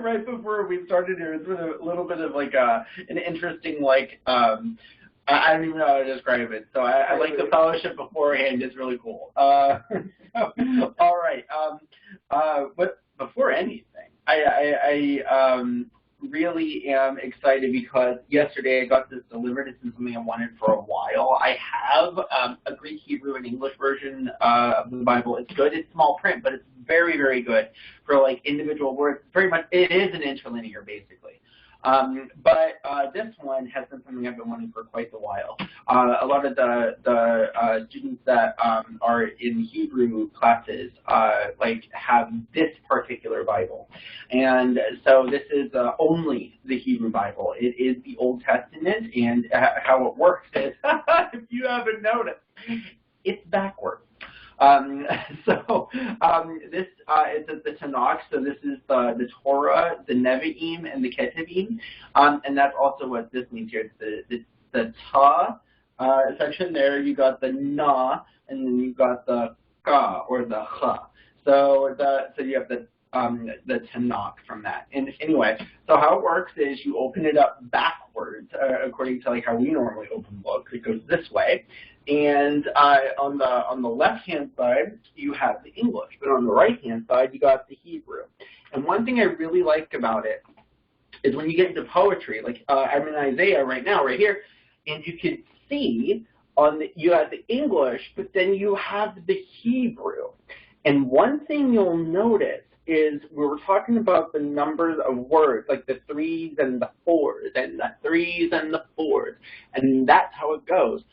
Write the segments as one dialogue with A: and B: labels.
A: right before we started here, it's been a little bit of like an interesting I don't even know how to describe it. So I like the fellowship beforehand. It's really cool. All right. But before anything, I really am excited because yesterday I got this delivered. It's been something I wanted for a while. I have a Greek, Hebrew, and English version of the Bible. It's good. It's small print, but it's very, very good for like individual words. Very much, it is an interlinear, basically. But this one has been something I've been wanting for quite a while. A lot of the students that are in Hebrew classes have this particular Bible, and so this is only the Hebrew Bible. It is the Old Testament, and how it works is, if you haven't noticed, it's backwards. This is the Tanakh, so this is the Torah, the Nevi'im, and the Ketuvim, and that's also what this means here. It's the Ta section there, you got the Na, and then you got the Ka, or the Ha. So you have the Tanakh from that. And anyway, so how it works is you open it up backwards, according to like how we normally open books. It goes this way. And on the left-hand side, you have the English, but on the right-hand side, you got the Hebrew. And one thing I really like about it is when you get into poetry, like I'm in Isaiah right now, right here, and you can see you have the English, but then you have the Hebrew. And one thing you'll notice is we were talking about the numbers of words, like the 3s and the 4s, and the 3s and the 4s, and that's how it goes.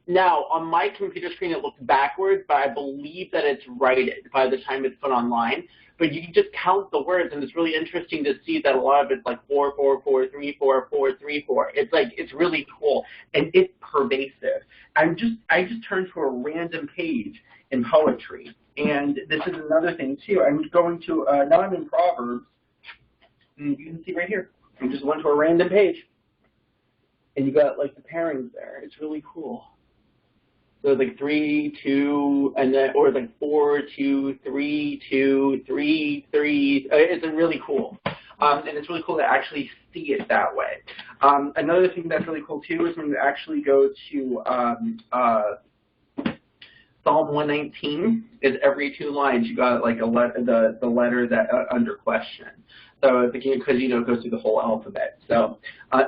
A: Now, on my computer screen, it looks backwards, but I believe that it's righted by the time it's put online. But you can just count the words, and it's really interesting to see that a lot of it's like 4, 4, 4, 3, 4, 4, 3, 4. It's really cool, and it's pervasive. I just turned to a random page in poetry, and this is another thing too. I'm going to now I'm in Proverbs, and you can see right here. I just went to a random page. And you got like the pairings there. It's really cool. So it's like 3, 2, and then or like 4, 2, 3, 2, 3, 3. It's really cool. And it's really cool to actually see it that way. Another thing that's really cool too is when you actually go to Psalm 119. Is every 2 lines you got like the letter that under question. So because it goes through the whole alphabet. So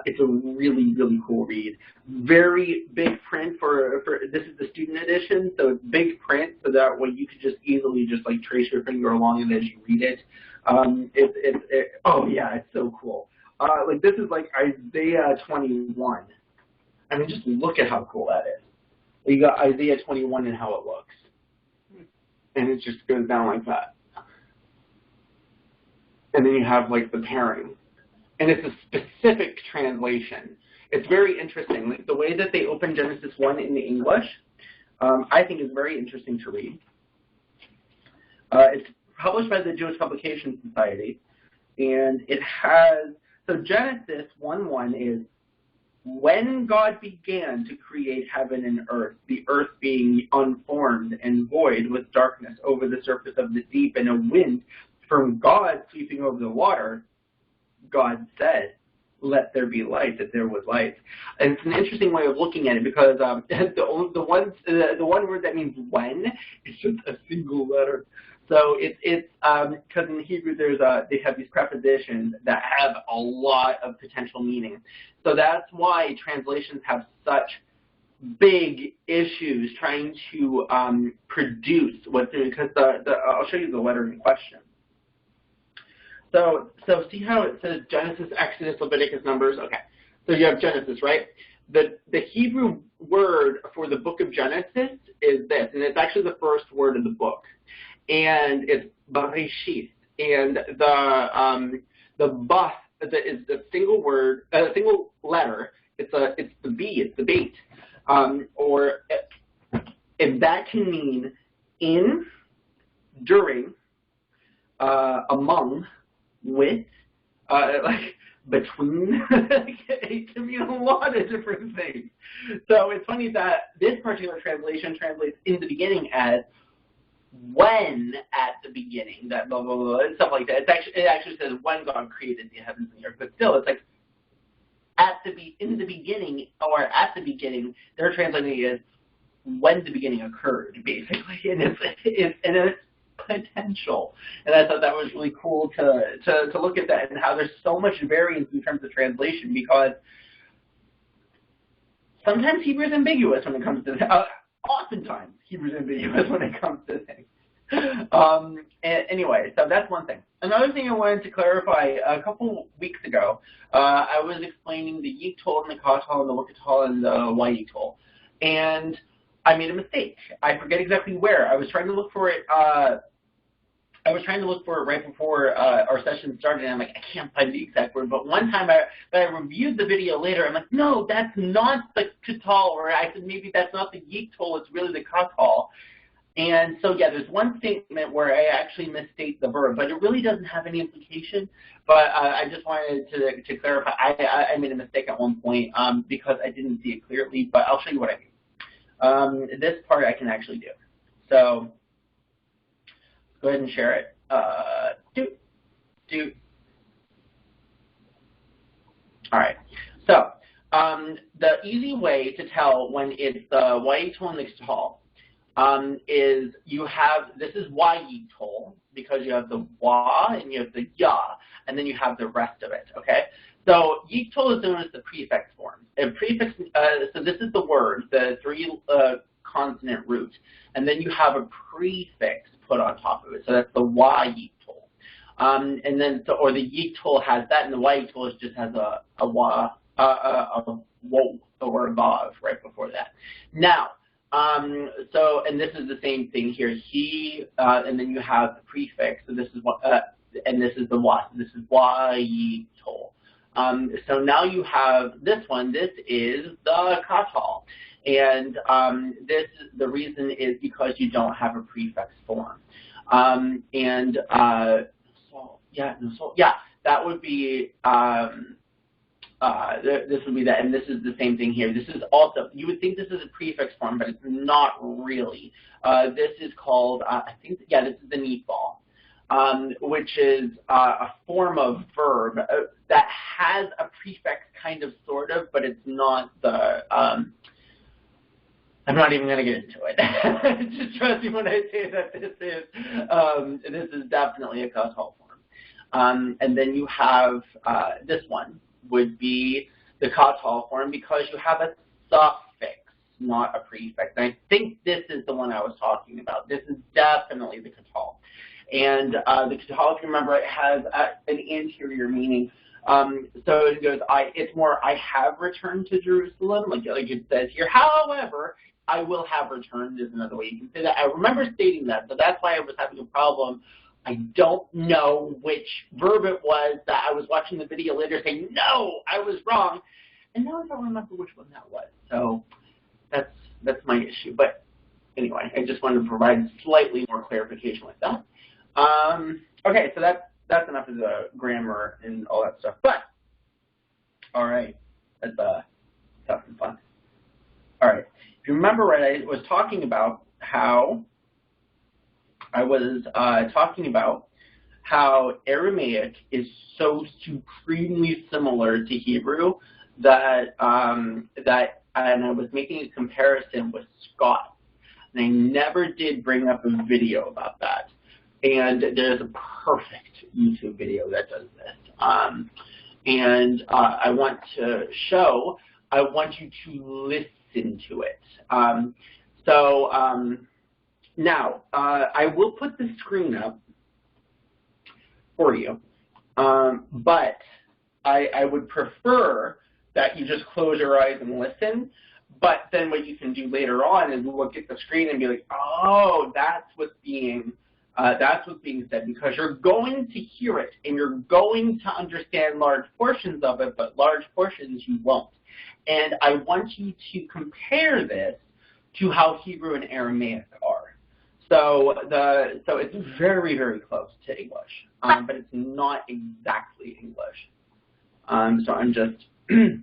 A: it's a really, really cool read. Very big print for this is the student edition, so it's big print, so that way you could just easily just like trace your finger along and as you read it. Oh yeah, it's so cool. Like this is like Isaiah 21. I mean, just look at how cool that is. You got Isaiah 21 and how it looks, and it just goes down like that. And then you have like the pairing, and it's a specific translation. It's very interesting. Like, the way that they open Genesis 1 in the English, I think is very interesting to read. It's published by the Jewish Publication Society, and it has Genesis 1:1 is when God began to create heaven and earth, the earth being unformed and void with darkness over the surface of the deep and a wind from God sweeping over the water, God said, "Let there be light," that there was light. And it's an interesting way of looking at it because the one word that means when is just a single letter. So it's because in Hebrew they have these prepositions that have a lot of potential meaning. So that's why translations have such big issues trying to produce what's in it, because I'll show you the letter in question. So see how it says Genesis, Exodus, Leviticus, Numbers? Okay. So you have Genesis, right? The Hebrew word for the book of Genesis is this, and it's actually the first word of the book. And it's Bereshith. And the bus is a single word, a single letter. It's the B, it's the bait. Or if that can mean in, during, among, with, like between. It can mean a lot of different things. So it's funny that this particular translation translates in the beginning as when at the beginning, that blah, blah, blah, and stuff like that. It actually says when God created the heavens and the earth, but still, it's like in the beginning, or at the beginning, they're translating it as when the beginning occurred, basically, and it's potential. And I thought that was really cool to look at that and how there's so much variance in terms of translation, because sometimes Hebrew is ambiguous when it comes to oftentimes Hebrew is ambiguous when it comes to things. Anyway, so that's one thing. Another thing I wanted to clarify, a couple weeks ago, I was explaining the Yik-Tol and the Ka-Tol and the Wik-Tol and the Y-Yik-Tol, and I made a mistake. I forget exactly where. I was trying to look for it. Right before our session started, and I'm like, I can't find the exact word. But one time I reviewed the video later, I'm like, no, that's not the Ka-Tol, or I said maybe that's not the Yik-Tol, it's really the Ka-Tol. And so, yeah, there's one statement where I actually misstate the verb, but it really doesn't have any implication. But I just wanted to clarify. I made a mistake at one point because I didn't see it clearly, but I'll show you what I mean. This part I can actually do. So go ahead and share it. All right. So the easy way to tell when it's the Y-Tol and the Ka-Tol is you have, this is Y-Tol, because you have the Wa and you have the Ya, and then you have the rest of it, okay? So Yik-Tol is known as the prefix form. And prefix, so this is the word, the three consonant root, and then you have a prefix put on top of it. So that's the Y-Yik-Tol. And then, or the Yik-Tol has that, and the Y-Yik-Tol just has a Wa, a Wo, or a Vav right before that. Now, so, and this is the same thing here. He, and then you have the prefix. So this is what, and this is the Wa. So this is Y-Yik-Tol. So now you have this one. This is the Ka-Tol. And the reason is because you don't have a prefix form. That would be, this would be that, and this is the same thing here. This is also, you would think this is a prefix form, but it's not really. This is called, this is the Neatball, which is a form of verb that has a prefix kind of, sort of, but it's not the, I'm not even going to get into it. Just trust me when I say that this is definitely a Ka-Tol form. And then you have this one would be the Ka-Tol form because you have a suffix, not a prefix. And I think this is the one I was talking about. This is definitely the Ka-Tol. And the Ka-Tol, if you remember, it has an anterior meaning. So it goes, it's more, I have returned to Jerusalem, like it says here. However, I will have returned is another way you can say that. I remember stating that, so that's why I was having a problem. I don't know which verb it was that I was watching the video later saying, no, I was wrong. And now I don't remember which one that was. So that's my issue. But anyway, I just wanted to provide slightly more clarification with that. Okay, so that's enough of the grammar and all that stuff. But, all right, that's tough and fun. All right, if you remember right, I was talking about how Aramaic is so supremely similar to Hebrew that and I was making a comparison with Scots, and I never did bring up a video about that. And there's a perfect YouTube video that does this. And I want to show. I want you to listen to it. Now, I will put the screen up for you, but I would prefer that you just close your eyes and listen, but then what you can do later on is look at the screen and be like, oh, that's what's being said, because you're going to hear it and you're going to understand large portions of it, but large portions you won't. And I want you to compare this to how Hebrew and Aramaic are. So it's very, very close to English, but it's not exactly English. So I'm just, and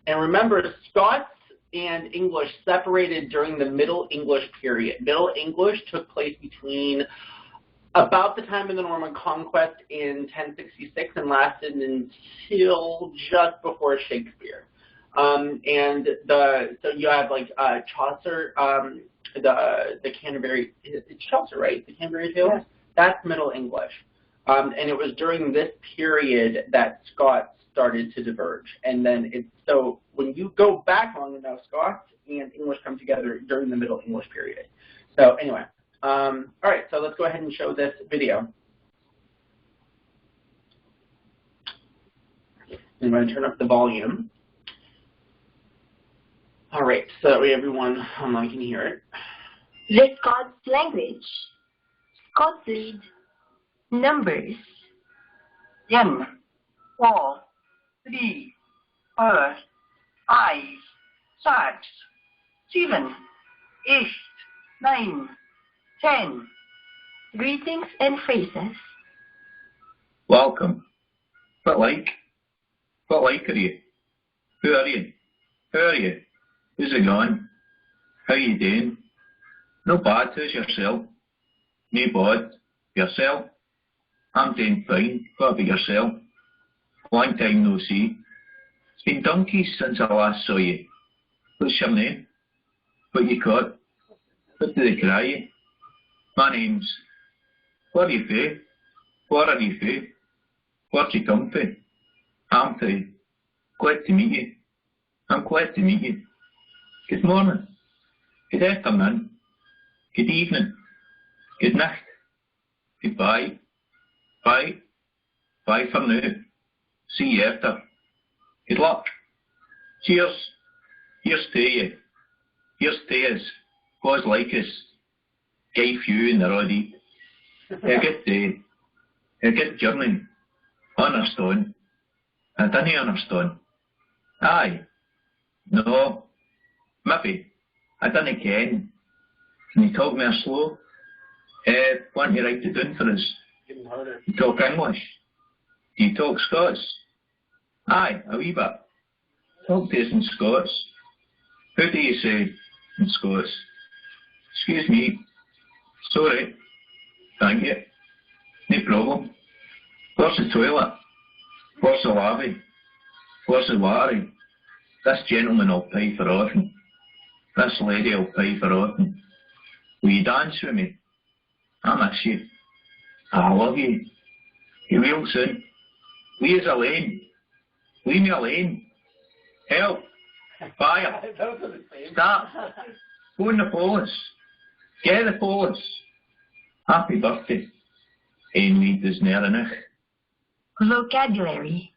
A: remember, Scots and English separated during the Middle English period. Middle English took place between about the time of the Norman Conquest in 1066 and lasted until just before Shakespeare. So you have like Chaucer, the Canterbury, it's Chaucer, right? The Canterbury Tales? Yeah. That's Middle English. And it was during this period that Scots started to diverge. And then so when you go back long enough, Scots and English come together during the Middle English period. So anyway, all right, so let's go ahead and show this video. I'm going to turn up the volume. All right, so that way everyone online can hear it.
B: The Scots language. Scots read numbers.
C: 1, 4, 3, 4, 5, 6, 7, 8, 9, 10.
B: Greetings and phrases.
D: Welcome. What like? What like are you? Who are you? How are you? How's it going? How you doing? No bad, how's yourself? No bad. Yourself? I'm doing fine. What about yourself? Long time no see. It's been donkeys since I last saw you. What's your name? What you called? What do they cry you? My name's... Where are you from? Where are you from? Where'd you come from? I'm from... Glad to meet you. I'm glad to meet you. Good morning. Good afternoon. Good evening. Good night. Goodbye. Bye. Bye for now. See you after. Good luck. Cheers. Here's to you. Here's to us. Boys like us. Guy few in the roddy. A good day. A good journey. Understand. I didn't understand. Aye. No. Maybe. I didn't ken. Can you talk more slow? Want you write it down for us?
A: Getting harder.
D: You talk English? Do you talk Scots? Aye, a wee bit. Talk to us in Scots. How do you say in Scots? Excuse me. Sorry. Thank you. No problem. Where's the toilet? Where's the lavvy? Where's the water? This gentleman will pay for often. This lady will pay for often. Will you dance with me? I miss you. I love you. You will soon. Leave us alone. Leave me alone. Help. Fire. Stop. Phone the police. Get the police. Happy birthday. Een is near enough.
B: Vocabulary.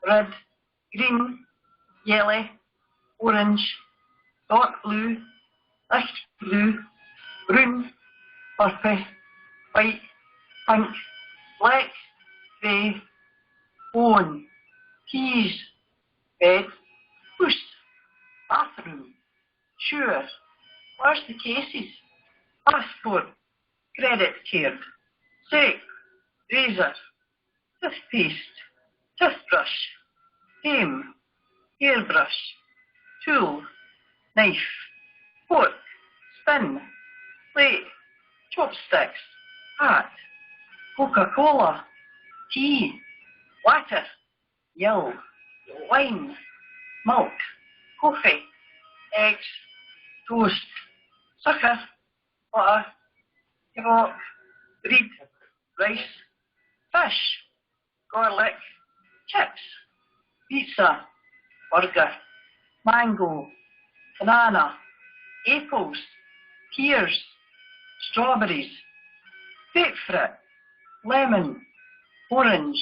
C: Red, green, yellow, orange, dark blue, light blue, brown, purple, white, pink, black, grey, bone, keys, bed, house, bathroom, shower, wash the cases, passport, credit card, soap, razor, toothpaste, toothbrush, comb, hairbrush, tool, knife, fork, spoon, plate, chopsticks, hat, Coca-Cola, tea, water, yill, wine, milk, coffee, eggs, toast, sucker, butter, kebab, bread, rice, fish, garlic, chips, pizza, burger, mango, banana, apples, pears, strawberries, grapefruit, lemon, orange,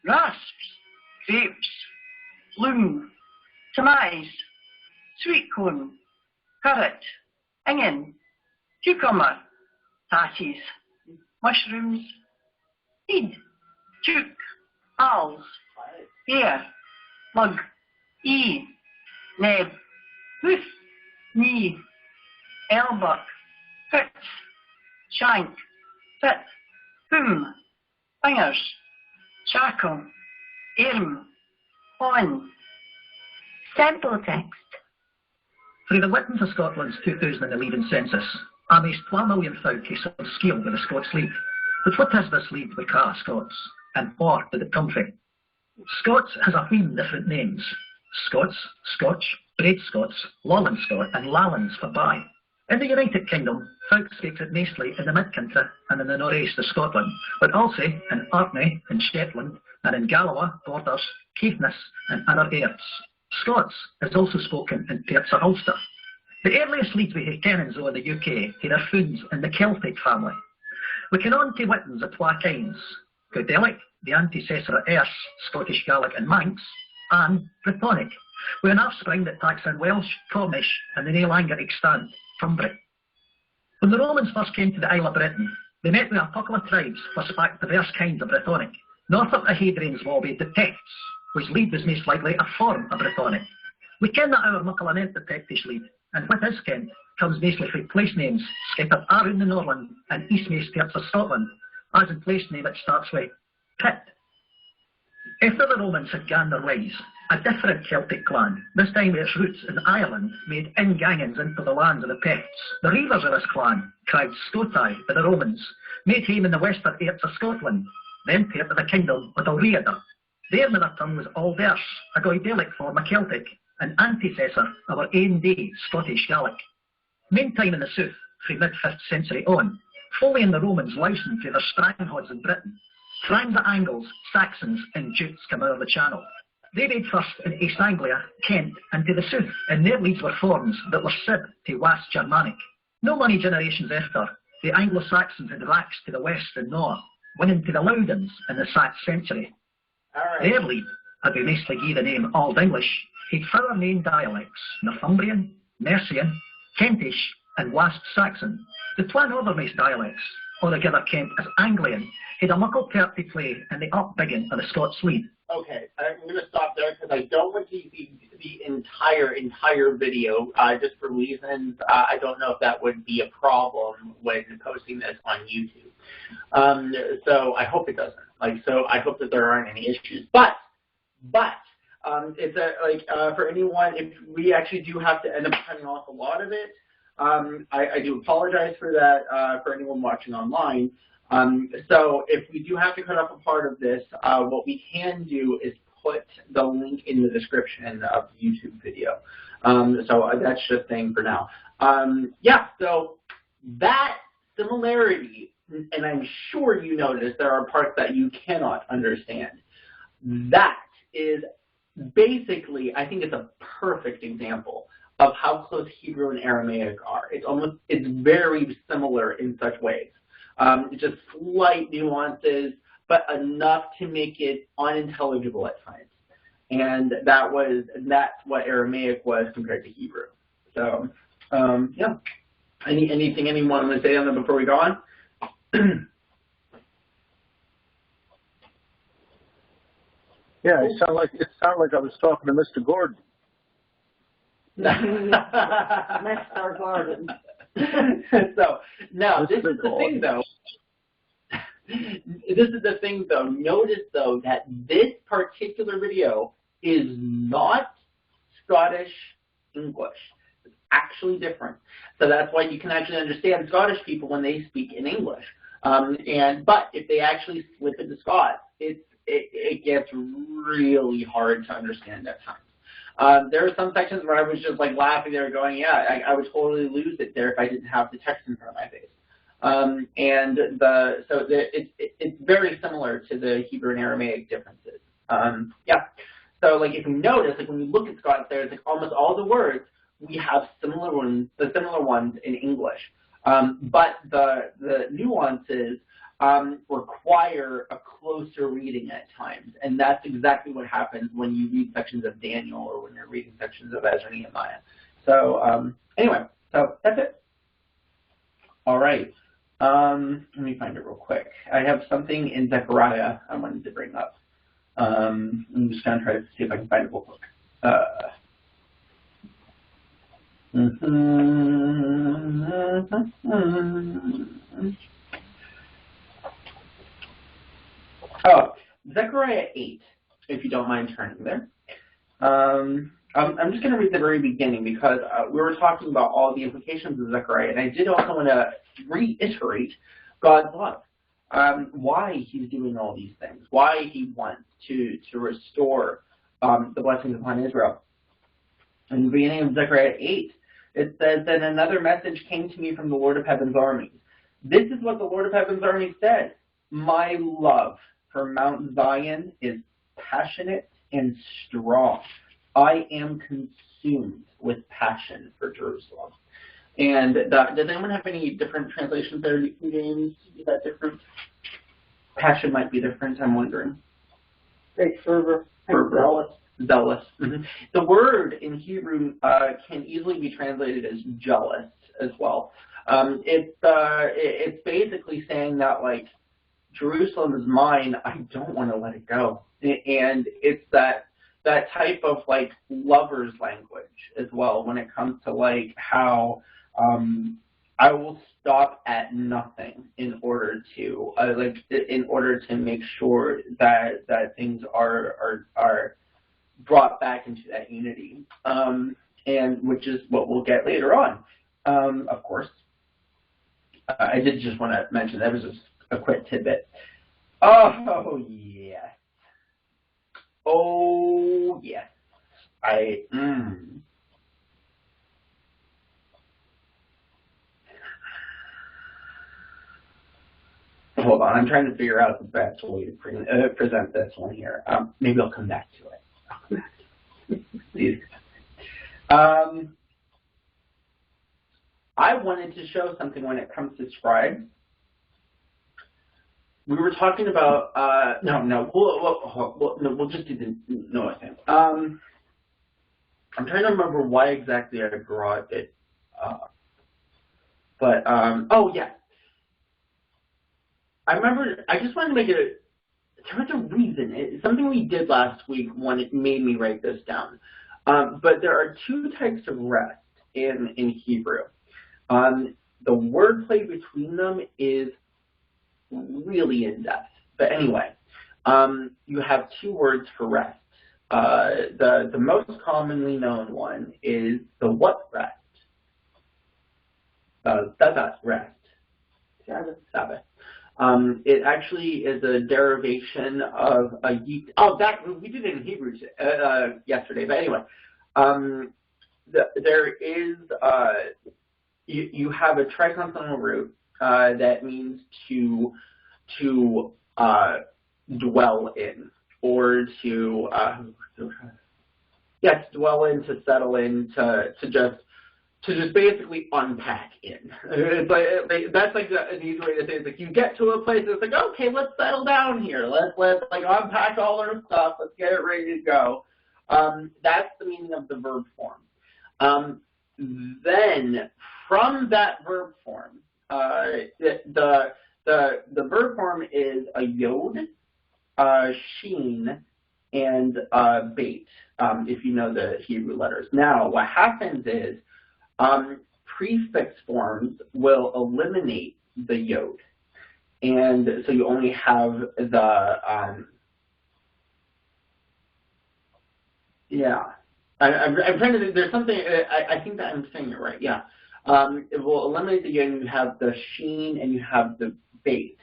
C: rasps, grapes, plum, tomatoes, sweet corn, carrot, onion, cucumber, tatties, mushrooms, seed, chook, owls, bear, lug, neb, hoof, knee, elbuck, foot, shank, fit, boom, fingers, shackle, arm, pawn.
B: Sample text.
E: For the Wittens of Scotland's 2011 census, almost 2 million folk is on scale with the Scots Lead. But what is this Lead we call Scots, and where did it come from? Scots has a few different names. Scots, Scotch, Braid Scots, Lowland Scot, and Lowlands for by. In the United Kingdom, folk speaks it mostly in the mid-country and in the northeast of Scotland, but also in Orkney, in Shetland, and in Galloway, Borders, Caithness, and other areas. Scots is also spoken in parts of Ulster. The earliest Leads we have kennings in the UK had their funds in the Celtic family. We can on to Wittens of two kinds: Gaelic, the antecessor of Erse, Scottish Gaelic and Manx, and Brittonic, with an offspring that takes in Welsh, Cornish, and the no longer extant Cumbric. When the Romans first came to the Isle of Britain, they met with a couple of tribes who spoke diverse kinds of Brittonic. North of the Hadrian's Wall be the Picts, whose Lead was most likely a form of Brittonic. We ken that our Muckalanent the Pictish Lead, and what is kent comes mostly from place names scattered around the Northland and eastmost parts of Scotland, as in place name it starts with Pitt. After the Romans had gone their ways, a different Celtic clan, this time with its roots in Ireland, made ingangings into the lands of the Picts. The reivers of this clan, cried Scotai by the Romans, made home in the western areas of Scotland, then part of the kingdom of Alreada. Their mother tongue was Old Erse, a Gaelic form of Celtic, an antecessor of our own day Scottish Gaelic. Meantime in the south, from mid-5th century on, following the Romans licensed to their strongholds in Britain, throngs the Angles, Saxons, and Jutes come out of the Channel. They made first in East Anglia, Kent, and to the south, and their Leads were forms that were said to West Germanic. No many generations after, the Anglo-Saxons had waxed to the west and north, winning to the Loudons in the 6th century. Their Lead had been mostly given the name Old English, had further main dialects, Northumbrian, Mercian, Kentish, and West Saxon. The two othermost dialects, altogether kent as Anglian, had a muckle part to play in the upbigging of the Scots Lead.
A: Okay, I'm going to stop there because I don't want to see the entire video, just for reasons. I don't know if that would be a problem when posting this on YouTube. So I hope it doesn't. So I hope that there aren't any issues. But it's for anyone, if we actually do have to end up cutting off a lot of it, I do apologize for that for anyone watching online. So if we do have to cut off a part of this, what we can do is put the link in the description of the YouTube video. So that's just saying for now. Yeah, so that similarity, and I'm sure you noticed there are parts that you cannot understand. That is basically, I think it's a perfect example of how close Hebrew and Aramaic are. It's very similar in such ways. Just slight nuances, but enough to make it unintelligible at times. And that's what Aramaic was compared to Hebrew. So, yeah. Anything anyone want to say on that before we go on?
F: Yeah, it sounded like I was talking to Mr. Gordon.
C: Mr. Gordon.
A: So now this is the thing though. This is the thing though. Notice though that this particular video is not Scottish English. It's actually different. So that's why you can actually understand Scottish people when they speak in English. But if they actually slip into Scots, it gets really hard to understand at times. There are some sections where I was just like laughing there going, yeah, I would totally lose it there if I didn't have the text in front of my face. It's very similar to the Hebrew and Aramaic differences. Yeah. So like if you notice, like when we look at Scots there, it's like almost all the words we have the similar ones in English. But the nuances require a closer reading at times, and that's exactly what happens when you read sections of Daniel or when you're reading sections of Ezra and Nehemiah. So anyway, so that's it. All right. Let me find it real quick. I have something in Zechariah I wanted to bring up. I'm just going to try to see if I can find it real quick. Oh, Zechariah 8, if you don't mind turning there. I'm just going to read the very beginning because we were talking about all the implications of Zechariah, and I did also want to reiterate God's love, why he's doing all these things, why he wants to restore the blessings upon Israel. In the beginning of Zechariah 8, it says that another message came to me from the Lord of Heaven's armies. This is what the Lord of Heaven's armies said. My love for Mount Zion is passionate and strong. I am consumed with passion for Jerusalem. And does anyone have any different translations there? King James, is that different? Passion might be different, I'm wondering.
C: Great fervor. Zealous.
A: Zealous. Mm-hmm. The word in Hebrew can easily be translated as jealous as well. It's basically saying that, like, Jerusalem is mine, I don't want to let it go. And it's that type of, like, lover's language as well when it comes to, like, how I will stop at nothing in order to make sure that things are brought back into that unity, and which is what we'll get later on. Of course, I did just want to mention that was just a quick tidbit. Oh yes, oh yes, Hold on, I'm trying to figure out the best way to present this one here. Maybe I'll come back to it. I wanted to show something when it comes to Scribes. We were talking about we'll just do the Noah thing. I'm trying to remember why exactly I brought it up, but oh yeah. I remember, I just wanted to make it, there was a reason. It's something we did last week when it made me write this down. But there are two types of rest in Hebrew. The wordplay between them is really in-depth. But anyway, you have two words for rest. The most commonly known one is the what rest? Sabbath rest. Sabbath. It actually is a derivation of a yeet. Oh, we did it in Hebrew yesterday. But anyway, there is you have a triconsonant root that means to dwell in, or to dwell in, to settle in, to just basically unpack in. It's like, that's like an easy way to say it. It's like you get to a place, it's like, okay, let's settle down here. Let's like unpack all our stuff. Let's get it ready to go. That's the meaning of the verb form. Then from that verb form, the verb form is a yod, sheen, and bait. If you know the Hebrew letters. Now, what happens is prefix forms will eliminate the yod, and so you only have the I'm trying to. There's something. I think that I'm saying it right. Yeah. It will eliminate the yod, and you have the sheen, and you have the bait,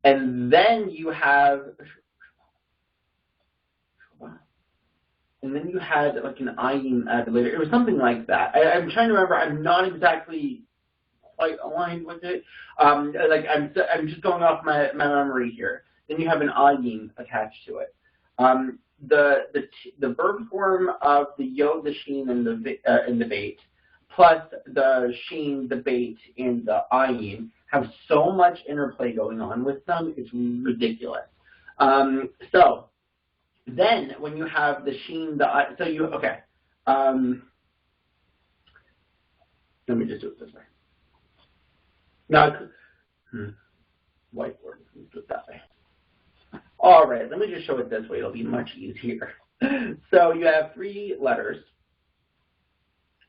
A: and then you have. And then you had like an ayin added later. It was something like that. I'm trying to remember. I'm not exactly quite aligned with it. Like I'm just going off my memory here. Then you have an ayin attached to it. The verb form of the yod, the sheen, and the bait, plus the sheen, the bait, and the ayin have so much interplay going on with them. It's ridiculous. So. Then, when you have the sheen, let me just do it this way. Now, whiteboard, let's do it that way. All right, let me just show it this way. It'll be much easier. So you have 3 letters.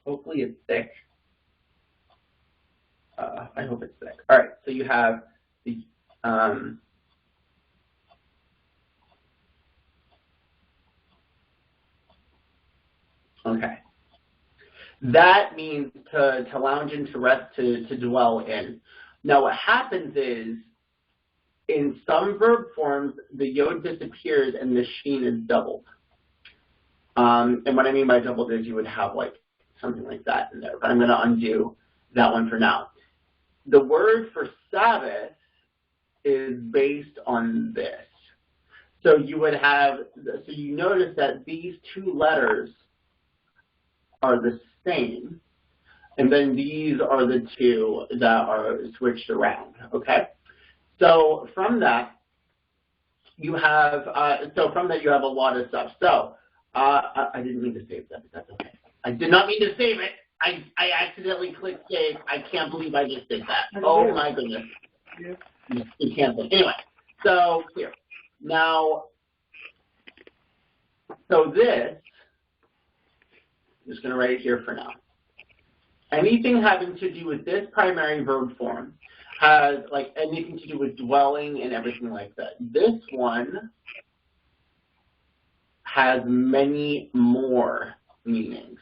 A: Hopefully it's thick. I hope it's thick. All right, so you have the Okay. That means to lounge in, to rest, to dwell in. Now what happens is, in some verb forms, the yod disappears and the sheen is doubled. And what I mean by doubled is you would have like something like that in there, but I'm going to undo that one for now. The word for Sabbath is based on this. So you would have, so you notice that these two letters are the same, and then these are the two that are switched around, okay? So from that, you have, you have a lot of stuff. So I didn't mean to save that, but that's okay. I did not mean to save it. I accidentally clicked save. I can't believe I just did that. Oh my goodness. You can't think. Anyway, so here. Now, so this, I'm just going to write it here for now. Anything having to do with this primary verb form has like anything to do with dwelling and everything like that. This one has many more meanings.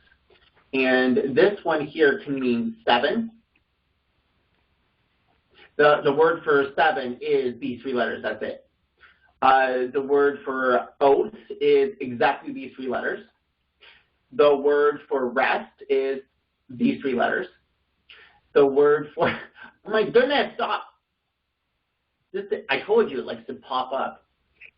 A: And this one here can mean 7. The word for 7 is these 3 letters, that's it. The word for oath is exactly these 3 letters. The word for rest is these 3 letters. The word for, oh my goodness, stop. I told you it likes to pop up.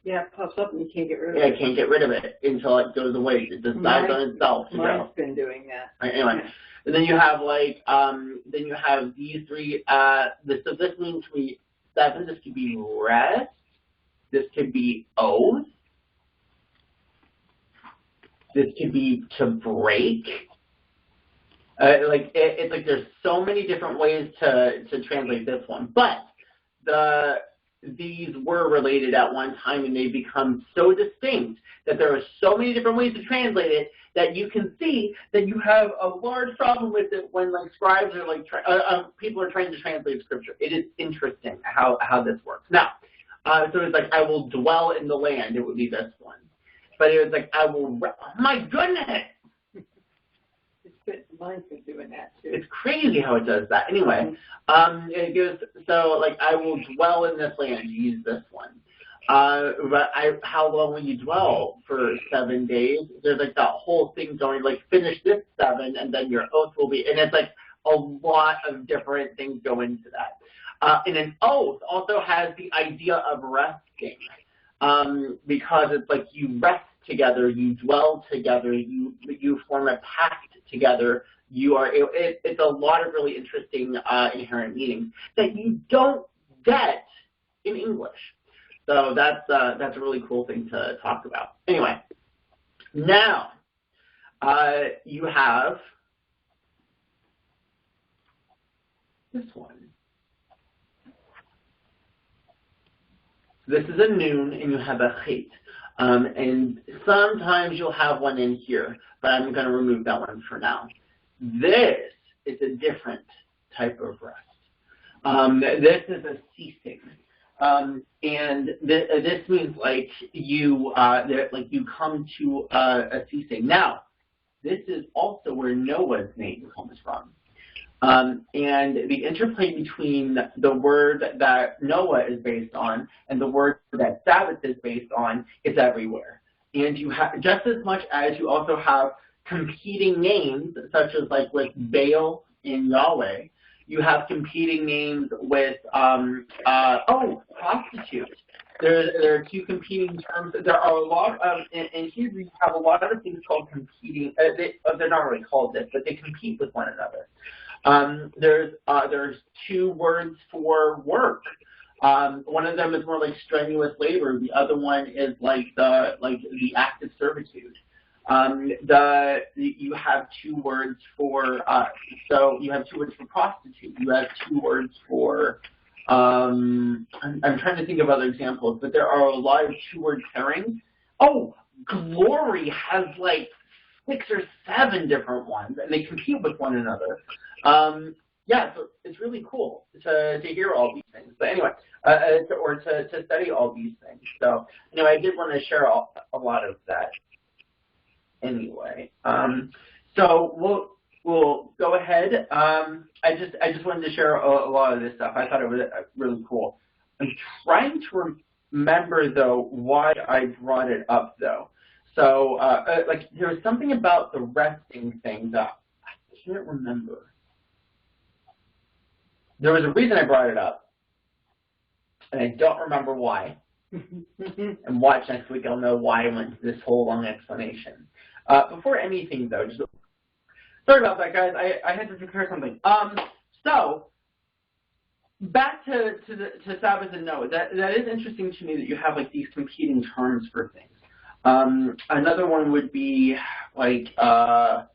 C: Yeah, it pops up and you can't get rid of it.
A: Yeah, I can't get rid of it until it goes away. It decides on itself.
C: Mine's been doing that.
A: Right, anyway, and then you have like, then you have these 3. So this means 7. This could be rest. This could be oath. This could be to break. It's like there's so many different ways to translate this one, but these were related at one time and they become so distinct that there are so many different ways to translate it that you can see that you have a large problem with it when like scribes are like people are trying to translate scripture. It is interesting how this works. Now, so it's like I will dwell in the land. It would be this one, but it was like I will. Oh my goodness!
C: Mine's been doing that too.
A: It's crazy how it does that. Anyway, it goes, so like I will dwell in this land, use this one. But how long will you dwell? For 7 days? There's like that whole thing going, like finish this 7 and then your oath will be, and it's like a lot of different things go into that. And an oath also has the idea of resting, because it's like you rest together, you dwell together, you form a pact together. You are. It's a lot of really interesting inherent meanings that you don't get in English. So that's a really cool thing to talk about. Anyway, now you have this one. This is a noon, and you have a chait. And sometimes you'll have one in here, but I'm going to remove that one for now. This is a different type of rest. This is a ceasing. And this means like you come to a ceasing. Now, this is also where Noah's name comes from. And the interplay between the word that Noah is based on and the word that Sabbath is based on is everywhere. And you have, just as much as you also have competing names, such as like with Baal and Yahweh, you have competing names with, prostitute. There are 2 competing terms. There are a lot of, in Hebrew, you have a lot of things called competing, they're not really called this, but they compete with one another. There's 2 words for work. One of them is more like strenuous labor. The other one is like the act of servitude. You have 2 words for so you have 2 words for prostitute. You have 2 words for I'm trying to think of other examples, but there are a lot of 2-word pairings. Oh, glory has like 6 or 7 different ones, and they compete with one another. Yeah, so it's really cool to hear all these things. But anyway, or to study all these things. So anyway, I did want to share a lot of that. anyway. So we'll go ahead. I just wanted to share a lot of this stuff. I thought it was really cool. I'm trying to remember though why I brought it up though. So like there was something about the resting thing that I can't remember. There was a reason I brought it up, and I don't remember why. And watch next week, I'll know why I went to this whole long explanation. Before anything, though, just sorry about that, guys. I had to prepare something. So back to Sabbath and Noah. That is interesting to me that you have like these competing terms for things. Another one would be like to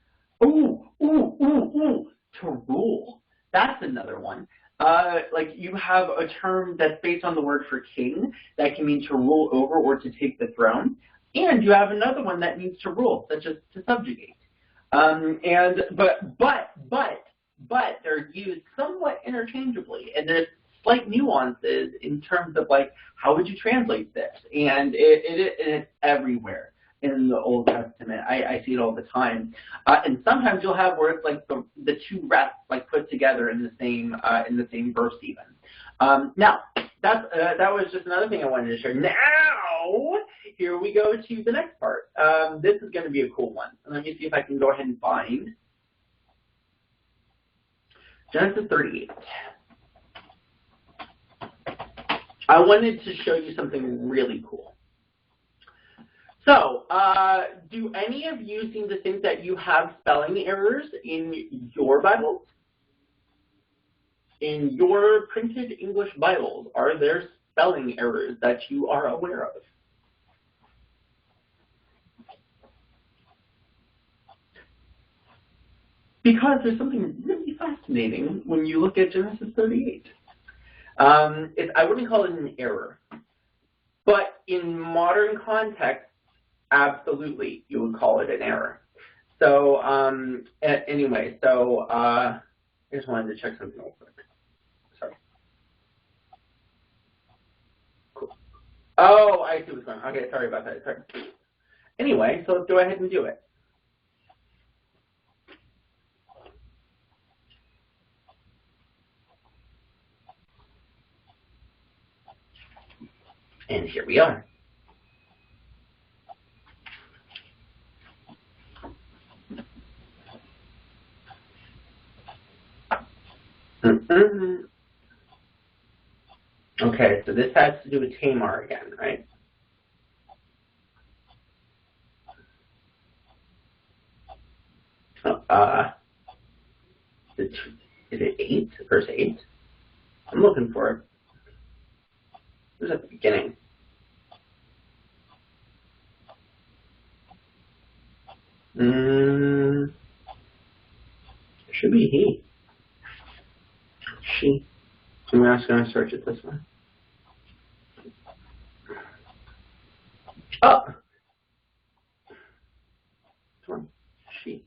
A: rule. That's another one. Like you have a term that's based on the word for king that can mean to rule over or to take the throne, and you have another one that means to rule, such as to subjugate. But they're used somewhat interchangeably, and there's slight nuances in terms of like how would you translate this, and it's everywhere in the Old Testament. I see it all the time, and sometimes you'll have words like the two reps like put together in the same verse even. Now that was just another thing I wanted to share. Now here we go to the next part. This is going to be a cool one. Let me see if I can go ahead and find Genesis 38. I wanted to show you something really cool. So, do any of you seem to think that you have spelling errors in your Bibles? In your printed English Bibles, are there spelling errors that you are aware of? Because there's something really fascinating when you look at Genesis 38. I wouldn't call it an error, but in modern context, absolutely, you would call it an error. So anyway, so I just wanted to check something real quick. Sorry. Cool. Oh, I see what's going on. Okay, sorry about that. Sorry. Anyway, so let's go ahead and do it. And here we are. Okay, so this has to do with Tamar again, right? Is it 8? Verse 8? I'm looking for it. It was at the beginning. It should be he. She. I'm just going to search it this way. Oh! This one. She.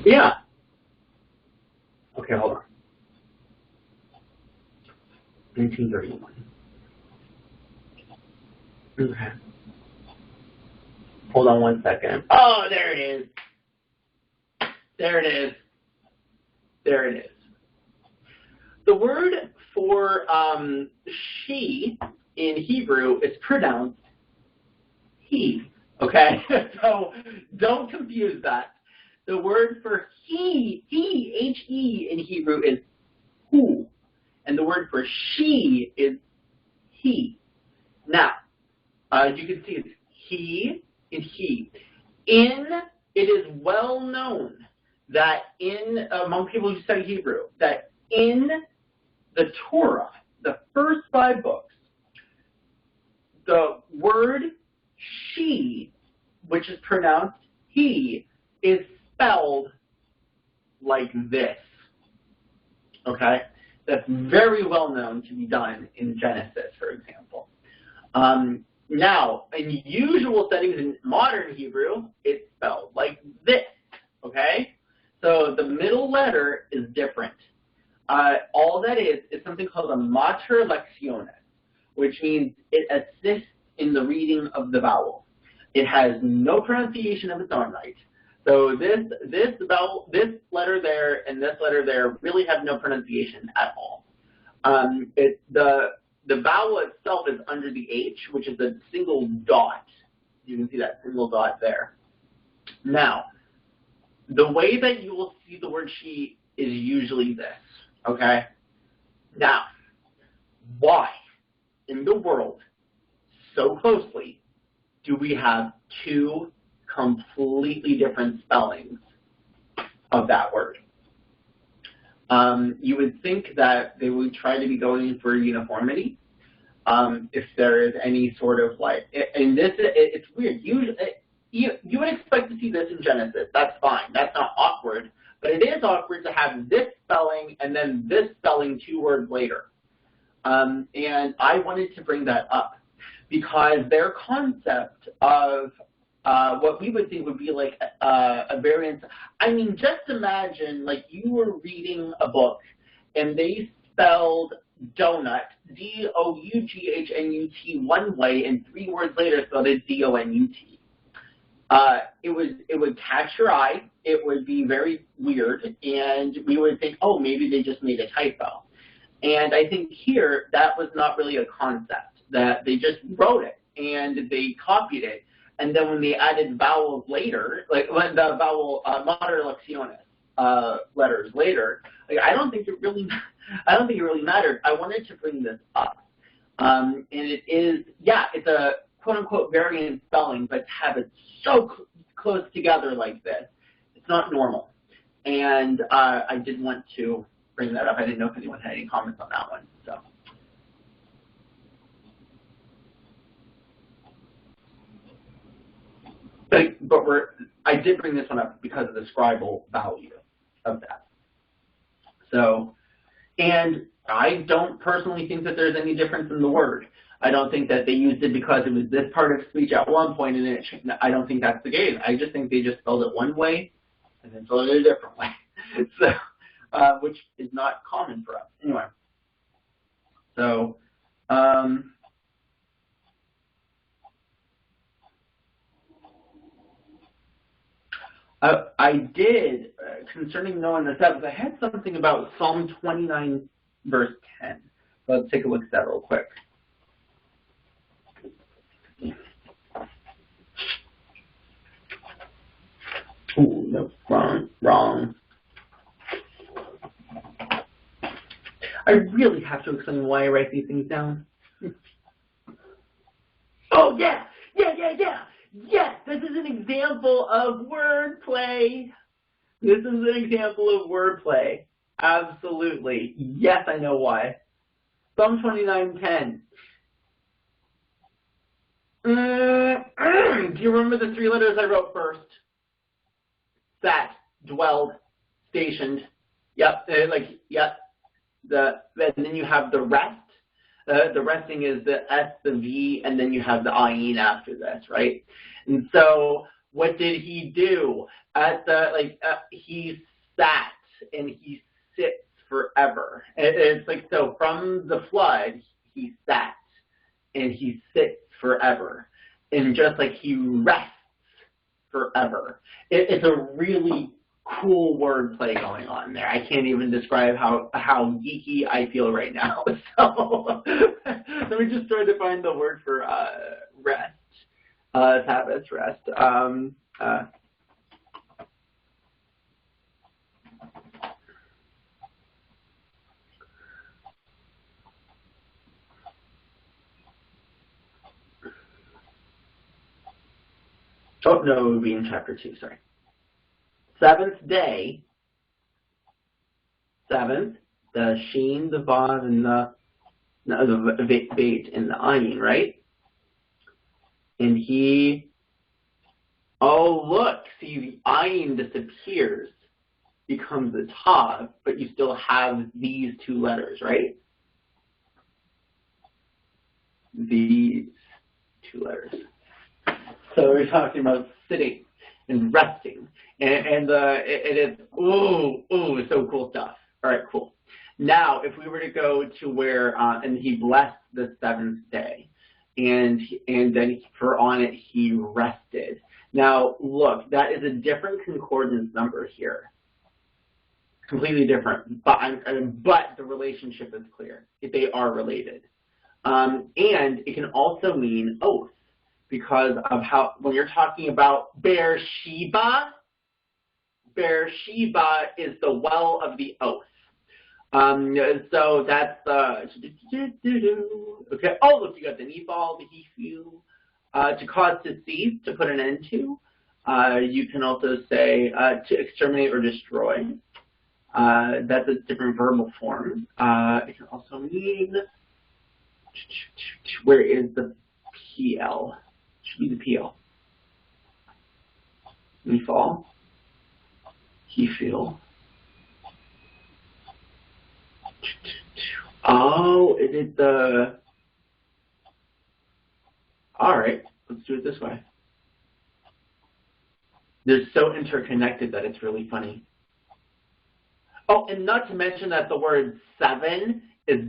A: Yeah. Okay, hold on. 1931. Okay. Hold on one second. Oh, there it is. There it is. There it is. The word for she in Hebrew is pronounced he. Okay? So don't confuse that. The word for he, H-E in Hebrew is who. And the word for she is he. Now, as you can see, it's he and he. It is well known that among people who study Hebrew, that in the Torah, the first 5 books, the word she, which is pronounced he, is spelled like this. Okay? That's very well known to be done in Genesis, for example. Now, in usual settings in modern Hebrew, it's spelled like this, okay? So the middle letter is different. All that is something called a mater lectionis, which means it assists in the reading of the vowel. It has no pronunciation of its own right. So this letter there and this letter there really have no pronunciation at all. The vowel itself is under the H, which is a single dot. You can see that single dot there. Now, the way that you will see the word she is usually this, okay? Now, why in the world, so closely, do we have two completely different spellings of that word? You would think that they would try to be going for uniformity. If there is any sort of like, and this, it's weird. Usually, you would expect to see this in Genesis. That's fine. That's not awkward. But it is awkward to have this spelling and then this spelling 2 words later. And I wanted to bring that up because their concept of what we would think would be like a variance. I mean, just imagine like you were reading a book and they spelled donut, D-O-U-G-H-N-U-T one way, and 3 words later spelled it D-O-N-U-T. It would catch your eye. It would be very weird, and we would think, oh, maybe they just made a typo. And I think here that was not really a concept, that they just wrote it and they copied it. And then when they added vowels later, like when the vowel mater lectionis letters later, like I don't think it really mattered. I wanted to bring this up, and it is, yeah, it's a quote unquote variant spelling, but to have it so close together like this, it's not normal. And I did want to bring that up. I didn't know if anyone had any comments on that one. So. But I did bring this one up because of the scribal value of that. So, and I don't personally think that there's any difference in the word. I don't think that they used it because it was this part of speech at one point and it changed. I don't think that's the case. I just think they just spelled it one way and then spelled it a different way. So, which is not common for us. Anyway. So, I did, concerning knowing the Sabbath, I had something about Psalm 29, verse 10. Let's take a look at that real quick. Ooh, no, wrong. I really have to explain why I write these things down. Oh, yeah! Yes, this is an example of wordplay. This is an example of wordplay. Absolutely. Yes, I know why. Psalm 29:10. Do you remember the 3 letters I wrote first? Sat, dwelled, stationed. Yep, yep. And then you have the rest. The resting is the S, the V, and then you have the ayin after this, right? And so, what did he do? He sat and he sits forever. It's like, so from the flood, he sat and he sits forever, and just like he rests forever. It's a really cool wordplay going on there. I can't even describe how geeky I feel right now. So let me just try to find the word for rest. Sabbath, rest. Oh, no, it would be in chapter 2, sorry. Seventh day, seventh, the sheen, the vav, and the bait and the ayin, right? And he, oh look, see the ayin disappears, becomes a tav, but you still have these 2 letters, right? These 2 letters. So we're talking about sitting and resting, and it is so cool stuff. All right, cool. Now, if we were to go to where and he blessed the 7th day, and then for on it he rested. Now, look, that is a different concordance number here. Completely different, but the relationship is clear. They are related. And it can also mean oath, because of how, when you're talking about Beersheba is the well of the oath. So that's okay. Oh, look, you got the Nephal, the Hefu, to cause to cease, to put an end to. You can also say to exterminate or destroy. That's a different verbal form. It can also mean, where is the PL? Should be the PL. Nephal, Hefu. Oh, is it the... All right, let's do it this way. They're so interconnected that it's really funny. Oh, and not to mention that the word 7 is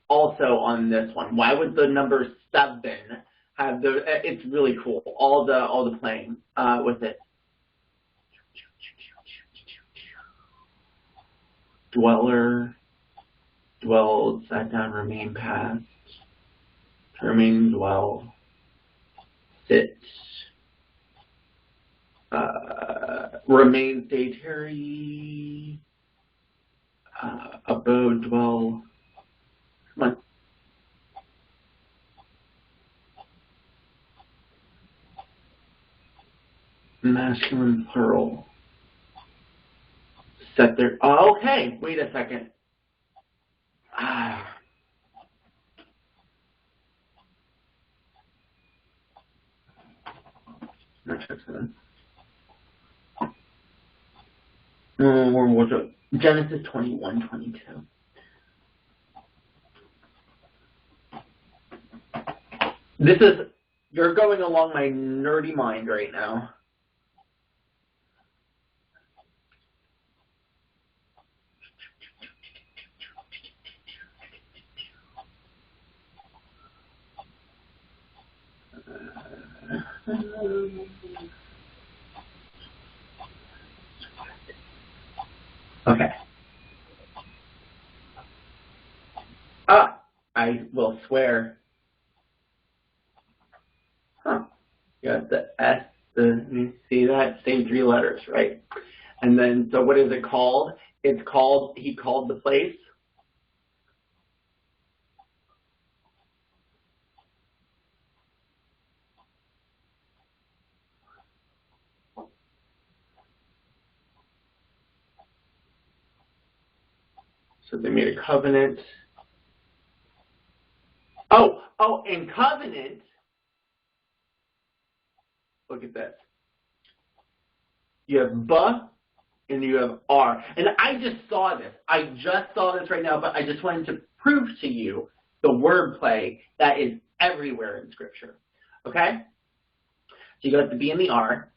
A: also on this one. Why would the number 7 have the... It's really cool, all the playing with it. Dweller, dwelled, sat down, remain past, remain, dwell, sit, remain, stay, tarry, abode, dwell. Come on. Masculine, plural. Set there. Oh, okay, wait a second. Where was it? Genesis 21:22. This is, you're going along my nerdy mind right now. Okay. I will swear. Huh. You got the S, you see that? Same 3 letters, right? And then, so what is it called? It's called, he called the place. So they made a covenant. Oh, and covenant, look at this. You have B and you have R. And I just saw this. I just saw this right now, but I just wanted to prove to you the wordplay that is everywhere in Scripture. Okay? So you got the B and the R.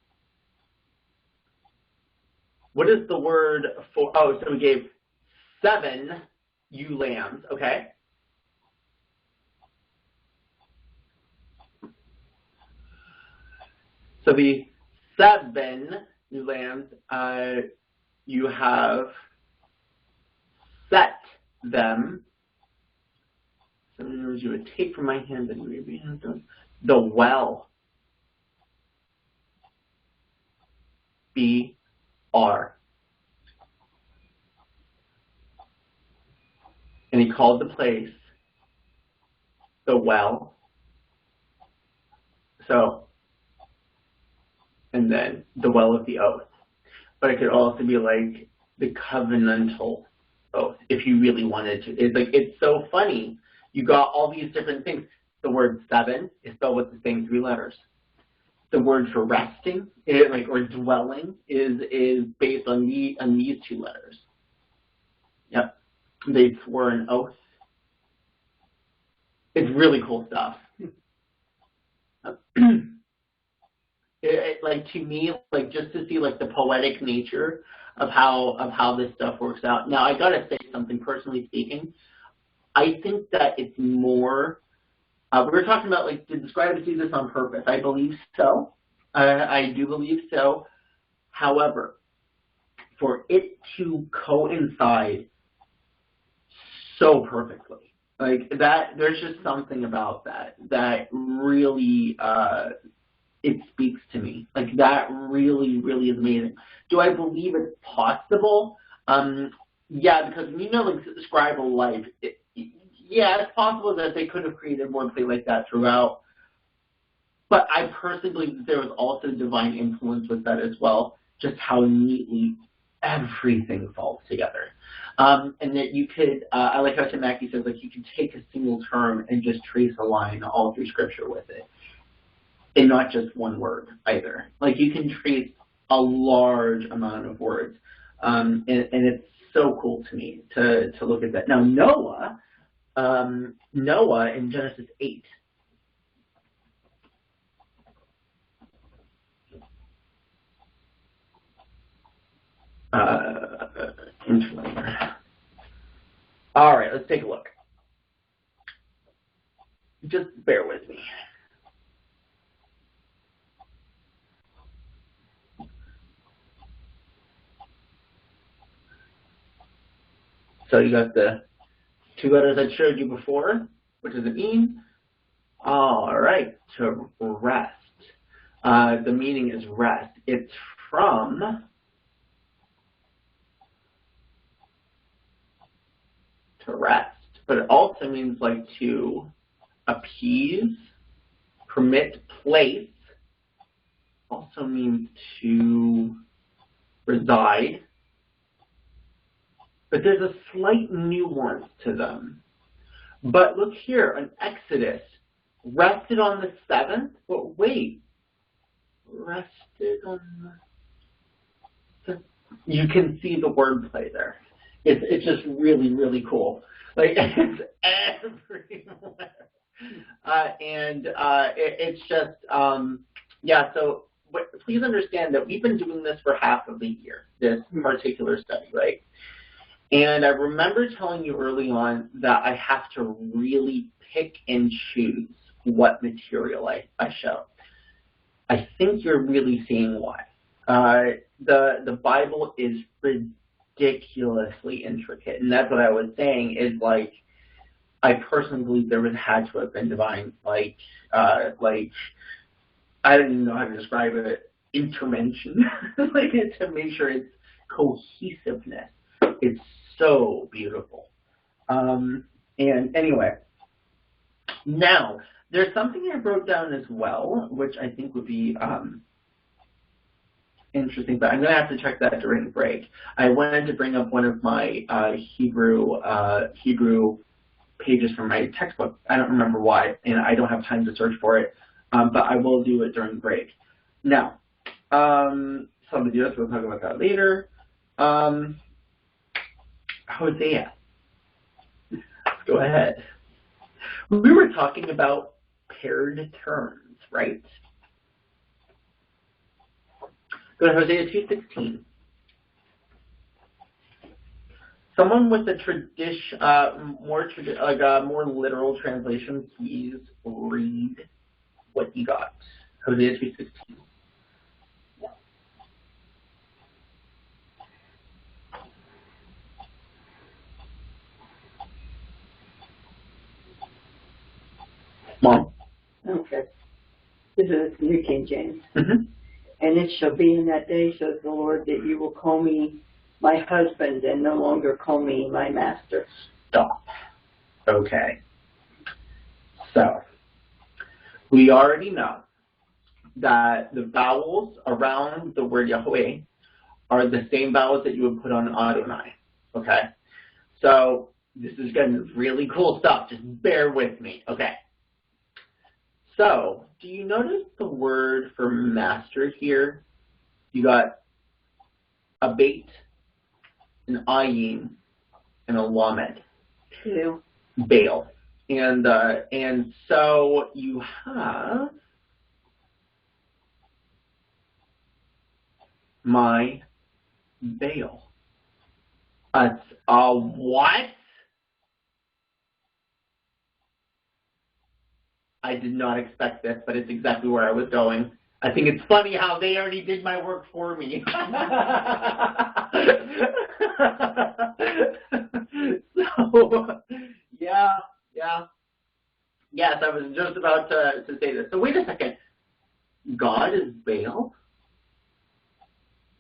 A: What is the word for, oh, so we gave 7 ewe lambs, okay? So the 7 ewe lambs, you have set them. So you would take from my hand and maybe the well. B-R. And he called the place the well. So, and then the well of the oath. But it could also be like the covenantal oath, if you really wanted to. It's like, it's so funny. You got all these different things. The word 7 is spelled with the same 3 letters. The word for resting, or dwelling, is based on these 2 letters. Yep. They swore an oath. It's really cool stuff. like to me, like just to see like the poetic nature of how this stuff works out. Now I gotta say something, personally speaking. I think that it's more. We were talking about like did the Scribes do this on purpose? I believe so. I do believe so. However, for it to coincide so perfectly, like that, there's just something about that really it speaks to me. Like that really, really is amazing. Do I believe it's possible? Yeah, because when you know like scribal life, yeah, it's possible that they could have created wordplay like that throughout. But I personally believe that there was also divine influence with that as well, just how neatly everything falls together. And that you could, I like how Tim Mackey says, like you can take a single term and just trace a line all through Scripture with it. And not just one word either. Like you can trace a large amount of words. And it's so cool to me to look at that. Now Noah in Genesis 8. Interlinear. All right, let's take a look. Just bear with me. So you got the two letters I showed you before. What does it mean? All right, to rest. The meaning is rest. It's from to rest, but it also means like to appease, permit, place. Also means to reside. But there's a slight nuance to them. But look here, in Exodus, rested on the 7th? But wait, rested on the... You can see the wordplay there. It's just really, really cool. Like, it's everywhere. It's just, yeah, so please understand that we've been doing this for half of the year, this particular study, right? And I remember telling you early on that I have to really pick and choose what material I show. I think you're really seeing why. The Bible is ridiculously intricate, and that's what I was saying is like I personally believe there had to have been divine like I don't even know how to describe it, intervention like to make sure it's cohesiveness. It's so beautiful. And anyway, now there's something I wrote down as well, which I think would be interesting, but I'm going to have to check that during the break. I wanted to bring up one of my Hebrew pages from my textbook. I don't remember why, and I don't have time to search for it, but I will do it during the break. Now, somebody else, we'll talk about that later. Hosea. Go ahead. We were talking about paired terms, right? Go to Hosea 2:16. Someone with a more literal translation, please read what you got. Hosea 2:16. Mom.
C: Okay. This is New King James.
A: Mm-hmm.
C: And it shall be in that day, says the Lord, that you will call me my husband and no longer call me my master.
A: Stop. Okay. So, we already know that the vowels around the word Yahweh are the same vowels that you would put on Adonai. Okay? So, this is getting really cool stuff. Just bear with me. Okay. So, do you notice the word for master here? You got a bait, an ayin, and a lamed.
C: Baal.
A: Baal. And so you have my Baal. What? I did not expect this, but it's exactly where I was going. I think it's funny how they already did my work for me. So, yeah. Yes, I was just about to say this. So wait a second. God is Baal?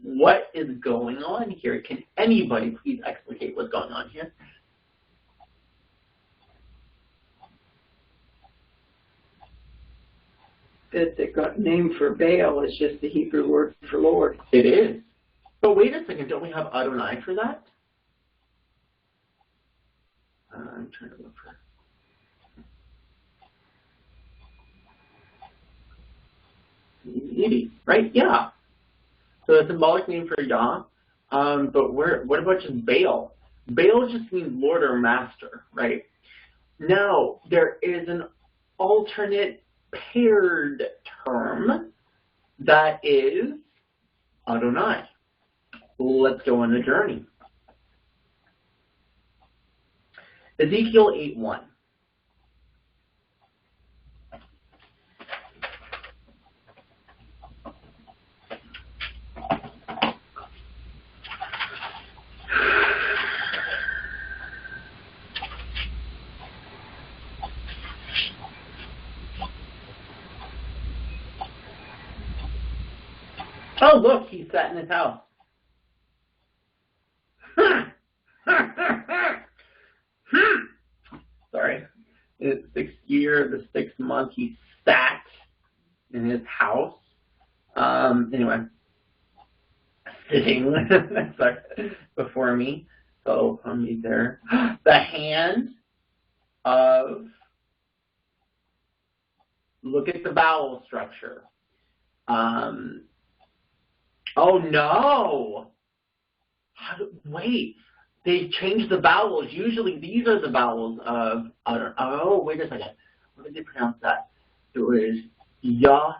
A: What is going on here? Can anybody please explicate what's going on here?
C: That the name for Baal is just the Hebrew word for Lord.
A: It is. But wait a second, don't we have Adonai for that? I'm trying to look for it. Right? Yeah. So a symbolic name for Yah. But what about just Baal? Baal just means Lord or Master, right? Now, there is an alternate paired term that is Adonai. Let's go on a journey. Ezekiel 8:1. Oh, look, he's sat in his house. Sorry. It's 6th year, the 6th month, he sat in his house. Anyway, sitting sorry, before me. So, from me there. The hand of, look at the vowel structure. Oh no! Wait, they changed the vowels. Usually these are the vowels of, oh, wait a second. What did they pronounce that? It was Yahweh.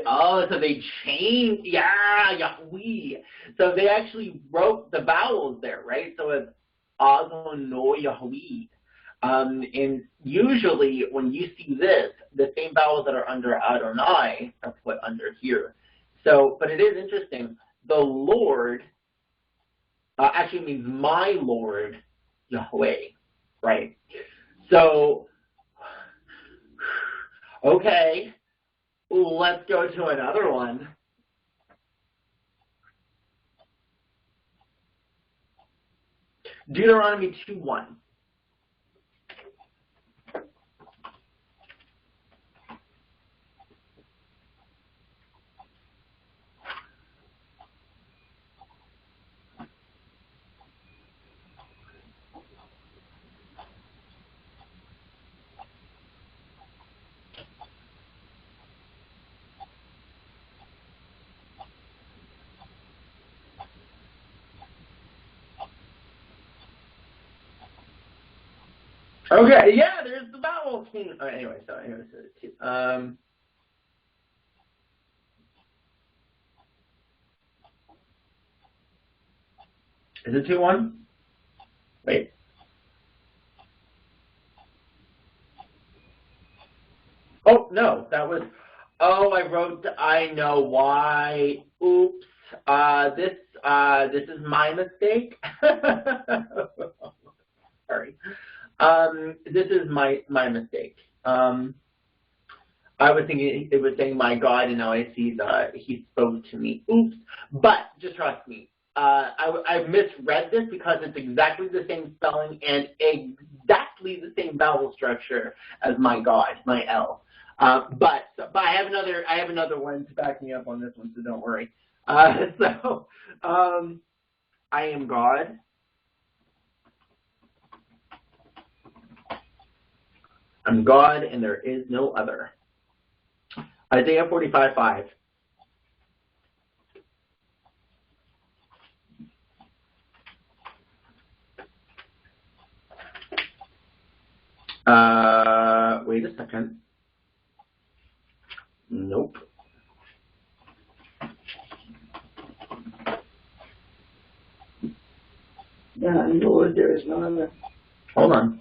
A: Oh, so they changed, yeah, Yahweh. So they actually wrote the vowels there, right? So it's Adono Yahweh. And usually when you see this, the same vowels that are under Adonai are put under here. So, but it is interesting. The Lord actually means my Lord, Yahweh, right? So, okay, let's go to another one. Deuteronomy 2:1. Okay, yeah, there's the vowel king. Anyway, is it 2:1? Wait. Oh, no, that was, I know why. Oops. This is my mistake. Sorry. This is my mistake. I was thinking it was saying my God, and now I see that he spoke to me. Oops. But just trust me. I misread this because it's exactly the same spelling and exactly the same vowel structure as my God, my L. But I have another one to back me up on this one, so don't worry. I am God. I'm God, and there is no other. Isaiah 45:5. Wait a second. Nope.
C: And Lord, there is no other.
A: Hold on.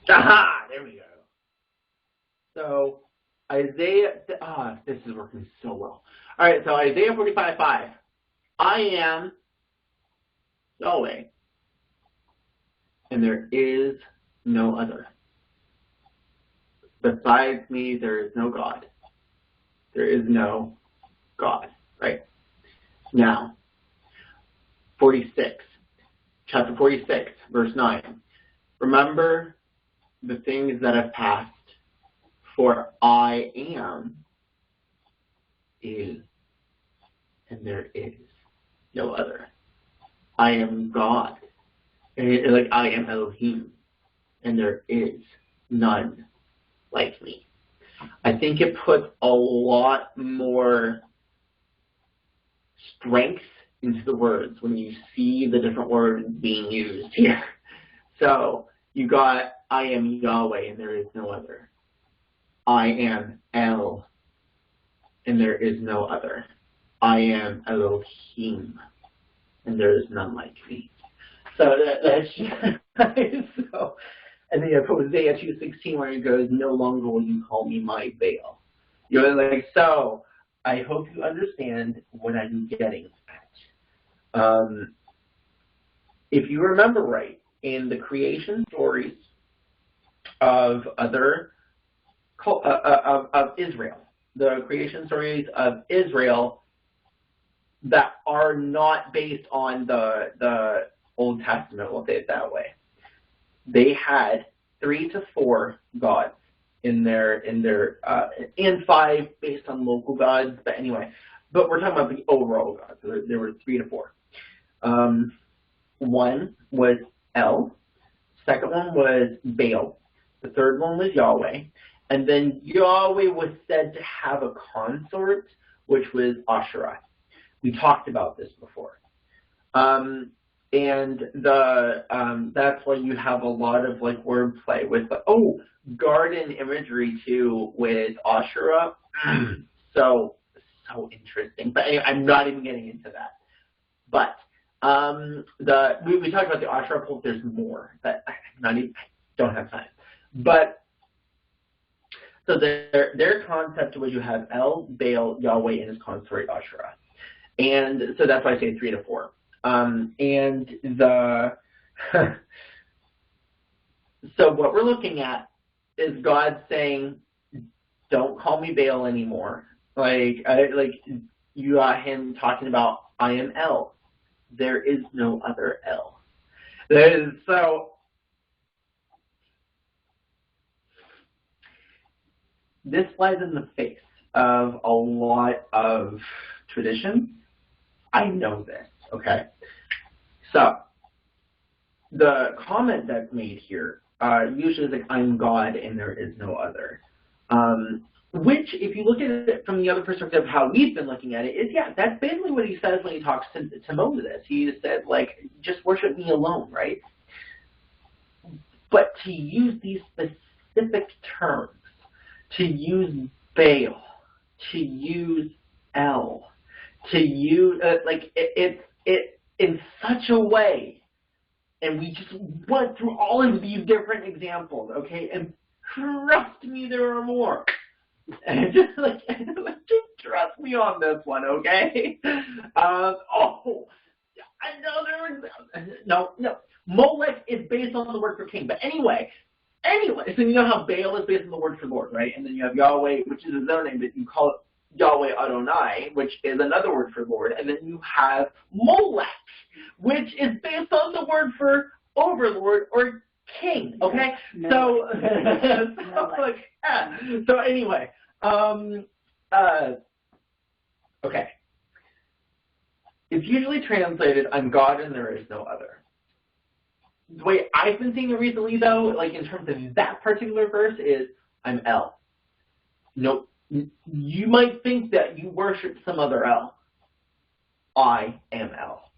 A: Aha! There we go. So Isaiah, this is working so well. All right, so Isaiah 45:5. I am Yahweh, and there is no other. Besides me, there is no God. There is no God, right? Now, 46, chapter 46, verse 9. Remember the things that have passed, for I am, is, and there is no other. I am God. Like I am Elohim, and there is none like me. I think it puts a lot more strength into the words when you see the different words being used here. So you got I am Yahweh, and there is no other. I am El, and there is no other. I am Elohim, and there is none like me. So that's just, so. And then you have Hosea 2:16 where it goes, no longer will you call me my Baal. You're like, so I hope you understand what I'm getting at. If you remember right, in the creation stories of Israel, the creation stories of Israel that are not based on the Old Testament, we'll say it that way. They had 3 to 4 gods in their and 5 based on local gods, but anyway. But we're talking about the overall gods. So there were 3 to 4. One was El. Second one was Baal. The third one was Yahweh. And then Yahweh was said to have a consort, which was Asherah. We talked about this before. And that's why you have a lot of like wordplay with garden imagery too with Asherah. So interesting. But anyway, I'm not even getting into that. But we talked about the Asherah pole. There's more that I don't have time. But so their concept was you have El, Baal, Yahweh, and his consort Asherah. And so that's why I say 3 to 4. So what we're looking at is God saying, don't call me Baal anymore. Like you got him talking about, I am El. There is no other El. So this flies in the face of a lot of tradition. I know this, okay? So the comment that's made here usually is like, I'm God and there is no other. Which, if you look at it from the other perspective of how we've been looking at it, is, yeah, that's basically what he says when he talks to Moses. He said, like, just worship me alone, right? But to use these specific terms, to use Baal, to use El, to use, it in such a way, and we just went through all of these different examples, okay, and trust me, there are more. And just just trust me on this one, okay? I know there was no. Molech is based on the word for king, but anyway, so you know how Baal is based on the word for Lord, right? And then you have Yahweh, which is his own name, but you call it Yahweh Adonai, which is another word for Lord, and then you have Molech, which is based on the word for overlord or king, okay? So anyway, okay. It's usually translated, I'm God and there is no other. The way I've been seeing it recently, though, like in terms of that particular verse, is I'm El. Nope. You might think that you worship some other El. I am El.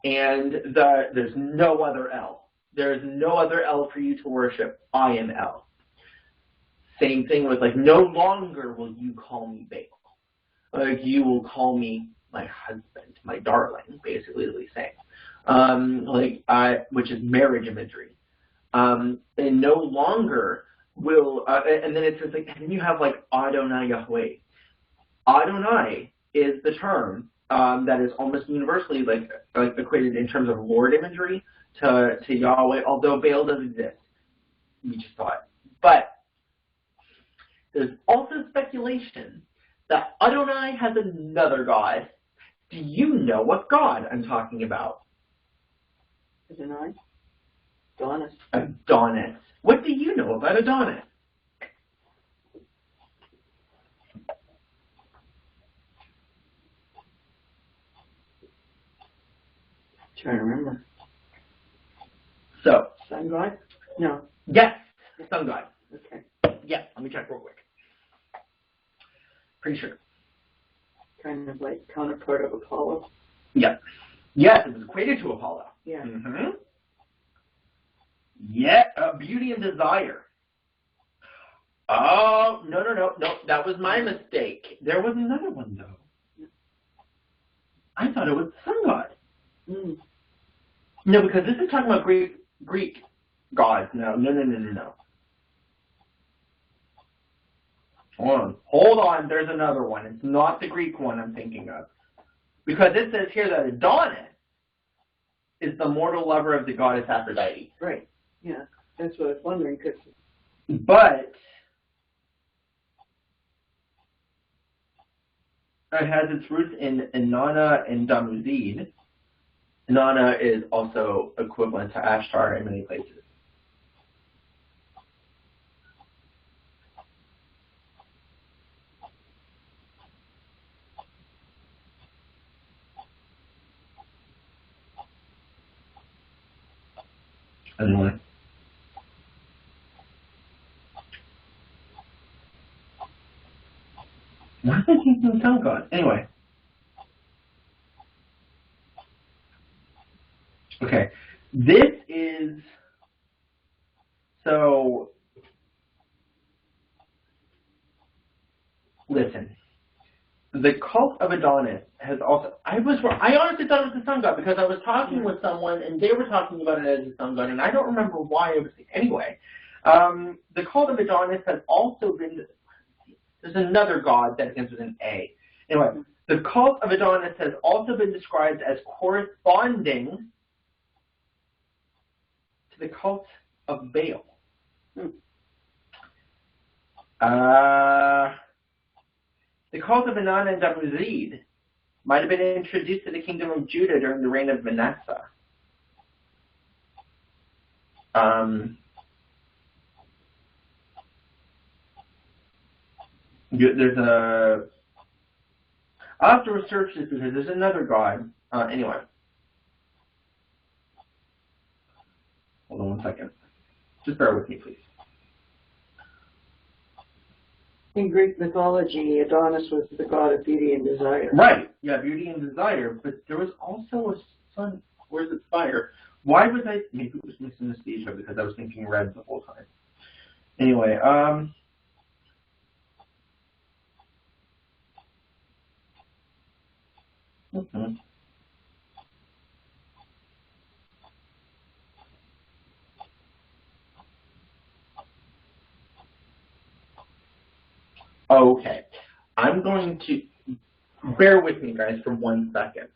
A: And there's no other El. There's no other El for you to worship. I am El. Same thing with like, no longer will you call me Baal. like you will call me my husband, my darling, basically is what he's saying. Which is marriage imagery. And no longer will, and then it says like, and then you have like Adonai Yahweh. Adonai is the term that is almost universally like equated in terms of Lord imagery to Yahweh, although Baal does exist. We just saw it. But there's also speculation that Adonai has another god. Do you know what god I'm talking about?
C: Adonai? Adonis.
A: Adonis. What do you know about Adonis?
C: Trying to remember.
A: So.
C: Sun god? No.
A: Yes, sun god.
C: Okay.
A: Yes, let me check real quick. Pretty sure.
C: Kind of like counterpart of Apollo.
A: Yep. Yes, it was equated to Apollo.
C: Yeah.
A: Mm-hmm. Yeah, beauty and desire. Oh, no, that was my mistake. There was another one, though. I thought it was the sun god.
C: Mm.
A: No, because this is talking about Greek gods. No. Hold on, there's another one. It's not the Greek one I'm thinking of. Because it says here that Adonis is the mortal lover of the goddess Aphrodite.
C: Right, yeah. That's what I was wondering.
A: But it has its roots in Inanna and Damuzid. Inanna is also equivalent to Ashtar in many places. Anyway. Why am I thinking of sun god? Anyway. Okay. This is so listen. The cult of Adonis has also I honestly thought it was the sun god because I was talking with someone and they were talking about it as the sun god and I don't remember why it was anyway. The cult of Adonis has also been there's another god that begins with an A. Anyway, the cult of Adonis has also been described as corresponding to the cult of Baal. The cult of Inanna and Damuzid might have been introduced to the kingdom of Judah during the reign of Manasseh. I'll have to research this because there's another god. Anyway. Hold on one second. Just bear with me, please.
C: In Greek mythology, Adonis was the god of beauty and desire.
A: Right. Yeah, beauty and desire. But there was also a sun. Where's its fire? Why was I? Maybe it was synesthesia because I was thinking red the whole time. Anyway, Okay. I'm going to bear with me, guys, for 1 second.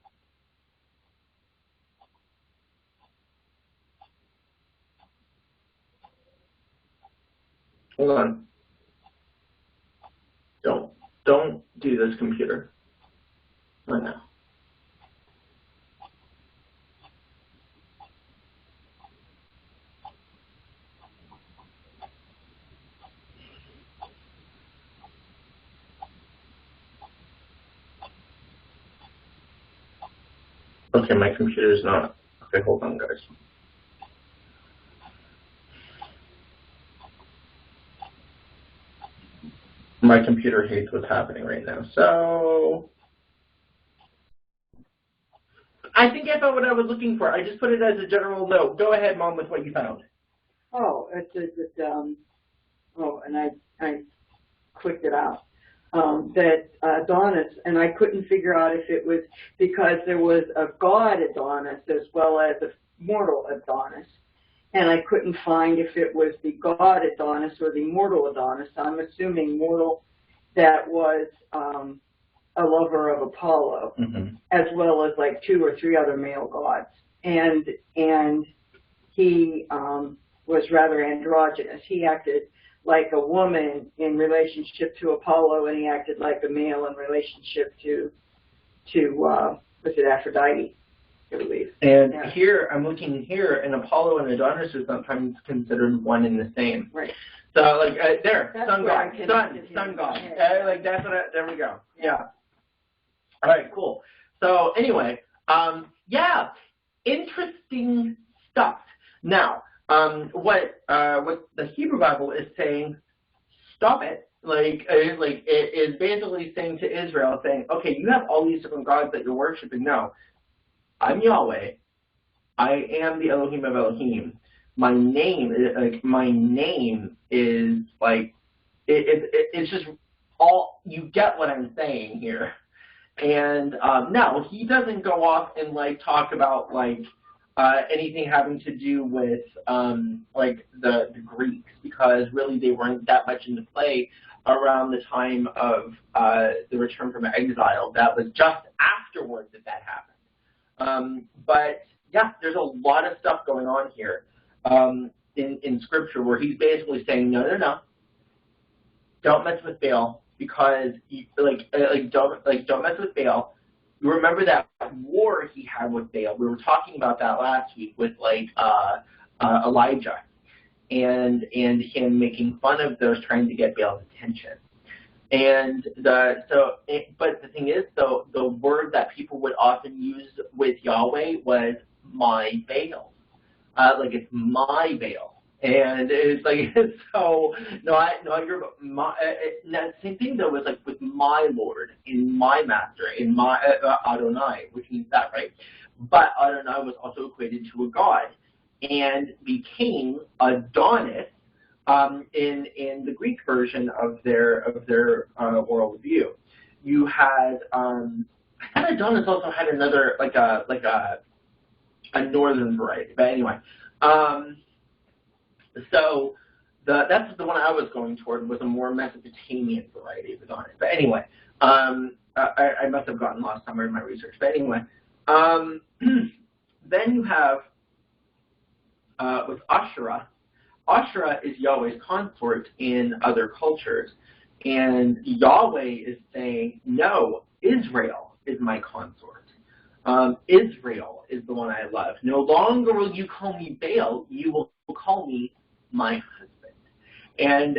A: Hold on. Don't do this, computer. Not now. Okay, my computer is not. Okay, hold on, guys. My computer hates what's happening right now. So I think I found what I was looking for. I just put it as a general note. Go ahead, Mom, with what you found.
C: Oh, and I clicked it out. that Adonis, and I couldn't figure out if it was because there was a god Adonis as well as a mortal Adonis, and I couldn't find if it was the god Adonis or the mortal Adonis. I'm assuming mortal, that was a lover of Apollo, as well as like 2 or 3 other male gods, and he was rather androgynous. He acted like a woman in relationship to Apollo, and he acted like a male in relationship to was it Aphrodite, I believe.
A: And here, I'm looking here, and Apollo and Adonis are sometimes considered one and the same.
C: Right.
A: So, like, there,
C: That's
A: sun
C: where
A: god,
C: I
A: sun god.
C: Yeah.
A: Like, that's what there we go. Yeah. All right, cool. So, anyway, yeah, interesting stuff. Now, what the Hebrew Bible is saying, stop it. It is basically saying to Israel, saying, okay, you have all these different gods that you're worshiping. No, I'm Yahweh. I am the Elohim of Elohim. My name is like, it's just all, you get what I'm saying here. And no, he doesn't go off and like talk about like anything having to do with like the Greeks, because really they weren't that much into play around the time of the return from exile. That was just afterwards that happened. But yeah, there's a lot of stuff going on here in Scripture where he's basically saying, no, don't mess with Baal, because don't mess with Baal. You remember that war he had with Baal. We were talking about that last week with like Elijah and him making fun of those trying to get Baal's attention. And but the thing is, though, the word that people would often use with Yahweh was my Baal. Like, it's my Baal. And it's like, so, no, you're my, that same thing, though, was like with my Lord, in my Master, in my Adonai, which means that, right? But Adonai was also equated to a god and became Adonis in the Greek version of their worldview. You had, I thought Adonis also had another, like a northern variety, but anyway. So that's the one I was going toward, was a more Mesopotamian variety of Adonis. But anyway, I must have gotten lost somewhere in my research. But anyway, then you have with Asherah. Asherah is Yahweh's consort in other cultures, and Yahweh is saying, no, Israel is my consort. Israel is the one I love. No longer will you call me Baal, you will call me my husband. And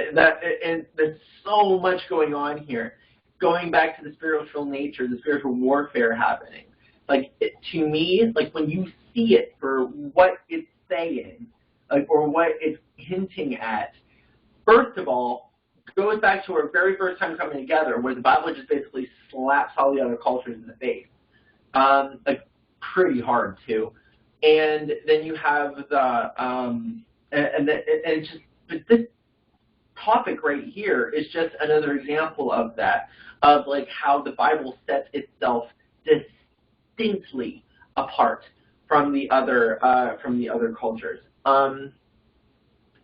A: there's so much going on here. Going back to the spiritual nature, the spiritual warfare happening. Like, to me, like when you see it for what it's saying, like, or what it's hinting at, first of all, goes back to our very first time coming together, where the Bible just basically slaps all the other cultures in the face. Like, pretty hard too. And then you have the and it's just, but this topic right here is just another example of that, of like how the Bible sets itself distinctly apart from the other cultures.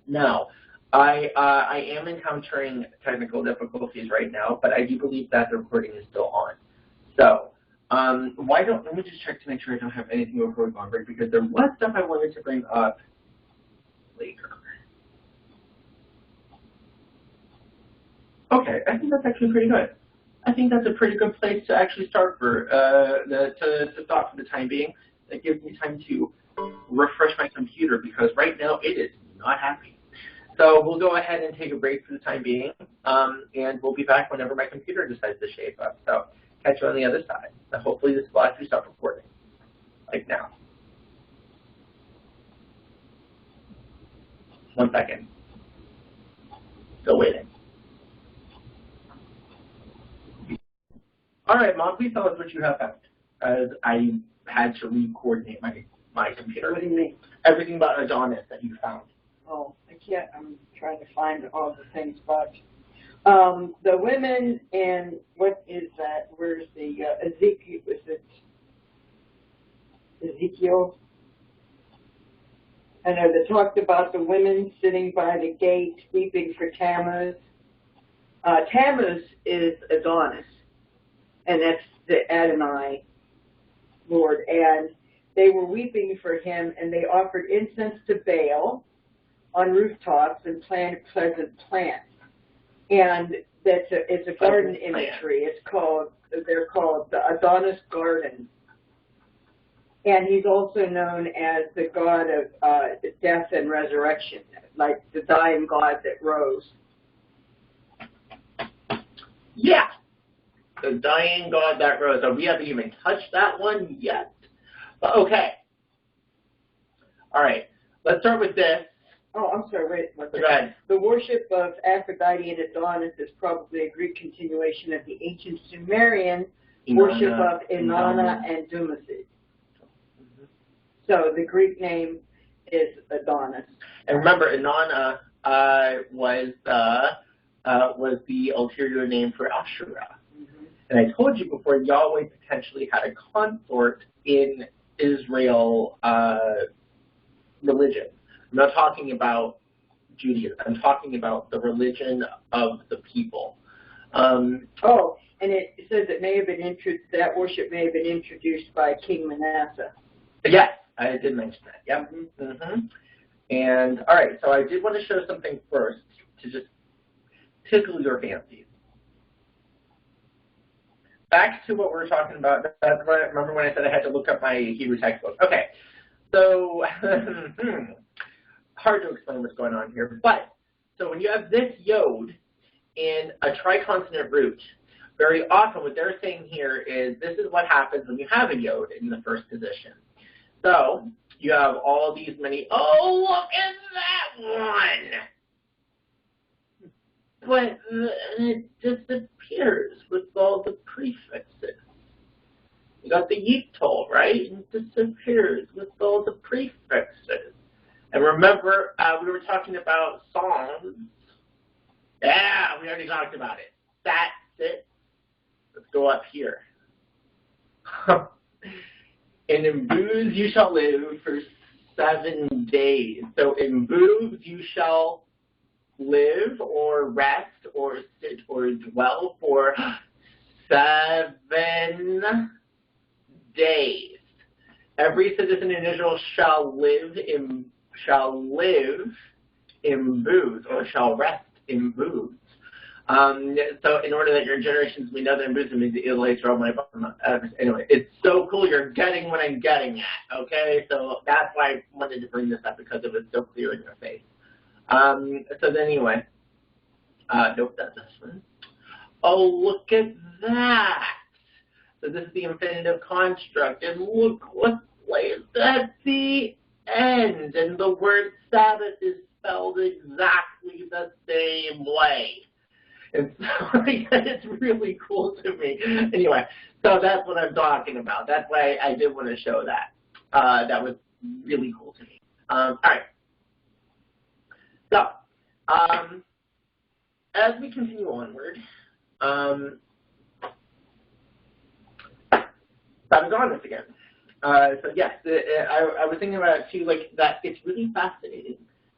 A: Now, I am encountering technical difficulties right now, but I do believe that the recording is still on. So, let me just check to make sure I don't have anything before we go on break, because there was stuff I wanted to bring up later. Okay, I think that's actually pretty good. I think that's a pretty good place to actually start for, to stop for the time being. That gives me time to refresh my computer, because right now it is not happy. So we'll go ahead and take a break for the time being, and we'll be back whenever my computer decides to shape up. So catch you on the other side. So hopefully this will actually stop recording, like now. 1 second. Still waiting. All right, Mom, please tell us what you have found, as I had to re-coordinate my computer.
C: What do you mean?
A: Everything about Adonis that you found.
C: Oh, I can't. I'm trying to find all the things, but The women in, what is that? Where's the Ezekiel? Is it Ezekiel? I know they talked about the women sitting by the gate weeping for Tammuz. Tammuz is Adonis, and that's the Adonai Lord. And they were weeping for him, and they offered incense to Baal on rooftops and planted pleasant plants. And it's a garden imagery. They're called the Adonis Garden. And he's also known as the god of death and resurrection, like the dying god that rose.
A: Yeah, the dying god that rose. So we haven't even touched that one yet. But okay. All right. Let's start with this.
C: Oh, I'm sorry, wait.
A: Go ahead.
C: The worship of Aphrodite and Adonis is probably a Greek continuation of the ancient Sumerian worship of Inanna and Dumasid. So the Greek name is Adonis.
A: And remember, Inanna was the ulterior name for Asherah. Mm-hmm. And I told you before, Yahweh potentially had a consort in Israel religion. I'm not talking about Judaism. I'm talking about the religion of the people.
C: And it says it may have been that worship may have been introduced by King Manasseh.
A: Yes, I did mention that. Yep. Mm-hmm. And all right, so I did want to show something first to just tickle your fancies. Back to what we were talking about. Remember when I said I had to look up my Hebrew textbook? Okay. So hard to explain what's going on here, but so when you have this yod in a triconsonant root, very often what they're saying here is this is what happens when you have a yod in the first position. So you have all these many, oh, look at that one! But it disappears with all the prefixes. You got the yitol, right? It disappears with all the prefixes. And remember, we were talking about songs. Yeah, we already talked about it. That's it. Let's go up here. And in booths you shall live for 7 days. So in booths you shall live or rest or sit or dwell for 7 days. Every citizen in Israel shall live in booths or shall rest in booths. So in order that your generations may know that in booths means the Israelites are all my anyway, it's so cool. You're getting what I'm getting at. Okay, so that's why I wanted to bring this up because it was so clear in your face. So then anyway, nope, that's this one. Oh, look at that. So this is the infinitive construct, and look what place at the end, and the word Sabbath is spelled exactly the same way. And so it's really cool to me. Anyway, so that's what I'm talking about. That's why I did want to show that. That was really cool to me. All right. So, as we continue onward, I was on this again. So yes, I was thinking about it too, like that it's really fascinating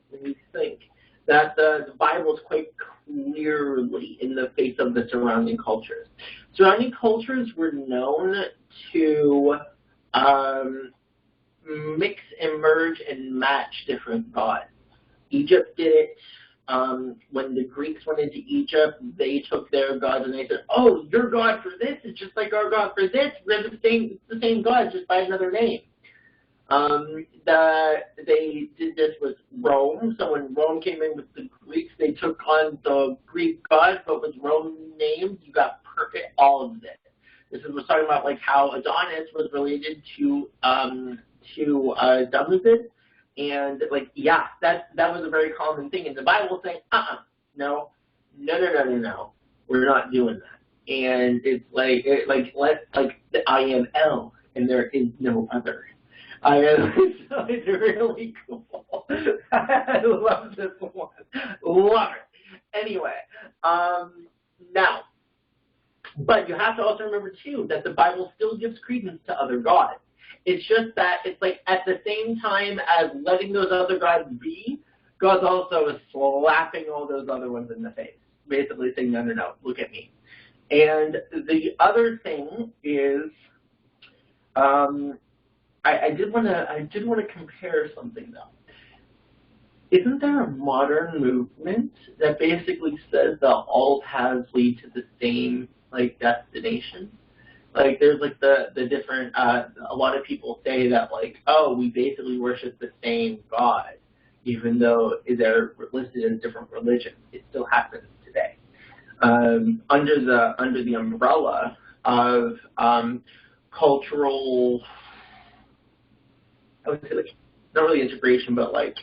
A: when you think that the Bible is quite clearly in the face of the surrounding cultures. Surrounding cultures were known to mix and merge and match different gods. Egypt did it. When the Greeks went into Egypt, they took their gods and they said, "Oh, your god for this is just like our god for this. We're the same god, just by another name." They did this with Rome. So when Rome came in with the Greeks, they took on the Greek gods, but with Rome names, you got all of this. This is what's talking about, like how Adonis was related to Dumasid. And like, yeah, that was a very common thing in the Bible, saying, no, we're not doing that. And it's I am El, and there is no other. So it's really cool. I love this one. Love it. Anyway, now, but you have to also remember, too, that the Bible still gives credence to other gods. It's just that it's like at the same time as letting those other gods be, God also is slapping all those other ones in the face, basically saying, no, no, no, look at me. And the other thing is, I did want to compare something, though. Isn't there a modern movement that basically says that all paths lead to the same, like, destination? Like, there's, like, the different, a lot of people say that, like, oh, we basically worship the same God, even though they're listed as different religions. It still happens today. Under the umbrella of cultural, I would say, like, not really integration, but, like,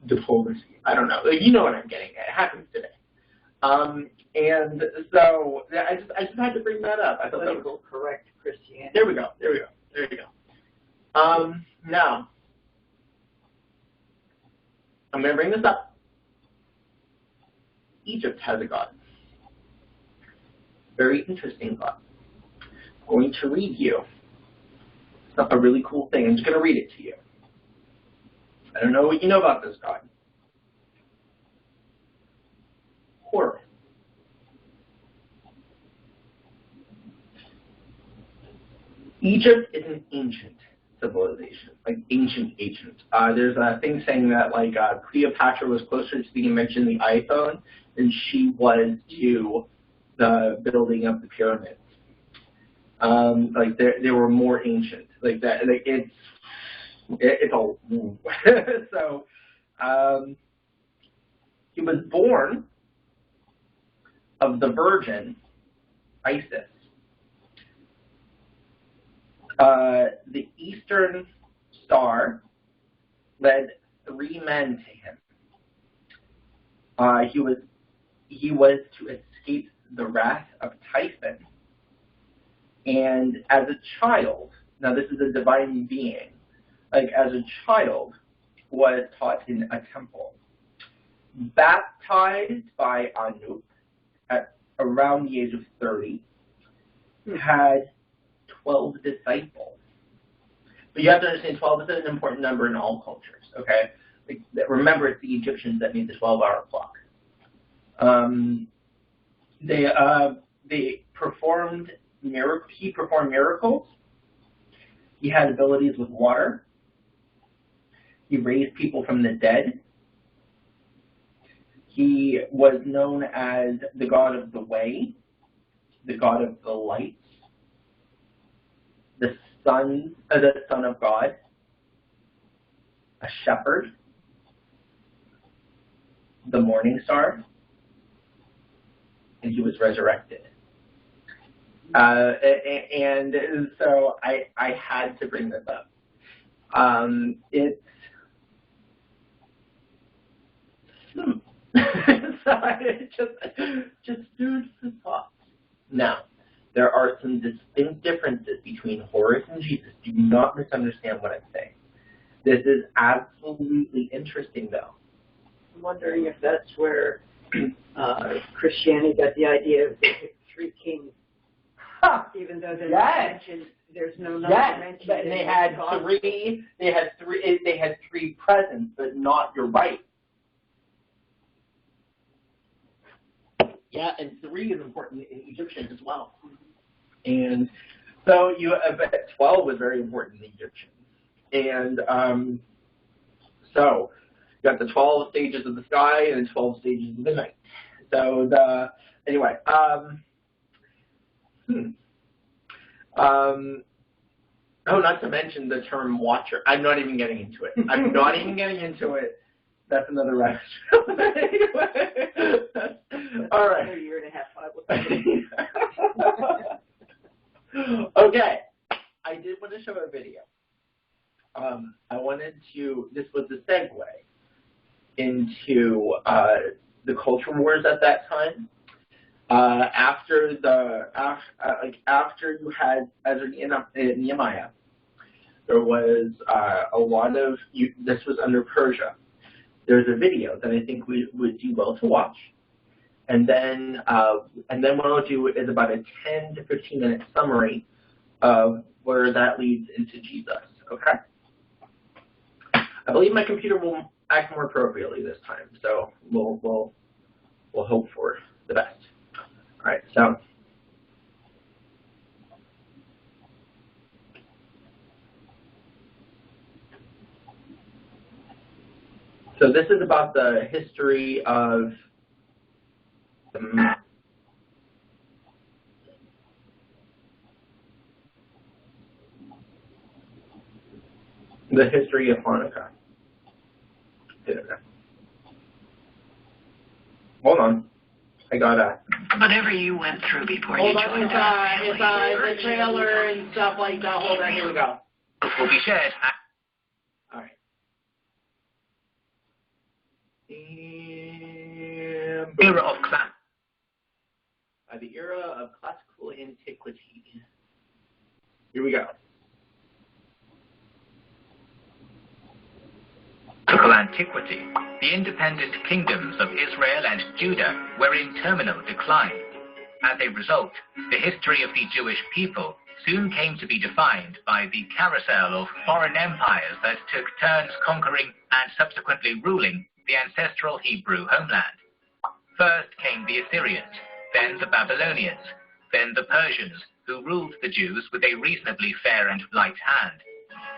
A: diplomacy. I don't know. You know what I'm getting at. It happens today. And so I just had to bring that up. I thought that was
C: correct Christianity.
A: There we go. Now, I'm going to bring this up. Egypt has a god. Very interesting god. I'm going to read you a really cool thing. I'm just going to read it to you. I don't know what you know about this god. Horus. Egypt is an ancient civilization, like ancient. There's a thing saying that like Cleopatra was closer to the invention of the iPhone than she was to the building of the pyramids. Like they were more ancient, like that. Like it's all so. He was born of the Virgin Isis. The Eastern Star led 3 men to him. He was to escape the wrath of Typhon, and as a child, now this is a divine being, like as a child, was taught in a temple, baptized by Anu at around the age of 30, had 12 disciples. But you have to understand 12 is an important number in all cultures, okay? Like, remember, it's the Egyptians that made the 12-hour clock. They performed miracles. He performed miracles. He had abilities with water. He raised people from the dead. He was known as the God of the way, the God of the light, the Son of God, a shepherd, the morning star, and he was resurrected. And so I had to bring this up. It's so I just food for thought. Now, there are some distinct differences between Horus and Jesus. Do not misunderstand what I'm saying. This is absolutely interesting, though.
C: I'm wondering if that's where Christianity got the idea of the 3 kings. Even though they're not mentioned, there's no number mentioned.
A: But they had three. They had 3 presents, but not. You're right. Yeah, and 3 is important in Egyptian as well. And so but 12 was very important in Egyptian. And so you got the 12 stages of the sky and 12 stages of the night. So anyway. Oh, not to mention the term watcher. I'm not even getting into it. That's another rabbit trail. Anyway. All right.
C: Another year and a half.
A: Okay. I did want to show a video. This was a segue into the culture wars at that time. After you had Ezra and Nehemiah, there was a lot of this was under Persia. There's a video that I think we would do well to watch. And then what I'll do is about a 10 to 15 minute summary of where that leads into Jesus. Okay. I believe my computer will act more appropriately this time, so we'll hope for the best. All right. So this is about the history of the history of Hanukkah. Hold on. I got
G: whatever you went through before
A: hold
G: you
A: on,
G: joined
A: it's the trailer and stuff like that. Hold on, here we go.
E: Will be shared.
A: All right.
E: Era of class.
A: The era of classical antiquity. Here we go.
H: Classical antiquity, the independent kingdoms of Israel and Judah were in terminal decline. As a result, the history of the Jewish people soon came to be defined by the carousel of foreign empires that took turns conquering and subsequently ruling the ancestral Hebrew homeland. First came the Assyrians, then the Babylonians, then the Persians, who ruled the Jews with a reasonably fair and light hand.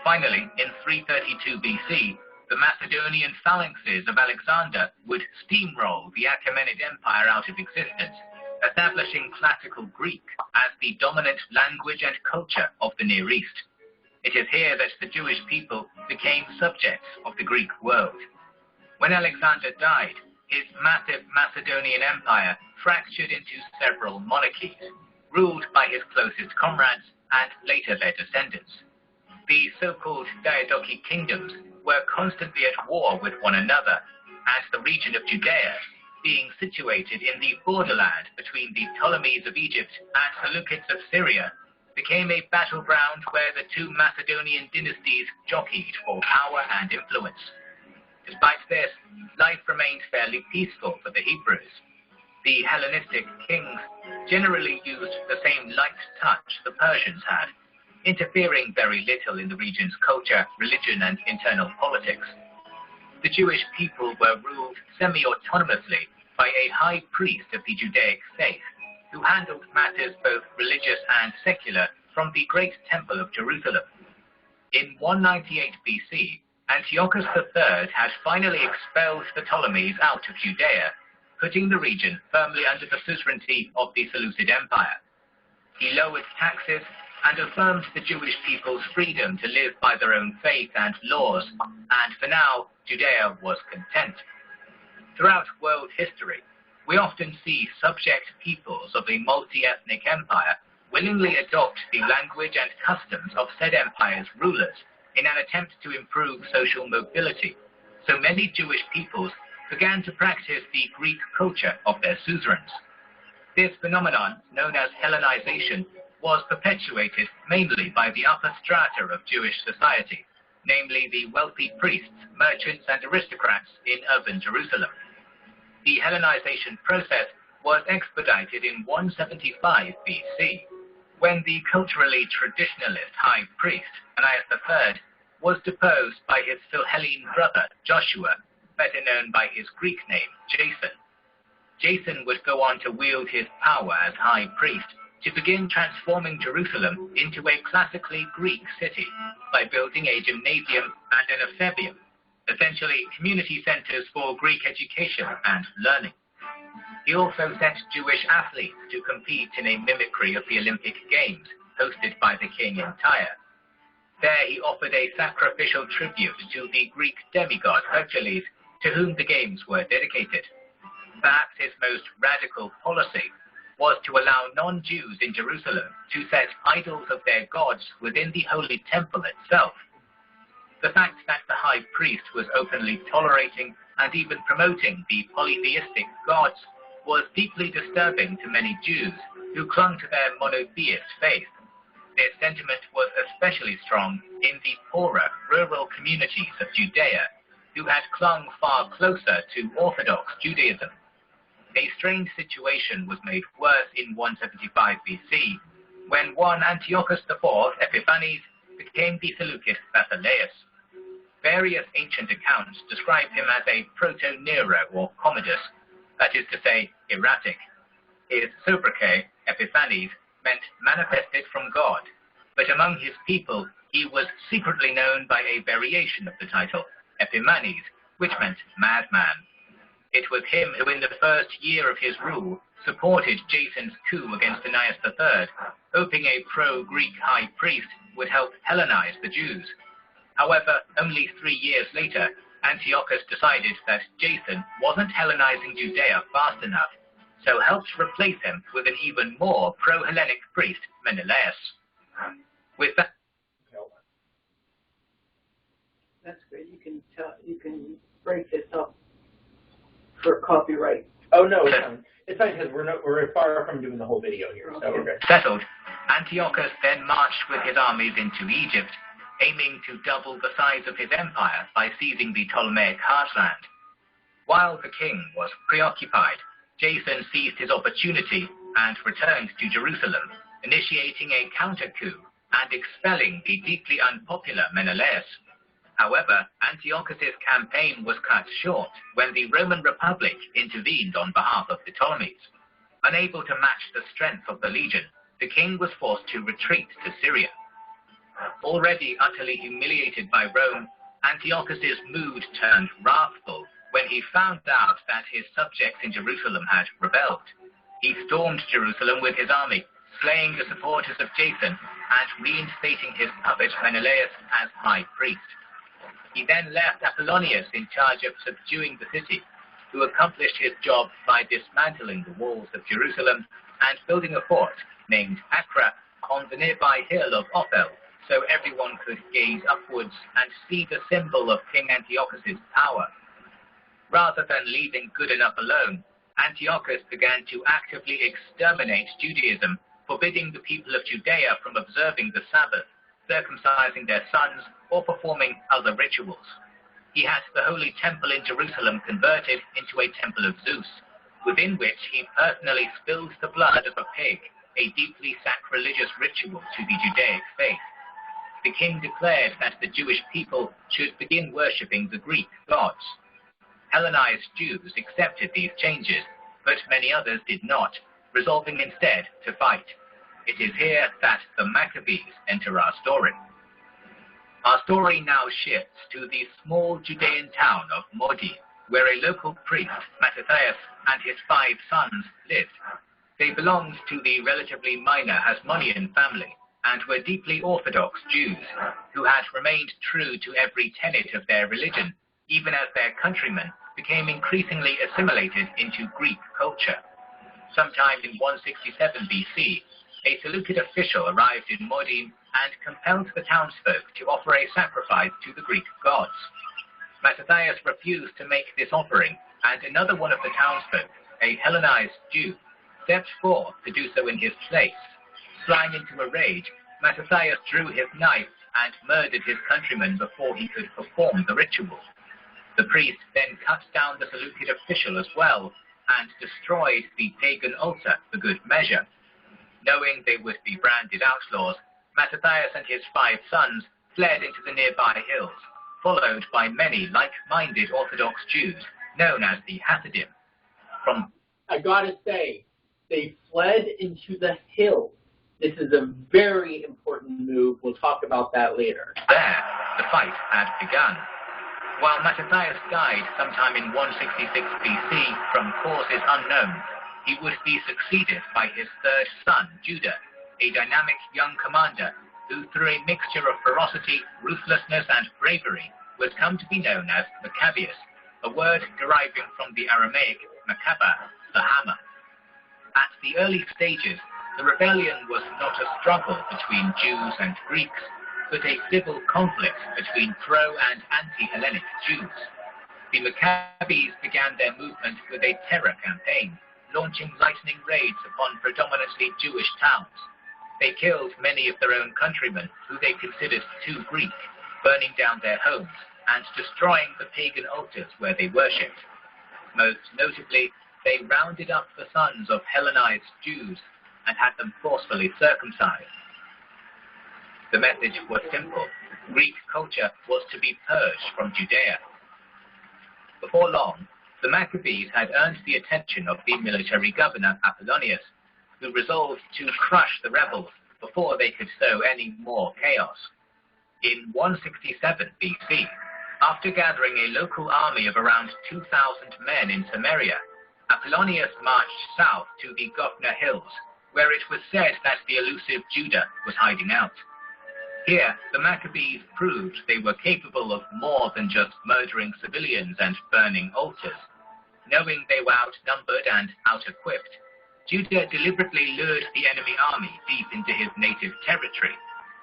H: Finally, in 332 BC, the Macedonian phalanxes of Alexander would steamroll the Achaemenid Empire out of existence, establishing Classical Greek as the dominant language and culture of the Near East. It is here that the Jewish people became subjects of the Greek world. When Alexander died, his massive Macedonian empire fractured into several monarchies, ruled by his closest comrades and later their descendants. The so-called Diadochi kingdoms were constantly at war with one another, and the region of Judea, being situated in the borderland between the Ptolemies of Egypt and Seleucids of Syria, became a battleground where the two Macedonian dynasties jockeyed for power and influence. Despite this, life remained fairly peaceful for the Hebrews. The Hellenistic kings generally used the same light touch the Persians had, interfering very little in the region's culture, religion, and internal politics. The Jewish people were ruled semi-autonomously by a high priest of the Judaic faith, who handled matters both religious and secular from the Great Temple of Jerusalem. In 198 BC, Antiochus III had finally expelled the Ptolemies out of Judea, putting the region firmly under the suzerainty of the Seleucid Empire. He lowered taxes and affirmed the Jewish people's freedom to live by their own faith and laws, and for now, Judea was content. Throughout world history, we often see subject peoples of a multi-ethnic empire willingly adopt the language and customs of said empire's rulers in an attempt to improve social mobility. So many Jewish peoples began to practice the Greek culture of their suzerains. This phenomenon, known as Hellenization, was perpetuated mainly by the upper strata of Jewish society, namely the wealthy priests, merchants, and aristocrats in urban Jerusalem. The Hellenization process was expedited in 175 BC, when the culturally traditionalist high priest, Ananias III, was deposed by his Philhellene brother, Joshua, better known by his Greek name, Jason. Jason would go on to wield his power as high priest to begin transforming Jerusalem into a classically Greek city by building a gymnasium and an ephebium, essentially community centers for Greek education and learning. He also sent Jewish athletes to compete in a mimicry of the Olympic Games hosted by the king in Tyre. There he offered a sacrificial tribute to the Greek demigod Hercules, to whom the games were dedicated. Perhaps his most radical policy was to allow non-Jews in Jerusalem to set idols of their gods within the holy temple itself. The fact that the high priest was openly tolerating and even promoting the polytheistic gods was deeply disturbing to many Jews who clung to their monotheist faith. This sentiment was especially strong in the poorer rural communities of Judea, who had clung far closer to Orthodox Judaism. a strange situation was made worse in 175 BC, when one Antiochus IV Epiphanes became the Seleucid Basileus. Various ancient accounts describe him as a proto-Nero or Commodus, that is to say, erratic. His sobriquet, Epiphanes, meant manifested from God, but among his people he was secretly known by a variation of the title, Epimanes, which meant madman. It was him who in the first year of his rule supported Jason's coup against Annius III, hoping a pro-Greek high priest would help Hellenize the Jews. However, only 3 years later, Antiochus decided that Jason wasn't Hellenizing Judea fast enough, so helped replace him with an even more pro-Hellenic priest, Menelaus. With that,
C: That's good. You can break this up for copyright.
A: Oh no, it's fine because we're far from doing the whole video here, so we're good.
H: Settled, Antiochus then marched with his armies into Egypt, aiming to double the size of his empire by seizing the Ptolemaic heartland. While the king was preoccupied, Jason seized his opportunity and returned to Jerusalem, initiating a counter-coup and expelling the deeply unpopular Menelaus. However, Antiochus's campaign was cut short when the Roman Republic intervened on behalf of the Ptolemies. Unable to match the strength of the legion, the king was forced to retreat to Syria. Already utterly humiliated by Rome, Antiochus's mood turned wrathful when he found out that his subjects in Jerusalem had rebelled. He stormed Jerusalem with his army, slaying the supporters of Jason and reinstating his puppet Menelaus as high priest. He then left Apollonius in charge of subduing the city, who accomplished his job by dismantling the walls of Jerusalem and building a fort named Acra on the nearby hill of Ophel, so everyone could gaze upwards and see the symbol of King Antiochus's power. Rather than leaving good enough alone, Antiochus began to actively exterminate Judaism, forbidding the people of Judea from observing the Sabbath, circumcising their sons, or performing other rituals. He had the Holy Temple in Jerusalem converted into a temple of Zeus, within which he personally spilled the blood of a pig, a deeply sacrilegious ritual to the Judaic faith. The king declared that the Jewish people should begin worshipping the Greek gods. Hellenized Jews accepted these changes, but many others did not, resolving instead to fight. It is here that the Maccabees enter our story. Our story now shifts to the small Judean town of Modi, where a local priest, Mattathias, and his 5 sons lived. They belonged to the relatively minor Hasmonean family, and were deeply Orthodox Jews, who had remained true to every tenet of their religion, even as their countrymen became increasingly assimilated into Greek culture. Sometime in 167 BC, a Seleucid official arrived in Modin and compelled the townsfolk to offer a sacrifice to the Greek gods. Mattathias refused to make this offering, and another one of the townsfolk, a Hellenized Jew, stepped forth to do so in his place. Flying into a rage, Mattathias drew his knife and murdered his countrymen before he could perform the ritual. The priest then cut down the Seleucid official as well, and destroyed the pagan altar for good measure. Knowing they would be branded outlaws, Mattathias and his 5 sons fled into the nearby hills, followed by many like-minded Orthodox Jews, known as the Hasidim.
A: I gotta say, they fled into the hills. This is a very important move. We'll talk about that later.
H: There, the fight had begun. While Mattathias died sometime in 166 BC from causes unknown, he would be succeeded by his 3rd son, Judah, a dynamic young commander who, through a mixture of ferocity, ruthlessness, and bravery, would come to be known as Maccabeus, a word deriving from the Aramaic Maccaba, the hammer. At the early stages, the rebellion was not a struggle between Jews and Greeks, but a civil conflict between pro- and anti-Hellenic Jews. The Maccabees began their movement with a terror campaign, launching lightning raids upon predominantly Jewish towns. They killed many of their own countrymen, who they considered too Greek, burning down their homes and destroying the pagan altars where they worshipped. Most notably, they rounded up the sons of Hellenized Jews and had them forcefully circumcised. The message was simple. Greek culture was to be purged from Judea. Before long, the Maccabees had earned the attention of the military governor Apollonius, who resolved to crush the rebels before they could sow any more chaos. In 167 BC, after gathering a local army of around 2,000 men in Samaria, Apollonius marched south to the Gophna Hills, where it was said that the elusive Judah was hiding out. Here, the Maccabees proved they were capable of more than just murdering civilians and burning altars. Knowing they were outnumbered and out-equipped, Judah deliberately lured the enemy army deep into his native territory,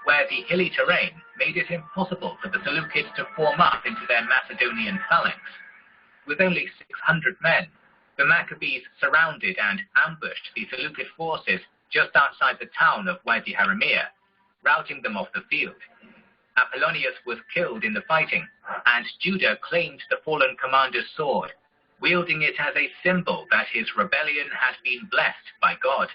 H: where the hilly terrain made it impossible for the Seleucids to form up into their Macedonian phalanx. With only 600 men, the Maccabees surrounded and ambushed the Seleucid forces just outside the town of Wadi Haramia, routing them off the field. Apollonius was killed in the fighting, and Judah claimed the fallen commander's sword, wielding it as a symbol that his rebellion had been blessed by God.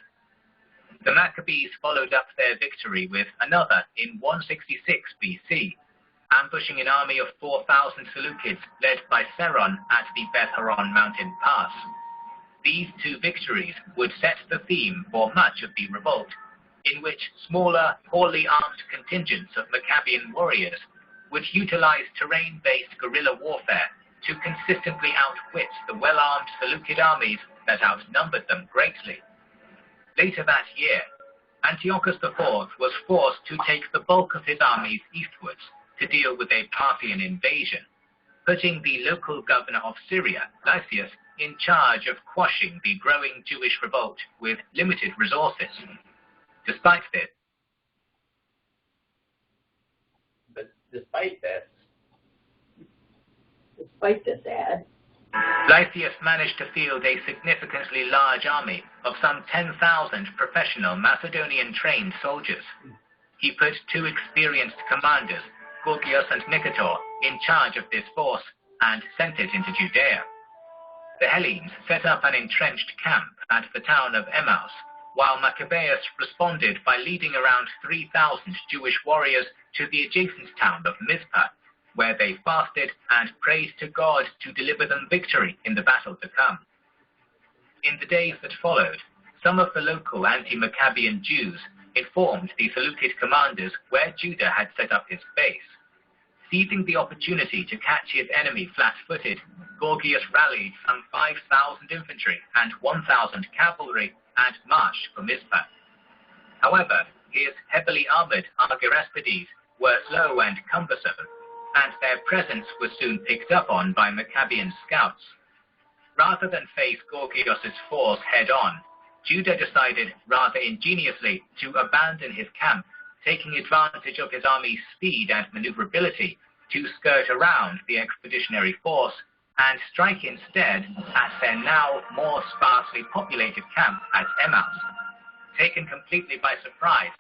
H: The Maccabees followed up their victory with another in 166 BC, ambushing an army of 4,000 Seleucids led by Seron at the Beth Horon mountain pass. These two victories would set the theme for much of the revolt, in which smaller, poorly armed contingents of Maccabean warriors would utilize terrain-based guerrilla warfare to consistently outwit the well-armed Seleucid armies that outnumbered them greatly. Later that year, Antiochus IV was forced to take the bulk of his armies eastwards to deal with a Parthian invasion, putting the local governor of Syria, Lysias, in charge of quashing the growing Jewish revolt with limited resources. Despite this, Lysias managed to field a significantly large army of some 10,000 professional Macedonian-trained soldiers. He put two experienced commanders, Gorgias and Nicator, in charge of this force and sent it into Judea. The Hellenes set up an entrenched camp at the town of Emmaus, while Maccabeus responded by leading around 3,000 Jewish warriors to the adjacent town of Mizpah, where they fasted and prayed to God to deliver them victory in the battle to come. In the days that followed, some of the local anti-Maccabean Jews informed the Seleucid commanders where Judah had set up his base. Seizing the opportunity to catch his enemy flat-footed, Gorgias rallied some 5,000 infantry and 1,000 cavalry and marched for Mizpah. However, his heavily armored Argyrespides were slow and cumbersome, and their presence was soon picked up on by Maccabean scouts. Rather than face Gorgias' force head-on, Judah decided rather ingeniously to abandon his camp, taking advantage of his army's speed and maneuverability to skirt around the expeditionary force and strike instead at their now more sparsely populated camp at Emmaus. Taken completely by surprise,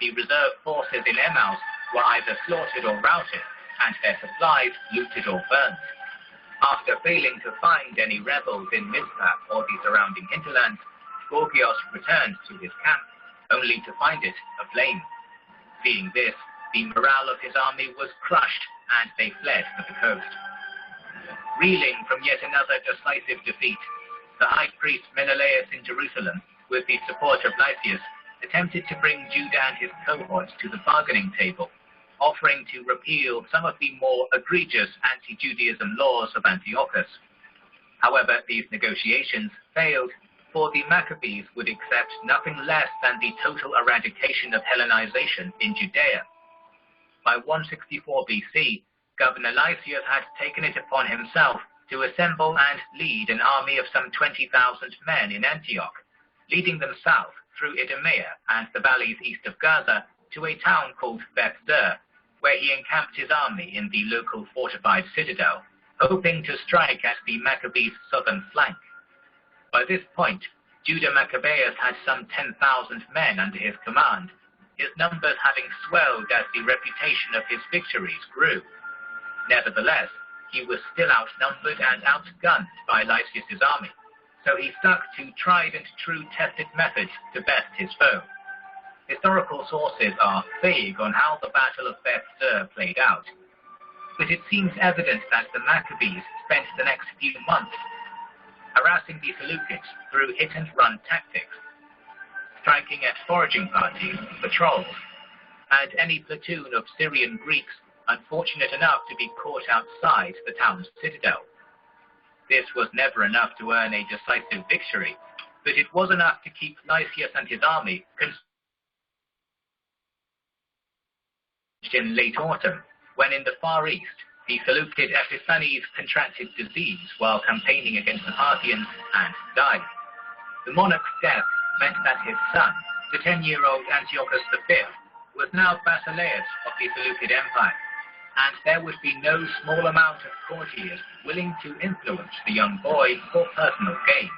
H: the reserve forces in Emmaus were either slaughtered or routed, and their supplies looted or burnt. After failing to find any rebels in Mizpah or the surrounding hinterlands, Gorgias returned to his camp, only to find it aflame. Seeing this, the morale of his army was crushed, and they fled for the coast. Reeling from yet another decisive defeat, the high priest Menelaus in Jerusalem, with the support of Lysias, attempted to bring Judah and his cohorts to the bargaining table, offering to repeal some of the more egregious anti-Judaism laws of Antiochus. However, these negotiations failed, for the Maccabees would accept nothing less than the total eradication of Hellenization in Judea. By 164 BC, Governor Lysias had taken it upon himself to assemble and lead an army of some 20,000 men in Antioch, leading them south through Idumea and the valleys east of Gaza to a town called Beth-Zur, where he encamped his army in the local fortified citadel, hoping to strike at the Maccabees' southern flank. By this point, Judah Maccabeus had some 10,000 men under his command, his numbers having swelled as the reputation of his victories grew. Nevertheless, he was still outnumbered and outgunned by Lysias' army, so he stuck to tried and true tested methods to best his foe. Historical sources are vague on how the Battle of Bethzer played out, but it seems evident that the Maccabees spent the next few months harassing the Seleucids through hit-and-run tactics, striking at foraging parties, patrols, and any platoon of Syrian Greeks unfortunate enough to be caught outside the town's citadel. This was never enough to earn a decisive victory, but it was enough to keep Lysias and his army in late autumn, when in the Far East, the Seleucid Epiphanes contracted disease while campaigning against the Parthians and died. The monarch's death meant that his son, the 10-year-old Antiochus V, was now Basileus of the Seleucid Empire, and there would be no small amount of courtiers willing to influence the young boy for personal gain.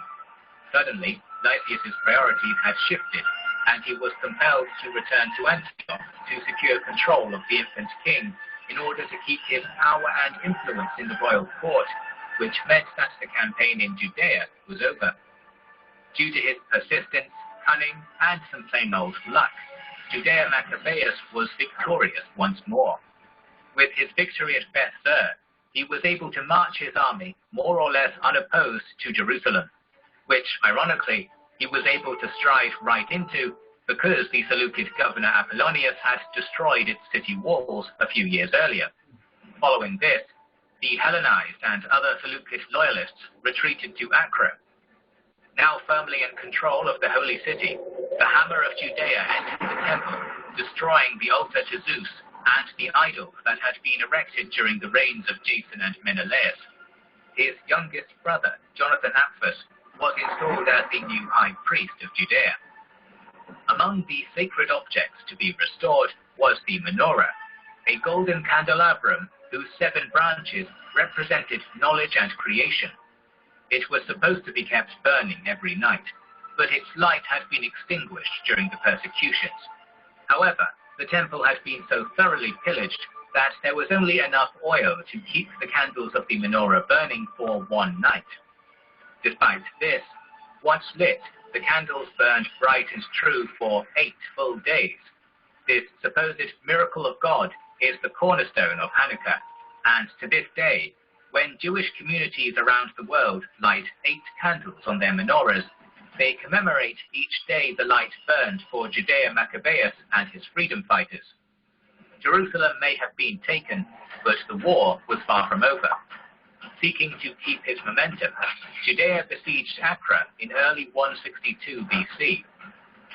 H: Suddenly, Lysias's priorities had shifted, and he was compelled to return to Antioch to secure control of the infant king in order to keep his power and influence in the royal court, which meant that the campaign in Judea was over. Due to his persistence, cunning, and some plain old luck, Judea Maccabeus was victorious once more. With his victory at Bethzer, he was able to march his army more or less unopposed to Jerusalem, which, ironically, he was able to stride right into because the Seleucid governor Apollonius had destroyed its city walls a few years earlier. Following this, the Hellenized and other Seleucid loyalists retreated to Acre. Now firmly in control of the holy city, the Hammer of Judea entered the temple, destroying the altar to Zeus and the idol that had been erected during the reigns of Jason and Menelaus. His youngest brother, Jonathan Apphus, was installed as the new high priest of Judea. Among the sacred objects to be restored was the menorah, a golden candelabrum whose 7 branches represented knowledge and creation. It was supposed to be kept burning every night, but its light had been extinguished during the persecutions. However, the temple had been so thoroughly pillaged that there was only enough oil to keep the candles of the menorah burning for 1 night. Despite this, once lit, the candles burned bright and true for 8 full days. This supposed miracle of God is the cornerstone of Hanukkah, and to this day, when Jewish communities around the world light 8 candles on their menorahs, they commemorate each day the light burned for Judea Maccabeus and his freedom fighters. Jerusalem may have been taken, but the war was far from over. Seeking to keep his momentum, Judea besieged Acre in early 162 BC.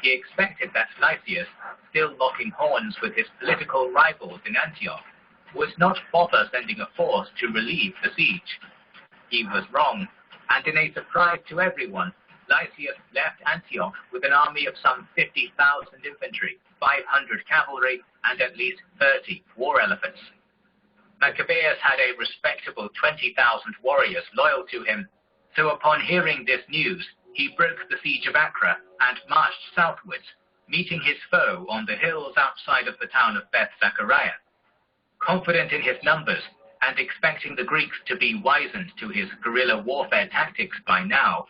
H: He expected that Lysias, still locking horns with his political rivals in Antioch, would not bother sending a force to relieve the siege. He was wrong, and in a surprise to everyone, Lysias left Antioch with an army of some 50,000 infantry, 500 cavalry, and at least 30 war elephants. Maccabeus had a respectable 20,000 warriors loyal to him, so upon hearing this news, he broke the siege of Acre and marched southwards, meeting his foe on the hills outside of the town of Beth Zachariah. Confident in his numbers and expecting the Greeks to be wizened to his guerrilla warfare tactics by now,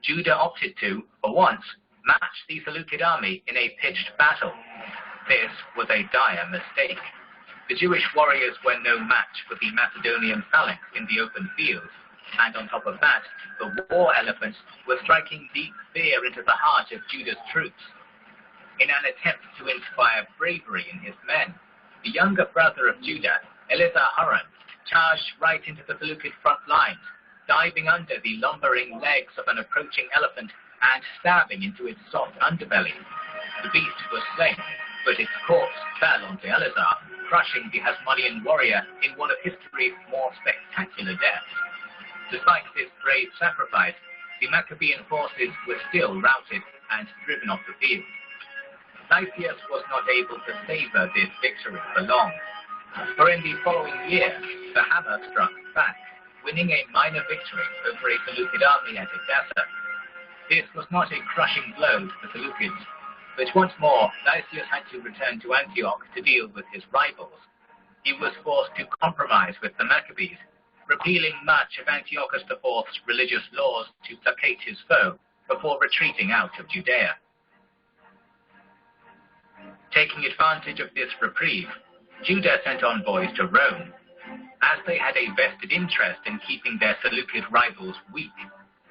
H: Judah opted to, for once, match the Seleucid army in a pitched battle. This was a dire mistake. The Jewish warriors were no match for the Macedonian phalanx in the open field, and on top of that, the war elephants were striking deep fear into the heart of Judah's troops. In an attempt to inspire bravery in his men, the younger brother of Judah, Elizur-Haran, charged right into the Seleucid front lines, diving under the lumbering legs of an approaching elephant and stabbing into its soft underbelly. The beast was slain, but its corpse fell onto Elizur, crushing the Hasmonean warrior in one of history's more spectacular deaths. Despite this brave sacrifice, the Maccabean forces were still routed and driven off the field. Lysias was not able to savor this victory for long, for in the following year, the hammer struck back, winning a minor victory over a Seleucid army at Edessa. This was not a crushing blow to the Seleucids, but once more, Lysias had to return to Antioch to deal with his rivals. He was forced to compromise with the Maccabees, repealing much of Antiochus IV's religious laws to placate his foe before retreating out of Judea. Taking advantage of this reprieve, Judah sent envoys to Rome. As they had a vested interest in keeping their Seleucid rivals weak,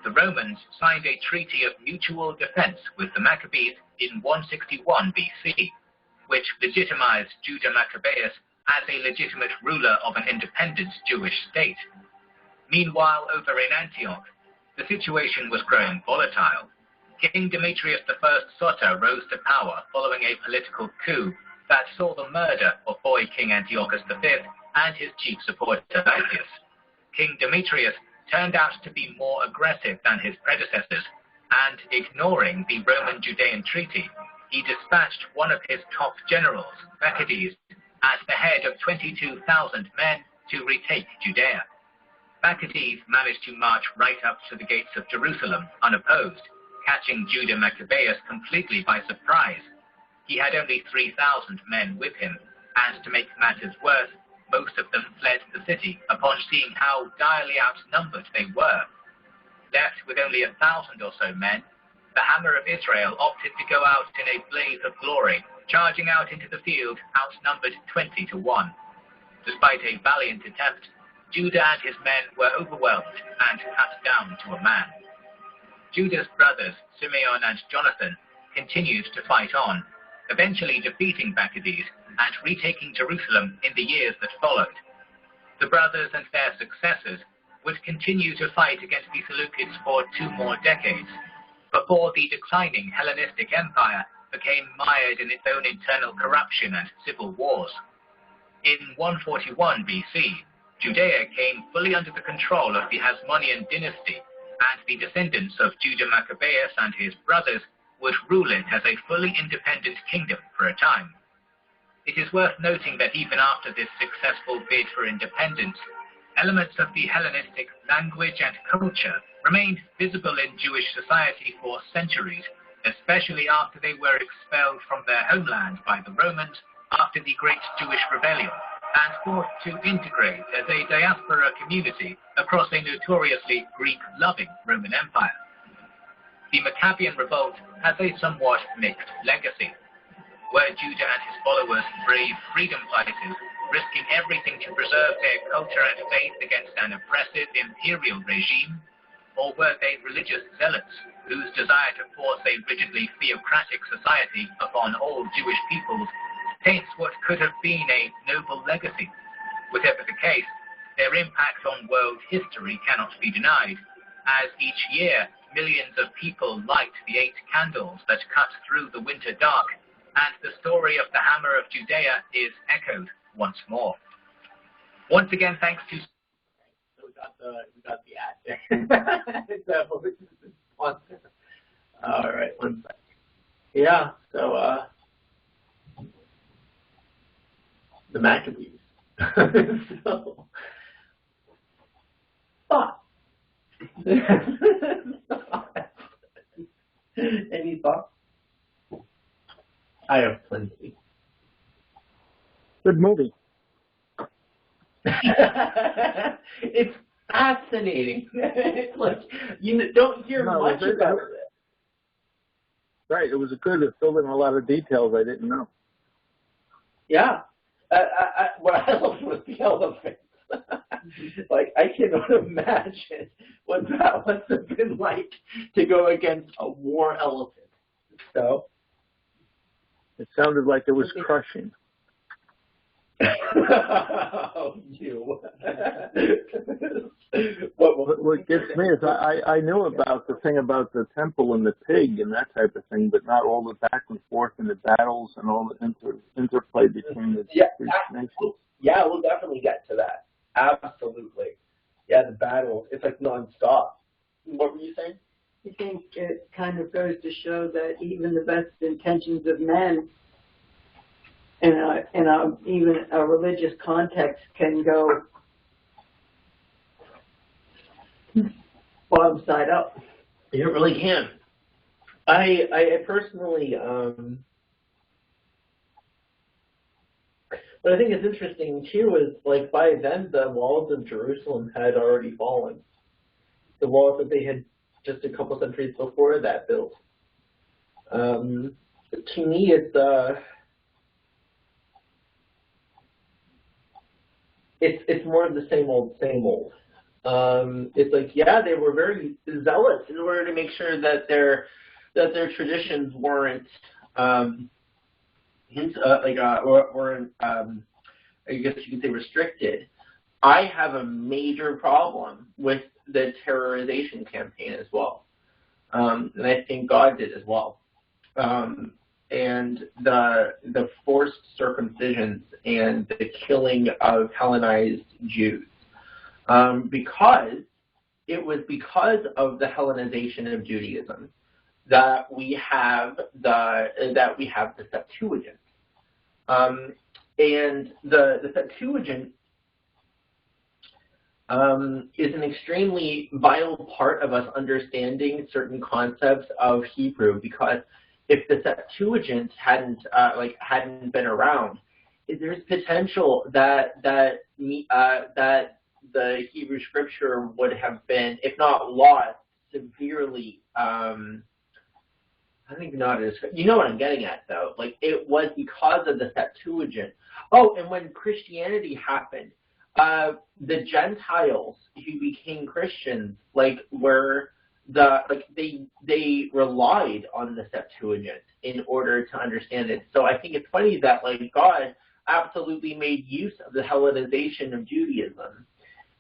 H: the Romans signed a treaty of mutual defense with the Maccabees in 161 BC, which legitimized Judah Maccabeus as a legitimate ruler of an independent Jewish state. Meanwhile, over in Antioch, the situation was growing volatile. King Demetrius I Soter rose to power following a political coup that saw the murder of boy King Antiochus V and his chief supporter Lysias. King Demetrius turned out to be more aggressive than his predecessors, and ignoring the Roman-Judean treaty, he dispatched one of his top generals, Bacchides, at the head of 22,000 men to retake Judea. Bacchides managed to march right up to the gates of Jerusalem unopposed, catching Judah Maccabeus completely by surprise. He had only 3,000 men with him, and to make matters worse, most of them fled the city upon seeing how direly outnumbered they were. Left with only 1,000 or so men, the Hammer of Israel opted to go out in a blaze of glory, charging out into the field outnumbered 20 to 1. Despite a valiant attempt, Judah and his men were overwhelmed and cut down to a man. Judah's brothers, Simeon and Jonathan, continued to fight on, eventually defeating Bacchides and retaking Jerusalem in the years that followed. The brothers and their successors would continue to fight against the Seleucids for 2 more decades, before the declining Hellenistic Empire became mired in its own internal corruption and civil wars. In 141 BC, Judea came fully under the control of the Hasmonean dynasty, and the descendants of Judah Maccabeus and his brothers would rule it as a fully independent kingdom for a time. It is worth noting that even after this successful bid for independence, elements of the Hellenistic language and culture remained visible in Jewish society for centuries, especially after they were expelled from their homeland by the Romans after the Great Jewish Rebellion and forced to integrate as a diaspora community across a notoriously Greek-loving Roman Empire. The Maccabean revolt has a somewhat mixed legacy, where Judah and his followers braved freedom fighters, risking everything to preserve their culture and faith against an oppressive imperial regime, or were they religious zealots whose desire to force a rigidly theocratic society upon all Jewish peoples taints what could have been a noble legacy? Whatever the case, their impact on world history cannot be denied, as each year millions of people light the 8 candles that cut through the winter dark, and the story of the Hammer of Judea is echoed once more. Once again, thanks to...
A: So we got the ad there. So, all right, one sec. Yeah, so the Maccabees. So, thoughts? Any thoughts? I have plenty.
F: Good movie.
A: It's fascinating. It's like you don't hear much about it.
F: Right, it was good. It filled in a lot of details I didn't know.
A: Yeah. What I loved was the elephants. Like, I cannot imagine what that must have been like to go against a war elephant. So.
F: It sounded like it was crushing.
A: Oh, you.
F: What gets me is I knew about the thing about the temple and the pig and that type of thing, but not all the back and forth and the battles and all the interplay between the three nations.
A: Yeah, we'll definitely get to that. Absolutely. Yeah, the battles. It's like nonstop. What were you saying?
C: I think it kind of goes to show that even the best intentions of men in even a religious context can go bottom side up.
A: It really can. I personally,
I: But I think it's interesting too is like by then the walls of Jerusalem had already fallen. The walls that they had just a couple centuries before that built. To me, it's more of the same old, same old. It's like, yeah, they were very zealous in order to make sure that their traditions weren't weren't I guess you could say restricted. I have a major problem with the terrorization campaign as well, and I think God did as well. And the forced circumcisions and the killing of Hellenized Jews, because it was because of the Hellenization of Judaism that we have the Septuagint, and the Septuagint is an extremely vital part of us understanding certain concepts of Hebrew, because if the Septuagint hadn't been around, there's potential that the Hebrew Scripture would have been, if not lost, severely. I don't even know how to describe. You know what I'm getting at, though. Like, it was because of the Septuagint. Oh, and when Christianity happened, the Gentiles who became Christians, they relied on the Septuagint in order to understand it. So I think it's funny that God absolutely made use of the Hellenization of Judaism.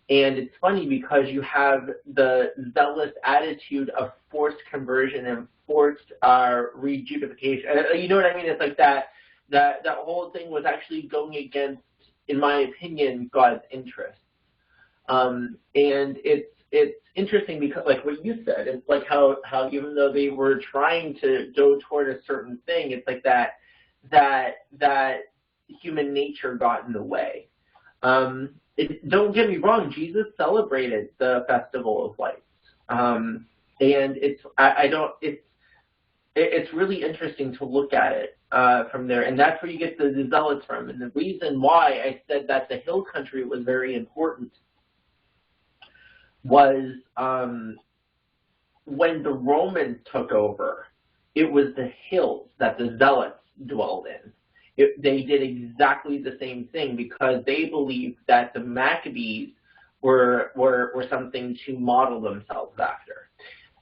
I: And it's funny because you have the zealous attitude of forced conversion and forced rejudification. You know what I mean? It's like that whole thing was actually going against, in my opinion, God's interest. And it's interesting because, like what you said, it's like how even though they were trying to go toward a certain thing, it's like that human nature got in the way. Don't get me wrong, Jesus celebrated the Festival of Lights, and it's really interesting to look at it from there, and that's where you get the zealots from. And the reason why I said that the hill country was very important was when the Romans took over, it was the hills that the zealots dwelled in. They did exactly the same thing because they believed that the Maccabees were something to model themselves after,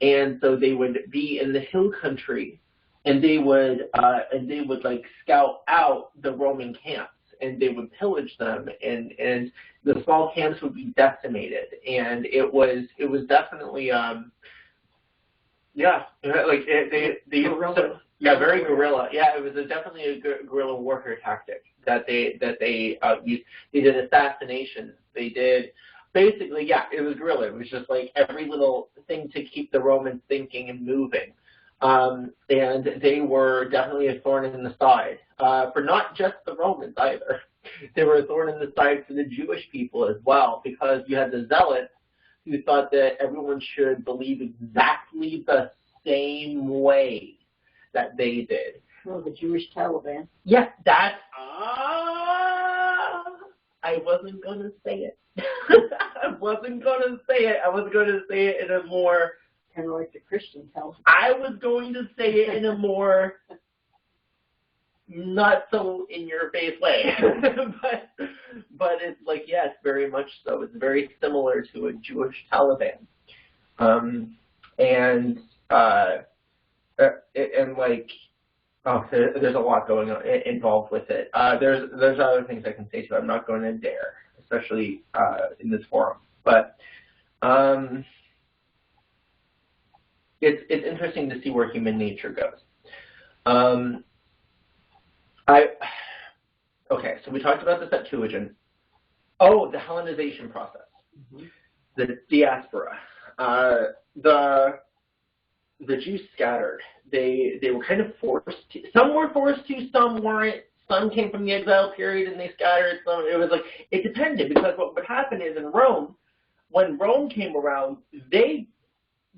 I: and so they would be in the hill country, and they would scout out the Roman camps, and they would pillage them, and the small camps would be decimated, and it was definitely very guerrilla. Yeah, it was definitely a guerrilla warfare tactic that they used. They did assassinations. They did basically, it was guerrilla. It was just like every little thing to keep the Romans thinking and moving. And they were definitely a thorn in the side for not just the Romans either. They were a thorn in the side for the Jewish people as well, because you had the zealots who thought that everyone should believe exactly the same way that they did.
C: Well, the Jewish Taliban.
A: Yes, that's... I wasn't going to say it. I wasn't going to say it. I was going to say it in a more...
C: Kind of like the Christian Taliban.
A: I was going to say it in a more not so in your face way. but it's like, yes, very much so. It's very similar to a Jewish Taliban. There's a lot going on involved with it. There's other things I can say too. I'm not going to dare, especially in this forum. But it's interesting to see where human nature goes. Okay, so we talked about the Septuagint. Oh, the Hellenization process, the diaspora. The Jews scattered. They were kind of forced to. Some were forced to, some weren't. Some came from the exile period and they scattered. Some, it was like, it depended, because what would happen is in Rome, when Rome came around, the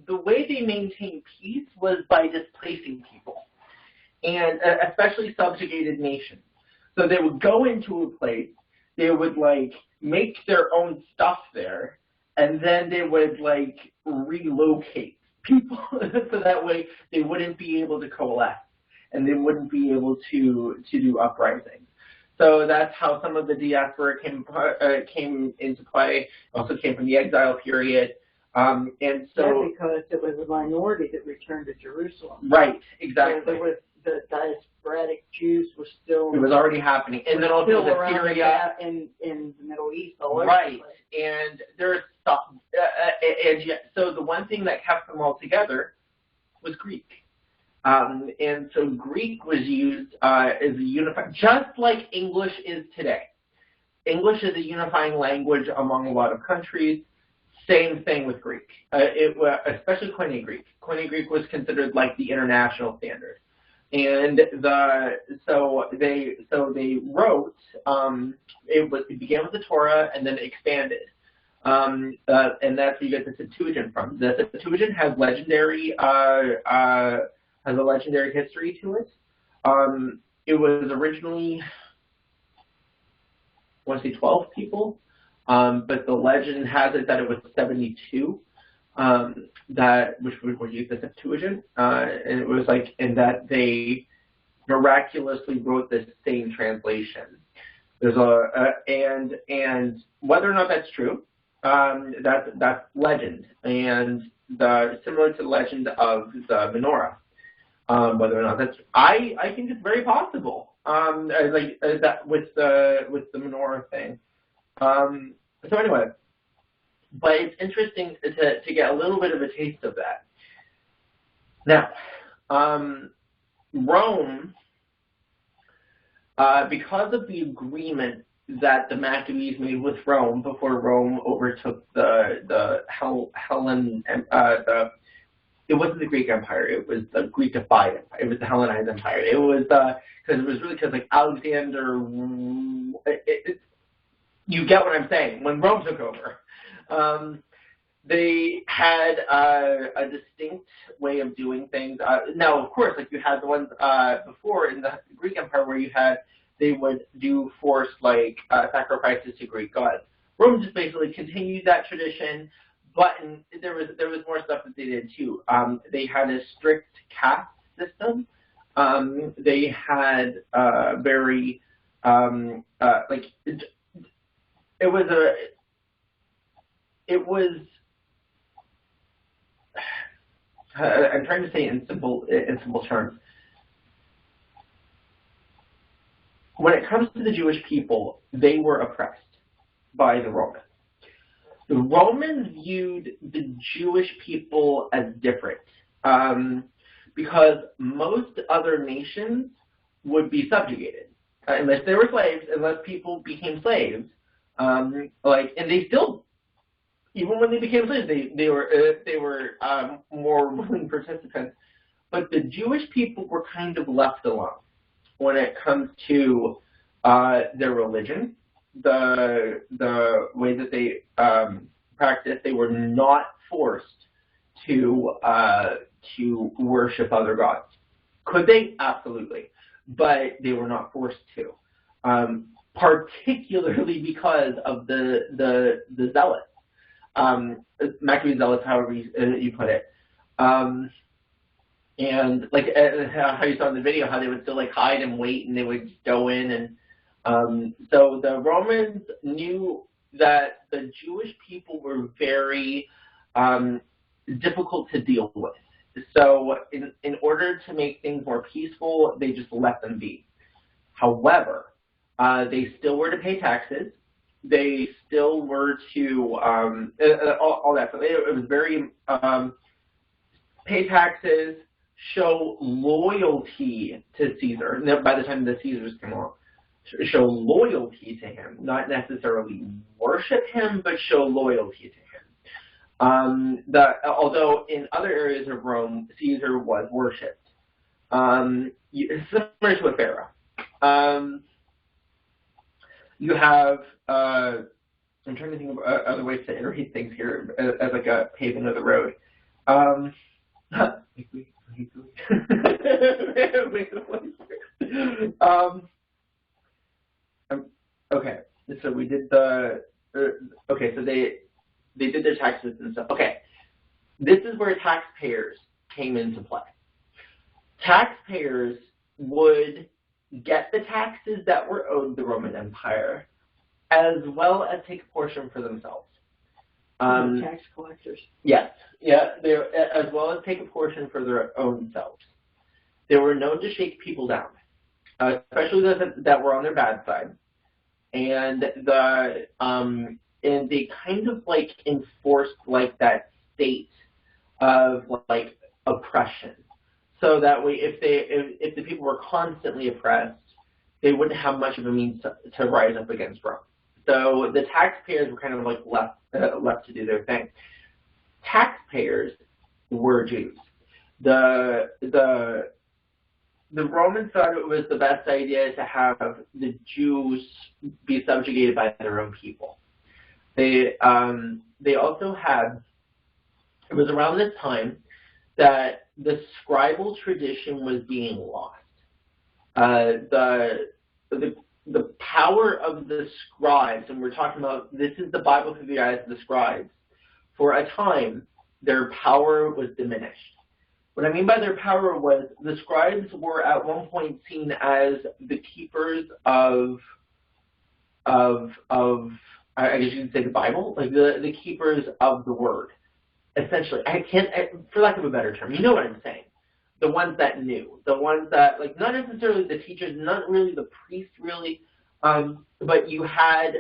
A: way they maintained peace was by displacing people, and especially subjugated nations.
I: So they would go into a place, they would like make their own stuff there, and then they would like relocate people so that way they wouldn't be able to coalesce and they wouldn't be able to do uprisings. So that's how some of the diaspora came into play. Also came from the exile period. And so
C: because it was a minority that returned to Jerusalem.
I: Right, exactly.
C: So there was the diasporic Jews were still.
I: It was already happening, and then also the Syria
C: in the Middle East. All over
I: right,
C: the place.
I: and there's stuff, and yet, so the one thing that kept them all together was Greek. And so Greek was used as a unifying, just like English is today. English is a unifying language among a lot of countries. Same thing with Greek, especially Koine Greek. Koine Greek was considered like the international standard, and so they wrote. It began with the Torah and then expanded, and that's where you get the Septuagint from. The Septuagint has a legendary history to it. It was originally, I want to say 12 people. But the legend has it that it was 72, which would use the Septuagint, and it was like, and that they miraculously wrote the same translation. There's and whether or not that's true, that's legend, and similar to the legend of the menorah. Whether or not that's, I think it's very possible. That with the menorah thing. So anyway, but it's interesting to get a little bit of a taste of that. Now, Rome, because of the agreement that the Maccabees made with Rome before Rome overtook the Hellen, it wasn't the Greek Empire, it was the Greekified Empire, it was the Hellenized Empire. It was because like Alexander. You get what I'm saying. When Rome took over, they had a distinct way of doing things. Now, of course, like you had the ones before in the Greek Empire where they would do forced sacrifices to Greek gods. Rome just basically continued that tradition, but there was more stuff that they did too. They had a strict caste system. They had very It was. I'm trying to say in simple terms. When it comes to the Jewish people, they were oppressed by the Romans. The Romans viewed the Jewish people as different because most other nations would be subjugated unless they were slaves, unless people became slaves. And they still, even when they became slaves, they were more willing participants. But the Jewish people were kind of left alone when it comes to their religion, the way that they practiced. They were not forced to worship other gods. Could they? Absolutely, but they were not forced to. Particularly because of the zealots, Maccabean zealots, however you put it, and like how you saw in the video, how they would still hide and wait, and they would go in, and so the Romans knew that the Jewish people were very difficult to deal with. So in order to make things more peaceful, they just let them be. However, they still were to pay taxes. They still were to all that. So it was very pay taxes, show loyalty to Caesar. Now, by the time the Caesars came along, show loyalty to him, not necessarily worship him, but show loyalty to him. Although in other areas of Rome, Caesar was worshipped, similar to a pharaoh. You have, I'm trying to think of other ways to iterate things here as like a paving of the road. Okay, so we did the, okay, so they did their taxes and stuff. Okay, this is where taxpayers came into play. Taxpayers would get the taxes that were owed the Roman Empire, as well as take a portion for themselves.
C: Tax collectors.
I: Yes, yeah, they as well as take a portion for their own selves. They were known to shake people down, especially those that were on their bad side, and they kind of like enforced like that state of like oppression. So that way, if the people were constantly oppressed, they wouldn't have much of a means to rise up against Rome. So the taxpayers were kind of like left to do their thing. Taxpayers were Jews. The Romans thought it was the best idea to have the Jews be subjugated by their own people. They also had, it was around this time that the scribal tradition was being lost. The power of the scribes, and we're talking about, this is the Bible through the eyes of the scribes. For a time, their power was diminished. What I mean by their power was the scribes were at one point seen as the keepers of I guess you could say the Bible, like the keepers of the word. Essentially, for lack of a better term, you know what I'm saying. The ones that knew, the ones that, like, not necessarily the teachers, not really the priests, really, but you had,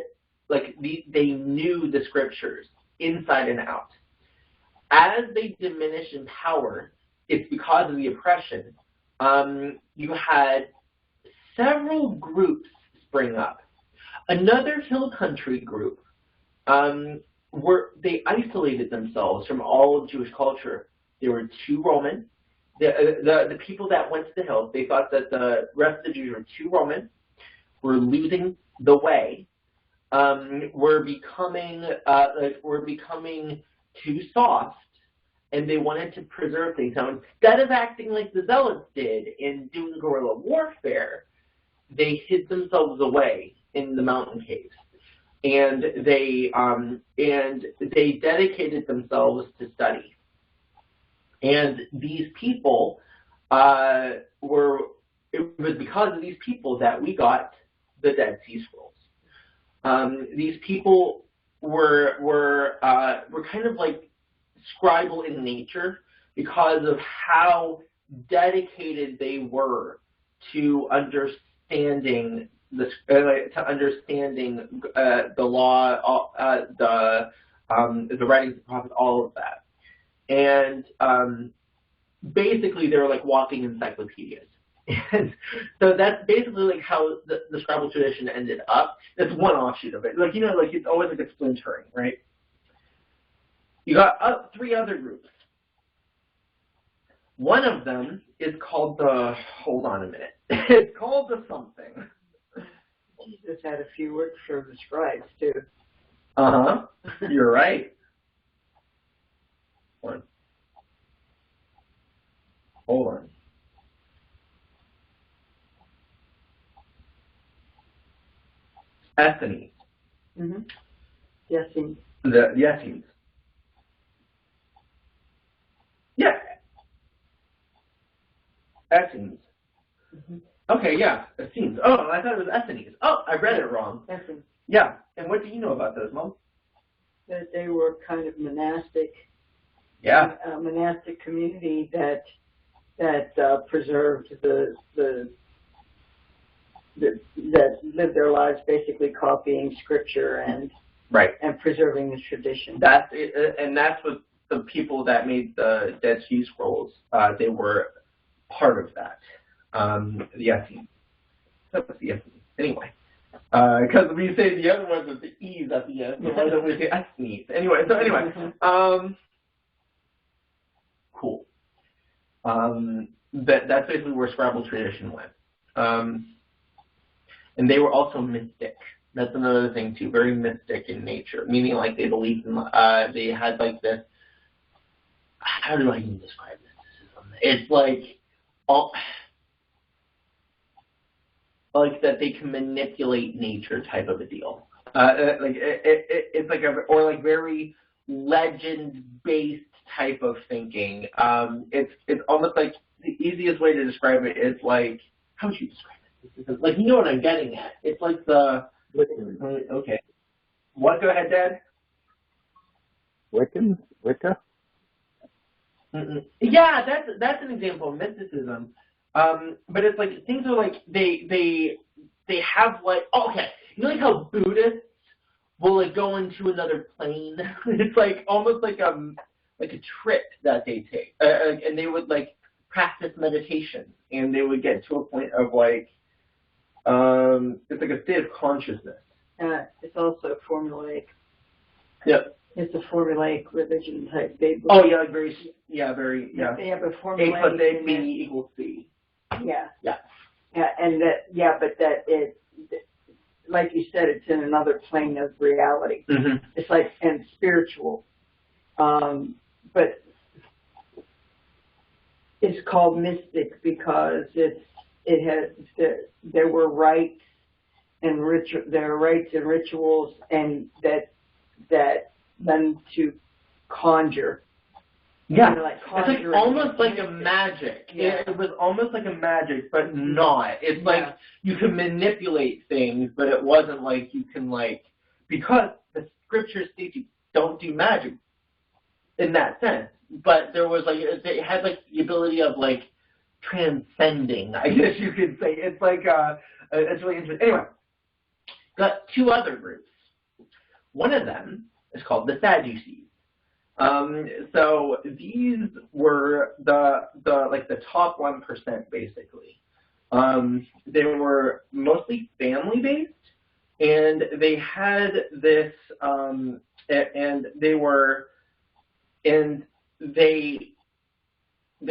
I: like, they knew the scriptures inside and out. As they diminished in power, it's because of the oppression. You had several groups spring up. Another hill country group, they isolated themselves from all of Jewish culture. They were too Roman. The people that went to the hills, they thought that the rest of the Jews were too Roman, were losing the way, were becoming too soft, and they wanted to preserve things. Now, instead of acting like the Zealots did in doing guerrilla warfare, they hid themselves away in the mountain caves, and they dedicated themselves to study. And these people it was because of these people that we got the Dead Sea Scrolls. These people were kind of like scribal in nature because of how dedicated they were to understanding the law, the writings of the prophets, all of that. And basically, they were like walking encyclopedias. And so that's basically like how the scribal tradition ended up. That's one offshoot of it. Like, you know, like it's always like a splintering, right? You got three other groups. One of them is called the, hold on a minute. It's called the something.
C: Jesus had a few words for the scribes, too.
I: Uh-huh. You're right. Hold on. Essenes.
C: Mm-hmm. Essenes.
I: The Essenes. Yeah. Essenes.
C: Mm-hmm.
I: Okay, yeah. Essenes. Oh, I thought it was Essenes. Oh, I read it wrong.
C: Essenes.
I: Yeah. And what do you know about those, Mom?
C: That they were kind of monastic.
I: Yeah.
C: A monastic community that preserved that lived their lives basically copying scripture and
I: right, and
C: preserving the tradition.
I: That's it, and that's what the people that made the Dead Sea Scrolls, they were part of that. The Essenes. That was the Essenes. Anyway, because we say the other ones with the E's at the end, the ones that we say Essenes. Anyway, so anyway, cool. That's basically where scribal tradition went. And they were also mystic. That's another thing too, very mystic in nature, meaning like they believed in, they had like this, how do I even describe this? It's like, like that they can manipulate nature type of a deal. It's like or like very legend-based type of thinking. It's almost like the easiest way to describe it is like, how would you describe it? Like, you know what I'm getting at. It's like the, okay. What? Go ahead, Dad.
F: Wicca?
I: Yeah, that's an example of mysticism. But it's like things are like they have like, oh, okay, you know, like how Buddhists will like go into another plane. It's like almost like a trip that they take, and they would like practice meditation, and they would get to a point of like it's like a state of consciousness.
C: It's also formulaic.
I: Yep.
C: It's a formulaic religion type. They
I: yeah, like very.
C: They have a formulaic.
I: A plus A, B equals C.
C: Yeah.
I: Yeah.
C: Yeah, and that, but that it, like you said, it's in another plane of reality.
I: Mm-hmm.
C: It's like, and spiritual. But it's called mystic because there were rites and rituals and that led to conjure.
I: Yeah,
C: you know, like
I: it's like almost like a magic.
C: Yeah.
I: It was almost like a magic, but not. It's like you can manipulate things, but it wasn't like you can like, because the scriptures state you don't do magic in that sense. But there was like, it had like the ability of like transcending, I guess you could say. It's like, it's really interesting. Anyway, got two other groups. One of them is called the Sadducees. So these were the top 1% basically. They were mostly family based, and they had this, and they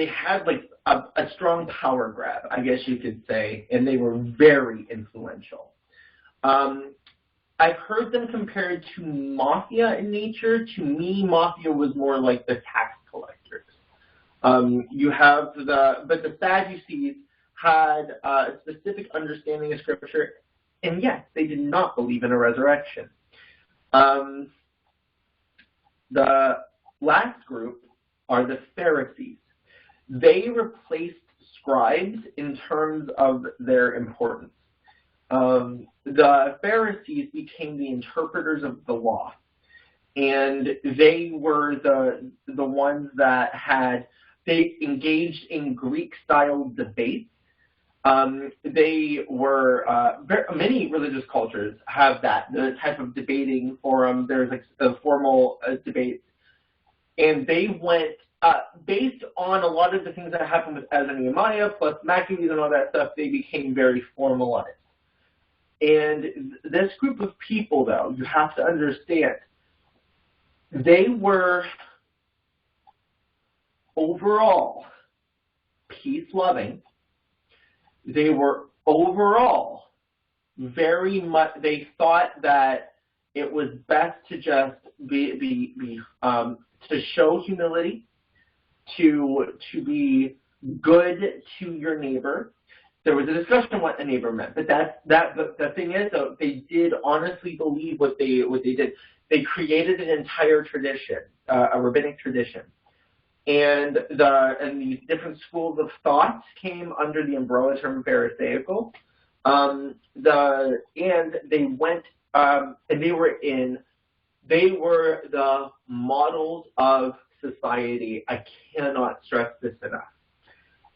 I: had like a strong power grab, I guess you could say, and they were very influential. I've heard them compared to mafia in nature. To me, mafia was more like the tax collectors. But the Sadducees had a specific understanding of Scripture, and yes, they did not believe in a resurrection. The last group are the Pharisees. They replaced scribes in terms of their importance. The Pharisees became the interpreters of the law, and they were the ones that they engaged in Greek-style debates. They were many religious cultures have the type of debating forum. There's like the formal debates, and they went based on a lot of the things that happened with Ezra and Nehemiah plus Maccabees and all that stuff. They became very formalized. And this group of people, though, you have to understand, they were overall peace-loving. They were overall very much, they thought that it was best to just to show humility, to be good to your neighbor. There was a discussion on what a neighbor meant, but the thing is, though, they did honestly believe what they did. They created an entire tradition, a rabbinic tradition, and these different schools of thought came under the umbrella term Pharisaical. And they were the models of society. I cannot stress this enough.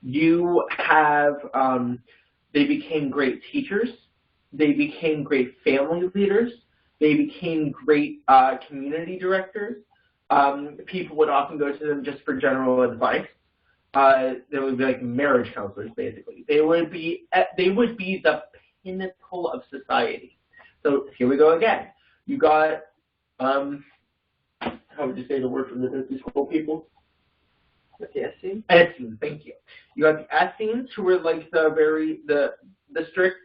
I: You have, they became great teachers, they became great family leaders, they became great community directors. People would often go to them just for general advice. They would be like marriage counselors, basically. They would be the pinnacle of society. So here we go again. You got, how would you say the word from the business school people?
C: The Essenes?
I: Essenes, thank you. You got the Essenes, who were like the strict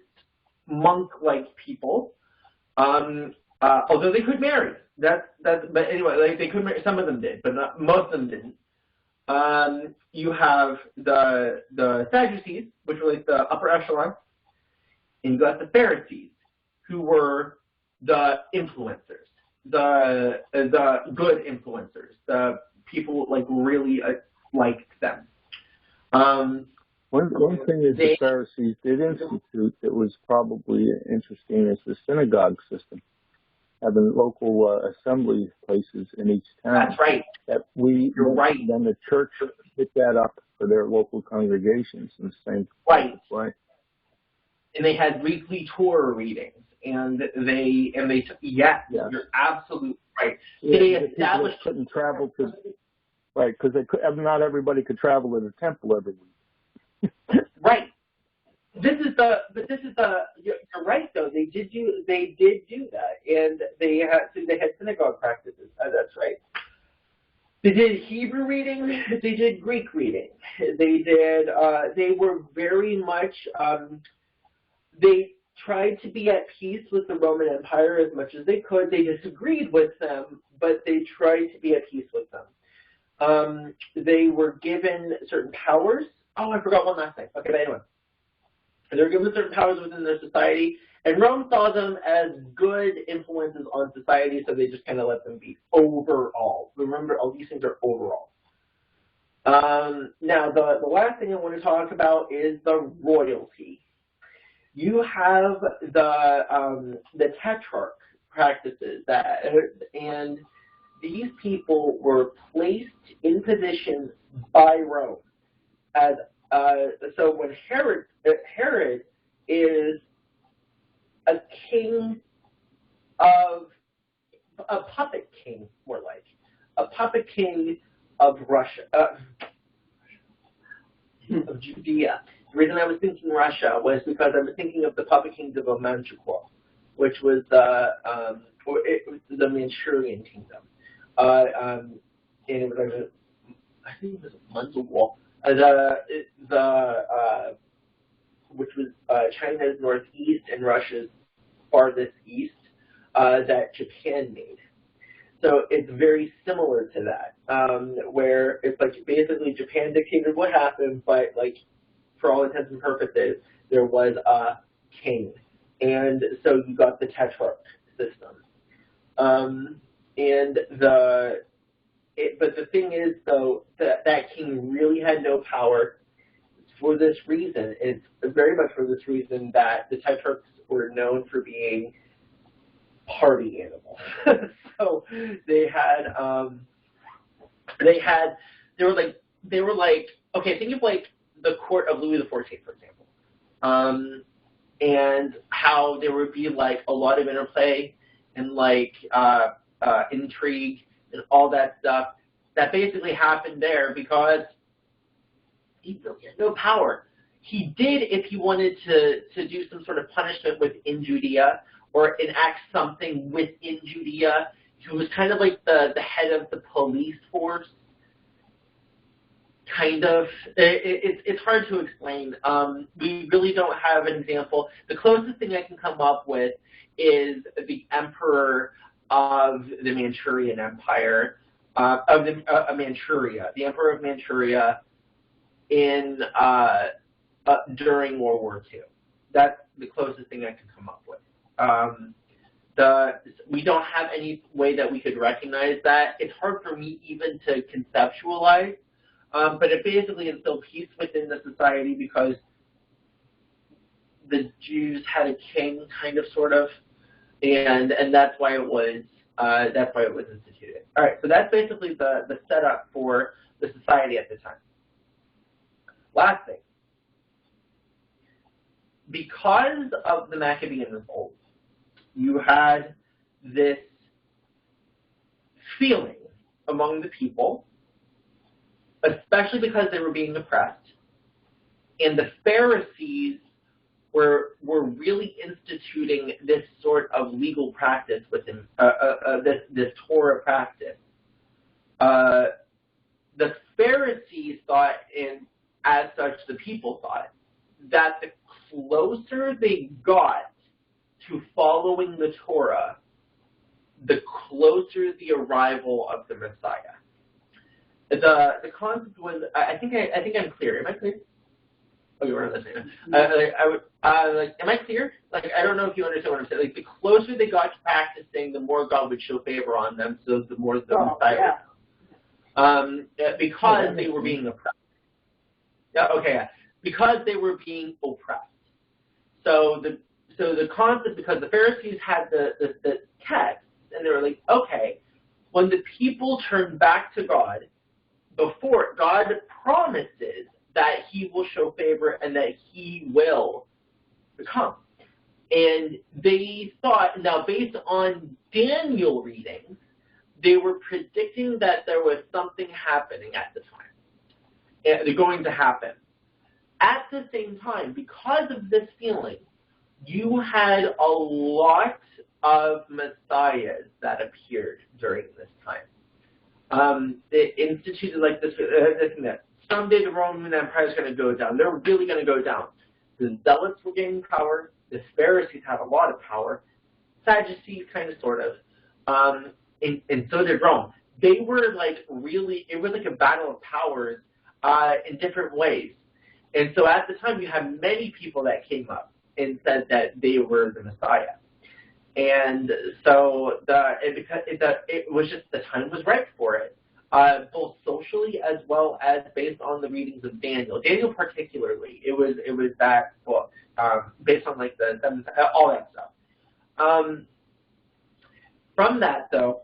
I: monk-like people. Although they could marry. But anyway, like they could marry. Some of them did, but most of them didn't. You have the Sadducees, which were like the upper echelon, and you got the Pharisees, who were the influencers, the good influencers, the people like really liked them.
F: One thing is the Pharisees did institute that was probably interesting is the synagogue system, having local assembly places in each town.
I: That's right.
F: You're right. Then the church picked that up for their local congregations in the same way.
I: And they had weekly Torah readings, and you're absolutely right. They established
F: couldn't travel to because not everybody could travel to the temple every week.
I: Right. You're right though. They did do that, and they had synagogue practices. That's right. They did Hebrew reading. They did Greek reading. They were very much. They tried to be at peace with the Roman Empire as much as they could. They disagreed with them, but they tried to be at peace with them. They were given certain powers. Oh, I forgot one last thing. Okay, but anyway. They were given certain powers within their society, and Rome saw them as good influences on society, so they just kind of let them be overall. Remember, all these things are overall. Now, the last thing I want to talk about is the royalty. You have the tetrarch practices, and these people were placed in position by Rome. So when Herod is a king of a puppet king, more like a puppet king of Russia, of Judea. The reason I was thinking Russia was because I was thinking of the puppet kings of Manchukuo, which was the Manchurian kingdom. And it was I think it was Manchukuo, which was China's northeast and Russia's farthest east, that Japan made. So it's very similar to that, where it's like basically Japan dictated what happened, but like for all intents and purposes, there was a king. And so you got the tetrarch system. But the thing is, though, that king really had no power for this reason. It's very much for this reason that the tetrarchs were known for being party animals. So they were like okay, think of like the court of Louis XIV, for example, and how there would be like a lot of interplay and like intrigue and all that stuff that basically happened there because he really had no power. He did if he wanted to do some sort of punishment within Judea or enact something within Judea. He was kind of like the head of the police force. Kind of. It's hard to explain. We really don't have an example. The closest thing I can come up with is the emperor of the Manchurian Empire, Manchuria, the emperor of Manchuria in during World War II. That's the closest thing I can come up with. We don't have any way that we could recognize that. It's hard for me even to conceptualize, but it basically instilled peace within the society because the Jews had a king, kind of, sort of, and that's why it was instituted. All right, so that's basically the setup for the society at the time. Last thing, because of the Maccabean revolt, you had this feeling among the people, especially because they were being oppressed, and the Pharisees were really instituting this sort of legal practice within this Torah practice. The Pharisees thought, and as such the people thought, that the closer they got to following the Torah, the closer the arrival of the Messiah. The concept was, I think I'm clear. Am I clear? Okay, we're on the same. Am I clear? Like, I don't know if you understand what I'm saying. Like, the closer they got to practicing, the more God would show favor on them, so the more the Messiah would come. Because they were being oppressed. Yeah, okay, yeah. Because they were being oppressed. So the concept, because the Pharisees had the text, and they were like, okay, when the people turn back to God, before God promises that he will show favor and that he will come. And they thought, now based on Daniel readings, they were predicting that there was something happening at the time. They're going to happen. At the same time, because of this feeling, you had a lot of messiahs that appeared during this time. They instituted like this thing that someday the Roman Empire is going to go down. They're really going to go down. The Zealots were gaining power. The Pharisees had a lot of power. Sadducees, kind of, sort of. And so did Rome. They were like really, it was like a battle of powers in different ways. And so at the time, you had many people that came up and said that they were the Messiah. And so it was just, the time was ripe for it, both socially as well as based on the readings of Daniel. Daniel particularly, it was that book, based on like the seven, all that stuff. From that though,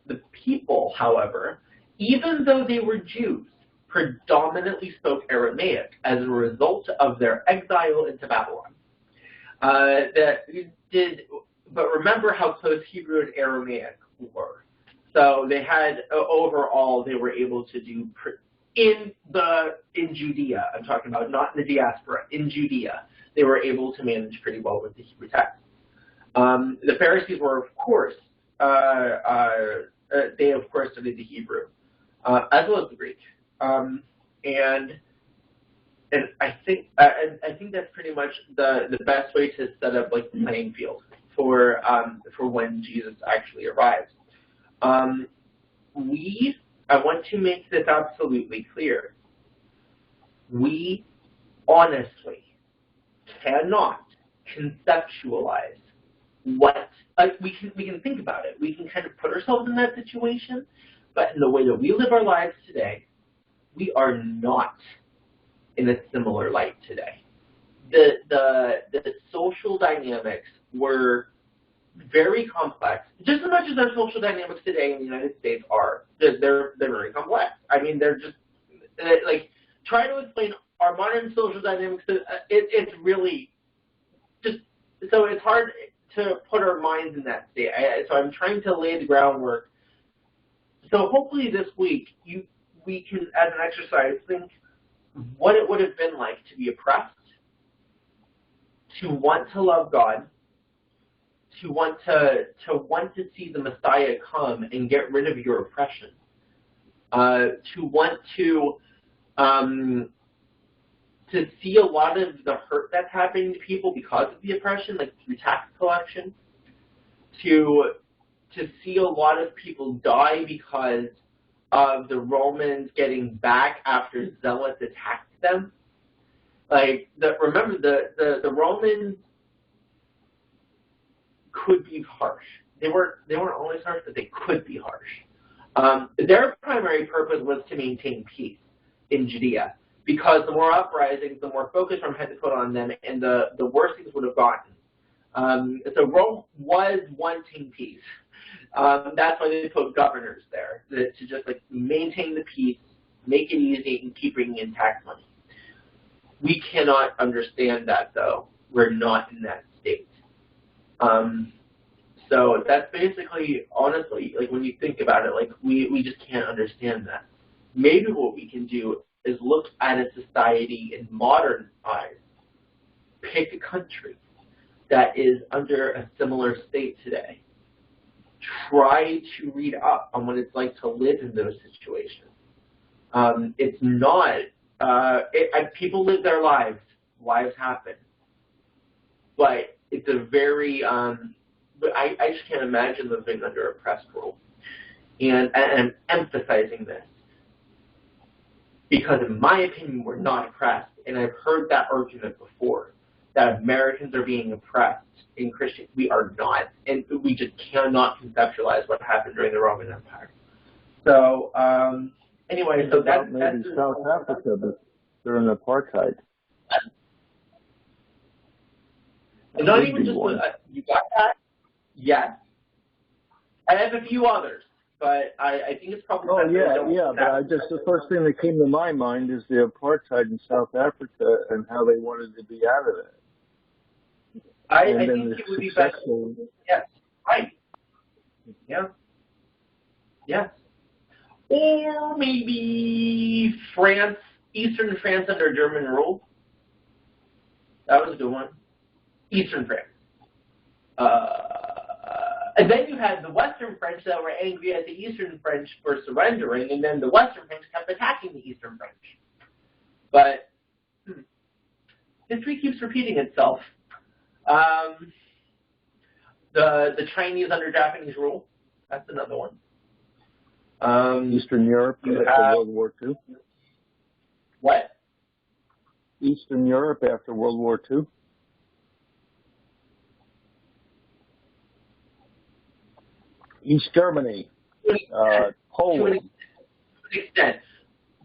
I: the people, however, even though they were Jews, predominantly spoke Aramaic as a result of their exile into Babylon. But remember how close Hebrew and Aramaic were. So they had, overall, they were able to do, in Judea, I'm talking about, not in the diaspora, in Judea, they were able to manage pretty well with the Hebrew text. The Pharisees were, of course, they of course studied the Hebrew, as well as the Greek. And I think that's pretty much the best way to set up like the playing field for when Jesus actually arrives. I want to make this absolutely clear. We honestly cannot conceptualize what, we can think about it. We can kind of put ourselves in that situation, but in the way that we live our lives today, we are not in a similar light today. The social dynamics were very complex, just as much as our social dynamics today in the United States are. They're very complex. I mean, they're just, like, try to explain our modern social dynamics, it's really just, so it's hard to put our minds in that state. So I'm trying to lay the groundwork. So hopefully this week, we can, as an exercise, think what it would have been like to be oppressed, to want to love God, to want to see the Messiah come and get rid of your oppression, to want to see a lot of the hurt that's happening to people because of the oppression, like through tax collection, to see a lot of people die because of the Romans getting back after Zealots attacked them. Like, remember, the Romans could be harsh. They weren't always harsh, but they could be harsh. Their primary purpose was to maintain peace in Judea, because the more uprisings, the more focus Rome had to put on them, and the worse things would have gotten. So Rome was wanting peace. That's why they put governors there, to just like maintain the peace, make it easy, and keep bringing in tax money. We cannot understand that, though. We're not in that state. So that's basically, honestly, like when you think about it, like we just can't understand that. Maybe what we can do is look at a society in modern eyes, pick a country that is under a similar state today. Try to read up on what it's like to live in those situations. It's not, people live their lives. Lives happen. But it's a very, but I just can't imagine living under oppressed rule. And I'm emphasizing this. because in my opinion, we're not oppressed. And I've heard that argument before, that Americans are being oppressed in Christian. We are not. And we just cannot conceptualize what happened during the Roman Empire. So, anyway, so that's
F: maybe South Africa, but they're in apartheid.
I: And not even just, you got that? Yes. I have a few others, but I think it's probably...
F: Oh, yeah, but the first thing that came to my mind is the apartheid in South Africa and how they wanted to be out of it.
I: I think it would be better. Yes, right. Yeah. Yes. Or maybe France, Eastern France under German rule. That was a good one. Eastern France. And then you had the Western French that were angry at the Eastern French for surrendering, and then the Western French kept attacking the Eastern French. But history keeps repeating itself. The Chinese under Japanese rule, that's another one.
F: Eastern Europe after World War II.
I: What?
F: Eastern Europe after World War II. East Germany, Poland.
I: To an extent.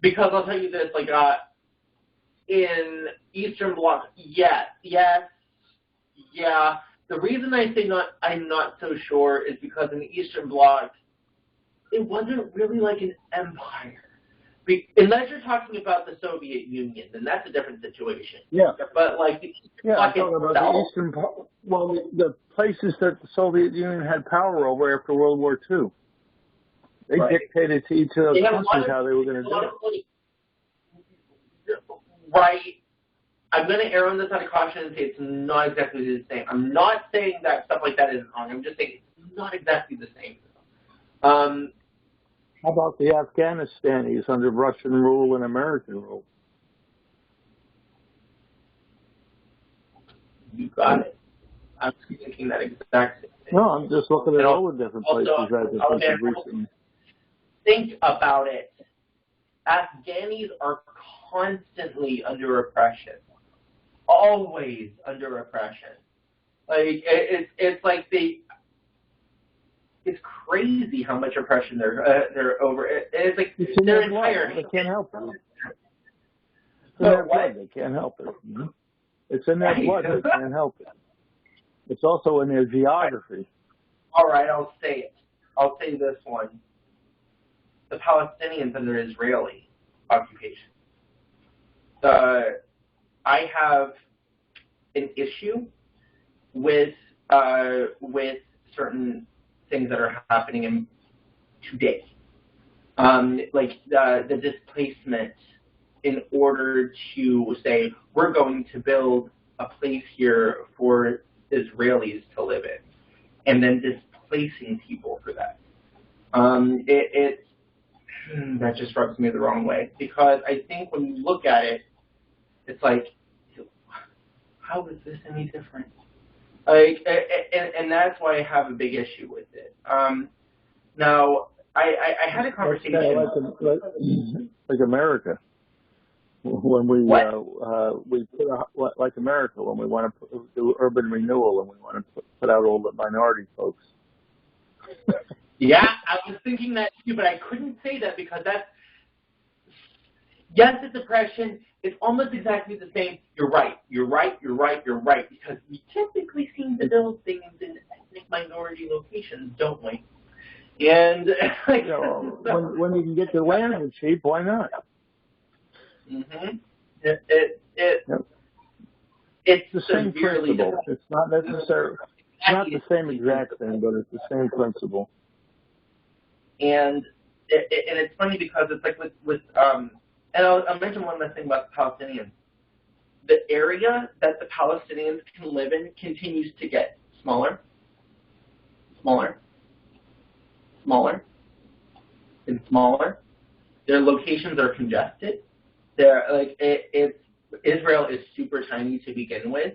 I: Because I'll tell you this, like, in Eastern Bloc, yeah. The reason I say I'm not so sure is because in the Eastern Bloc, it wasn't really like an empire. Unless you're talking about the Soviet Union, then that's a different situation.
F: Yeah.
I: But like the Eastern
F: I'm
I: Bloc
F: talking about the Eastern. Well, the places that the Soviet Union had power over after World War II, they dictated to each of those countries how they were going to do it.
I: Right. I'm going to err on the side of caution and say it's not exactly the same. I'm not saying that stuff like that isn't wrong. I'm just saying it's not exactly the same.
F: How about the Afghanistanis under Russian rule and American rule?
I: You got it. I'm thinking that exact same thing.
F: No, I'm just looking at all the different places I've been recently.
I: Think about it. Afghanis are constantly under oppression. Always under oppression. Like it's like it's crazy how much oppression they're over. It's like their entire.
F: They can't help it. It's in their blood. They can't help it. Mm-hmm. It's in their blood. They can't help it. It's also in their geography.
I: All right, I'll say it. I'll say this one. The Palestinians under Israeli occupation. I have an issue with certain things that are happening today, like the displacement. In order to say we're going to build a place here for Israelis to live in, and then displacing people for that. That just rubs me the wrong way, because I think when you look at it, it's like, how is this any different? Like, and that's why I have a big issue with it. Now, I had a conversation
F: like America. When we put out, like America, when we want to do urban renewal and we want to put out all the minority folks.
I: Yeah, I was thinking that too, but I couldn't say that because yes, it's oppression. It's almost exactly the same. You're right, because we typically seem to build things in ethnic minority locations, don't we? And like,
F: when you can get the land cheap, why not?
I: Mm-hmm.
F: It's the same principle. It's not necessarily. It's not the same exact thing, but it's the same principle.
I: And it's funny because it's like with and I'll mention one last thing about the Palestinians. The area that the Palestinians can live in continues to get smaller, and smaller. Their locations are congested. Israel is super tiny to begin with,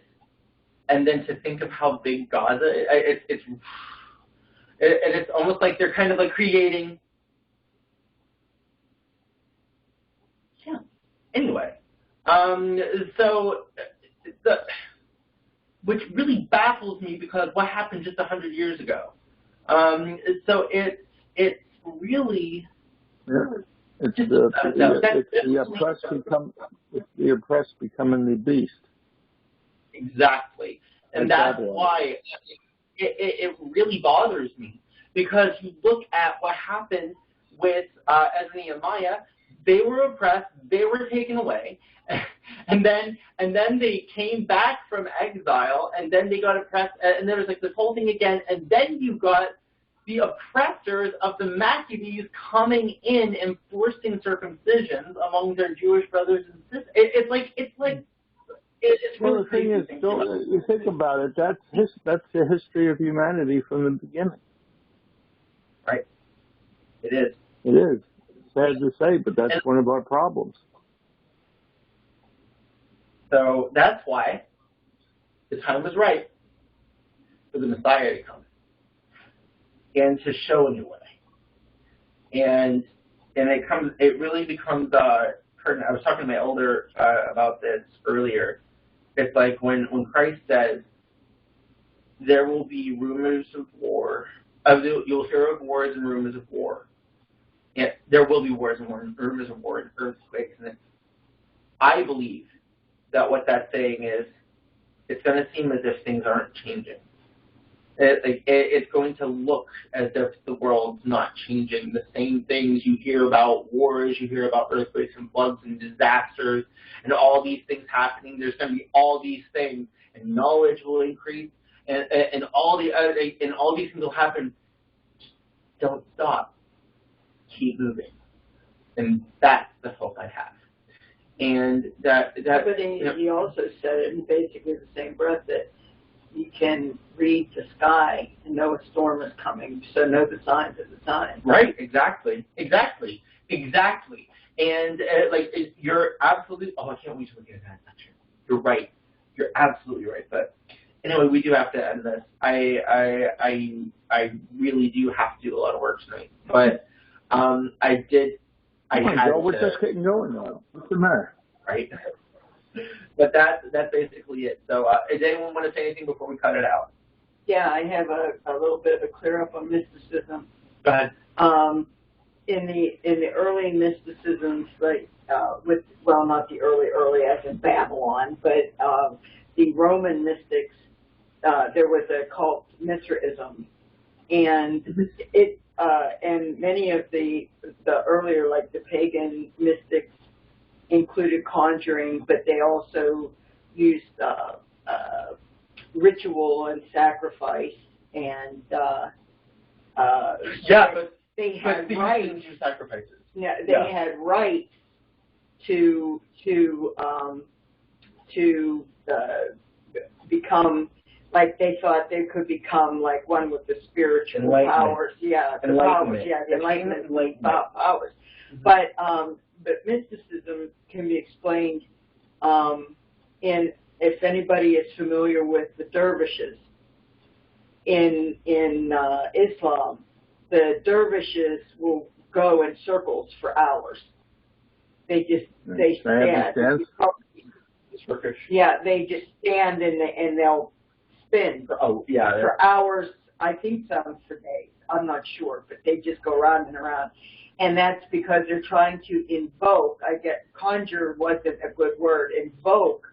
I: and then to think of how big Gaza is, it's almost like they're kind of like creating. Yeah, Which really baffles me because what happened just 100 years ago? So it's really.
F: It's the oppressed becoming the beast.
I: Exactly, and that's why it really bothers me, because you look at what happened with Ezra and Nehemiah. They were oppressed, they were taken away, and then they came back from exile, and then they got oppressed, and there was like this whole thing again, and then you got the oppressors of the Maccabees coming in and forcing circumcisions among their Jewish brothers and sisters. It's
F: well,
I: really
F: the thing is, you think about it, that's the history of humanity from the beginning.
I: Right. It is.
F: It is. It's sad to say, but that's one of our problems.
I: So that's why the time was right for the Messiah to come and to show a new way. And it really becomes pertinent. I was talking to my elder about this earlier. It's like when Christ says there will be rumors of war. You'll hear of wars and rumors of war. Yeah, there will be wars and rumors of war and earthquakes. And I believe that what that's saying is it's going to seem as if things aren't changing. It's going to look as if the world's not changing. The same things you hear about wars, you hear about earthquakes and floods and disasters and all these things happening. There's going to be all these things, and knowledge will increase, and all these things will happen. Just don't stop. Keep moving, and that's the hope I have. And that.
C: But he also said it in basically the same breath that you can read the sky and know a storm is coming, so know the signs of the times.
I: Right, exactly. And you're absolutely. Oh, I can't wait to look at that section. You're right. You're absolutely right. But anyway, we do have to end this. I really do have to do a lot of work tonight. But we're
F: just getting going now. What's the matter?
I: Right. But that's basically it. So does anyone want to say anything before we cut it out?
C: Yeah, I have a little bit of a clear up on mysticism.
I: Go ahead.
C: In the early mysticisms, like not the early as in Babylon, but the Roman mystics, there was a cult Mithraism, and and many of the earlier, like the pagan mystics, included conjuring, but they also used ritual and sacrifice, and they had rights.
I: Sacrifices.
C: Yeah, they had rights to become, like they thought they could become like one with the spiritual powers. Yeah, the powers. Yeah, the enlightenment powers. But mysticism can be explained in, if anybody is familiar with the dervishes in Islam, the dervishes will go in circles for hours. They stand. Yeah, they just stand and they'll spin for hours. I think some for days. I'm not sure, but they just go round and around. And that's because they're trying to invoke, conjure wasn't a good word, invoke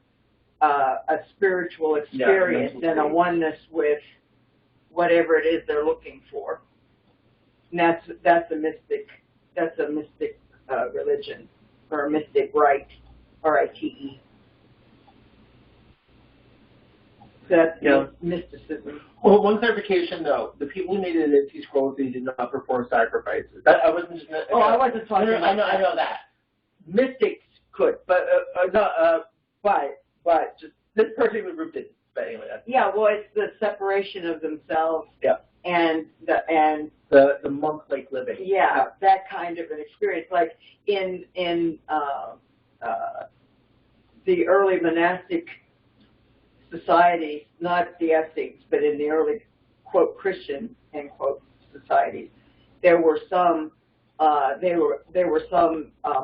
C: a spiritual experience and a oneness with whatever it is they're looking for. And that's a mystic religion, or a mystic rite, R-I-T-E. That's mysticism.
I: Well, one clarification though: the people who made the Dead Sea Scrolls, they did not perform sacrifices. I wasn't just.
C: I wasn't talking.
I: I know that.
C: Mystics could, but
I: just this particular group didn't. But anyway,
C: it's the separation of themselves.
I: Yeah.
C: And
I: the monk-like living.
C: Yeah, that kind of an experience, like in the early monastic societies, not the Essenes, but in the early, quote, Christian, end quote, societies, there were some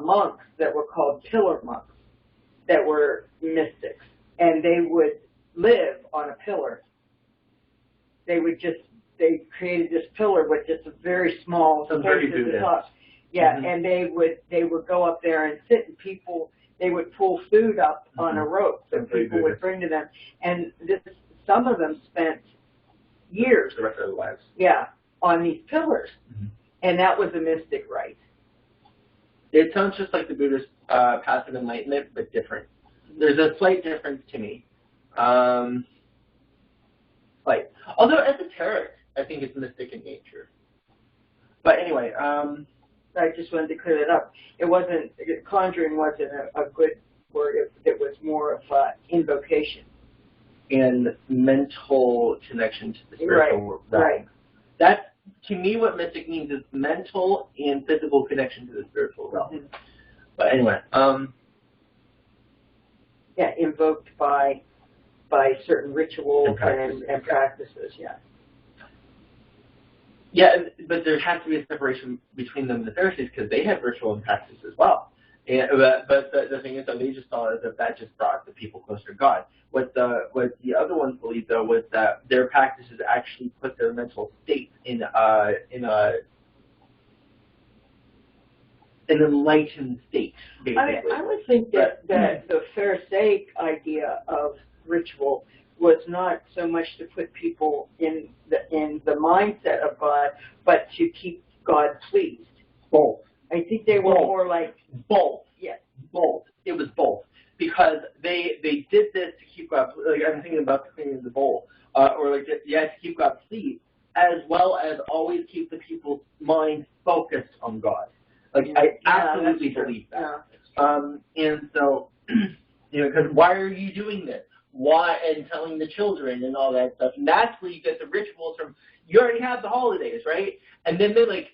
C: monks that were called pillar monks, that were mystics, and they would live on a pillar. They created this pillar with just a very small space at the top. Yeah, and they would go up there and sit, and they would pull food up on a rope that people would bring to them. And some of them spent years,
I: the rest of their lives,
C: on these pillars. And that was a mystic rite.
I: It sounds just like the Buddhist passive enlightenment, but different. There's a slight difference to me. Although esoteric, I think it's mystic in nature. But anyway,
C: I just wanted to clear that up. Conjuring wasn't a good word. It was more of invocation.
I: And mental connection to the spiritual realm.
C: Right.
I: That's, to me, what mystic means is mental and physical connection to the spiritual realm. But anyway,
C: invoked by certain rituals and practices.
I: But there has to be a separation between them and the Pharisees because they had ritual and practice as well. And, but the thing is, though, they just saw that just brought the people closer to God. What the other ones believed, though, was that their practices actually put their mental state in an enlightened state, basically.
C: I would think that the Pharisaic idea of ritual was not so much to put people in the mindset of God, but to keep God pleased.
I: Both.
C: I think they were more like
I: both.
C: Yes,
I: both. It was both because they did this to keep God. Like I'm thinking about cleaning the bowl, to keep God pleased, as well as always keep the people's mind focused on God. Like I absolutely believe that. And so, because why are you doing this? Why, and telling the children and all that stuff. And that's where you get the rituals from. You already have the holidays, right? And then they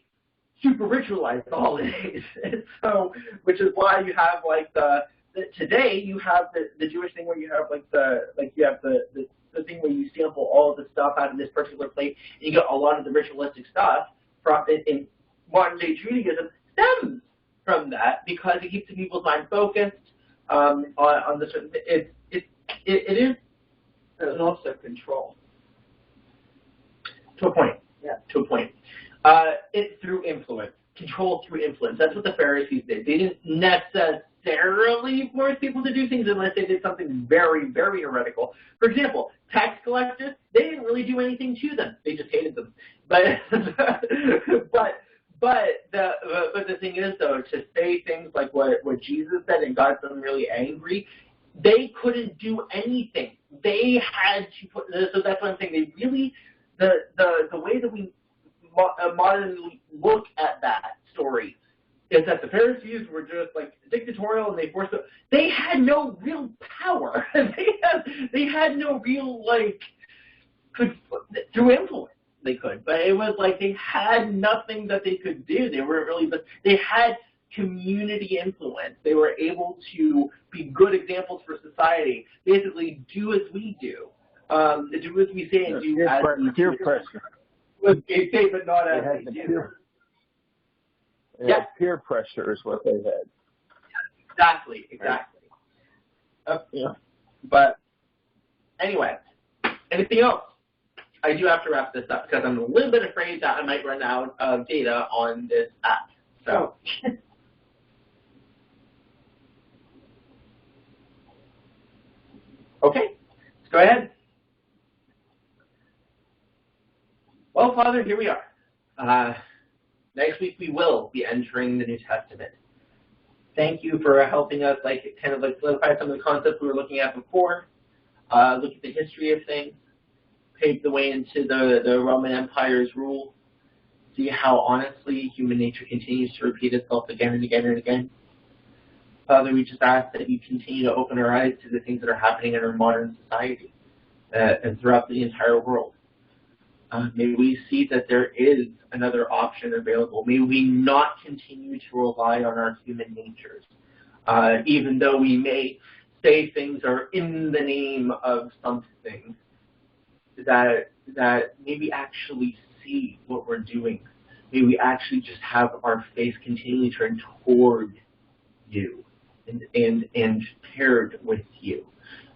I: super ritualize the holidays. And so, which is why you have today you have the Jewish thing where you have the thing where you sample all of the stuff out of this particular plate, and you get a lot of the ritualistic stuff from in modern day Judaism stems from that because it keeps the people's mind focused on the certain. It is,
C: and also control.
I: To a point.
C: Yeah.
I: To a point. It's through influence. Control through influence. That's what the Pharisees did. They didn't necessarily force people to do things unless they did something very, very heretical. For example, tax collectors, they didn't really do anything to them. They just hated them. But the thing is, though, to say things like what Jesus said and got them really angry, they couldn't do anything. They had to put. So that's what I'm saying. They really the way that we modernly look at that story is that the Pharisees were just dictatorial and they forced it. They had no real power. they had no real through influence they could, but it was they had nothing that they could do. They weren't really, but they had community influence. They were able to be good examples for society. Basically, do as we do. Do as we say and do as we do.
F: Peer pressure.
I: They say, but not as they do.
F: Peer pressure is what they had.
I: Exactly. But anyway, anything else? I do have to wrap this up because I'm a little bit afraid that I might run out of data on this app. So. Okay, let's go ahead. Well, Father, here we are. Next week we will be entering the New Testament. Thank you for helping us solidify some of the concepts we were looking at before, look at the history of things, pave the way into the Roman Empire's rule, see how honestly human nature continues to repeat itself again and again and again. Father, we just ask that you continue to open our eyes to the things that are happening in our modern society and throughout the entire world. May we see that there is another option available. May we not continue to rely on our human natures. Even though we may say things are in the name of something, that may we actually see what we're doing. May we actually just have our face continually turned toward you and paired with you.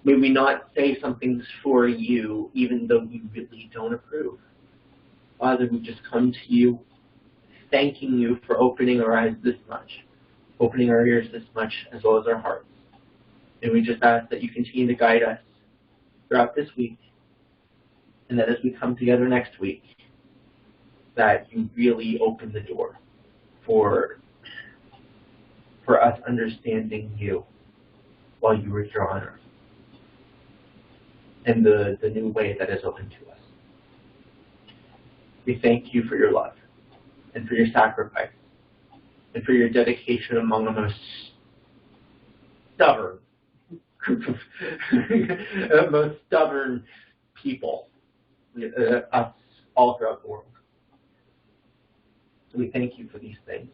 I: May we not say something's for you even though we really don't approve. Father, we just come to you thanking you for opening our eyes this much, opening our ears this much, as well as our hearts. And we just ask that you continue to guide us throughout this week, and that as we come together next week, that you really open the door for us understanding you while you were here on earth, and the new way that is open to us. We thank you for your love, and for your sacrifice, and for your dedication among a most stubborn group of most stubborn people, us all throughout the world. So we thank you for these things.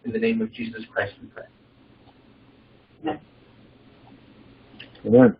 I: In the name of Jesus Christ we pray.
F: Amen.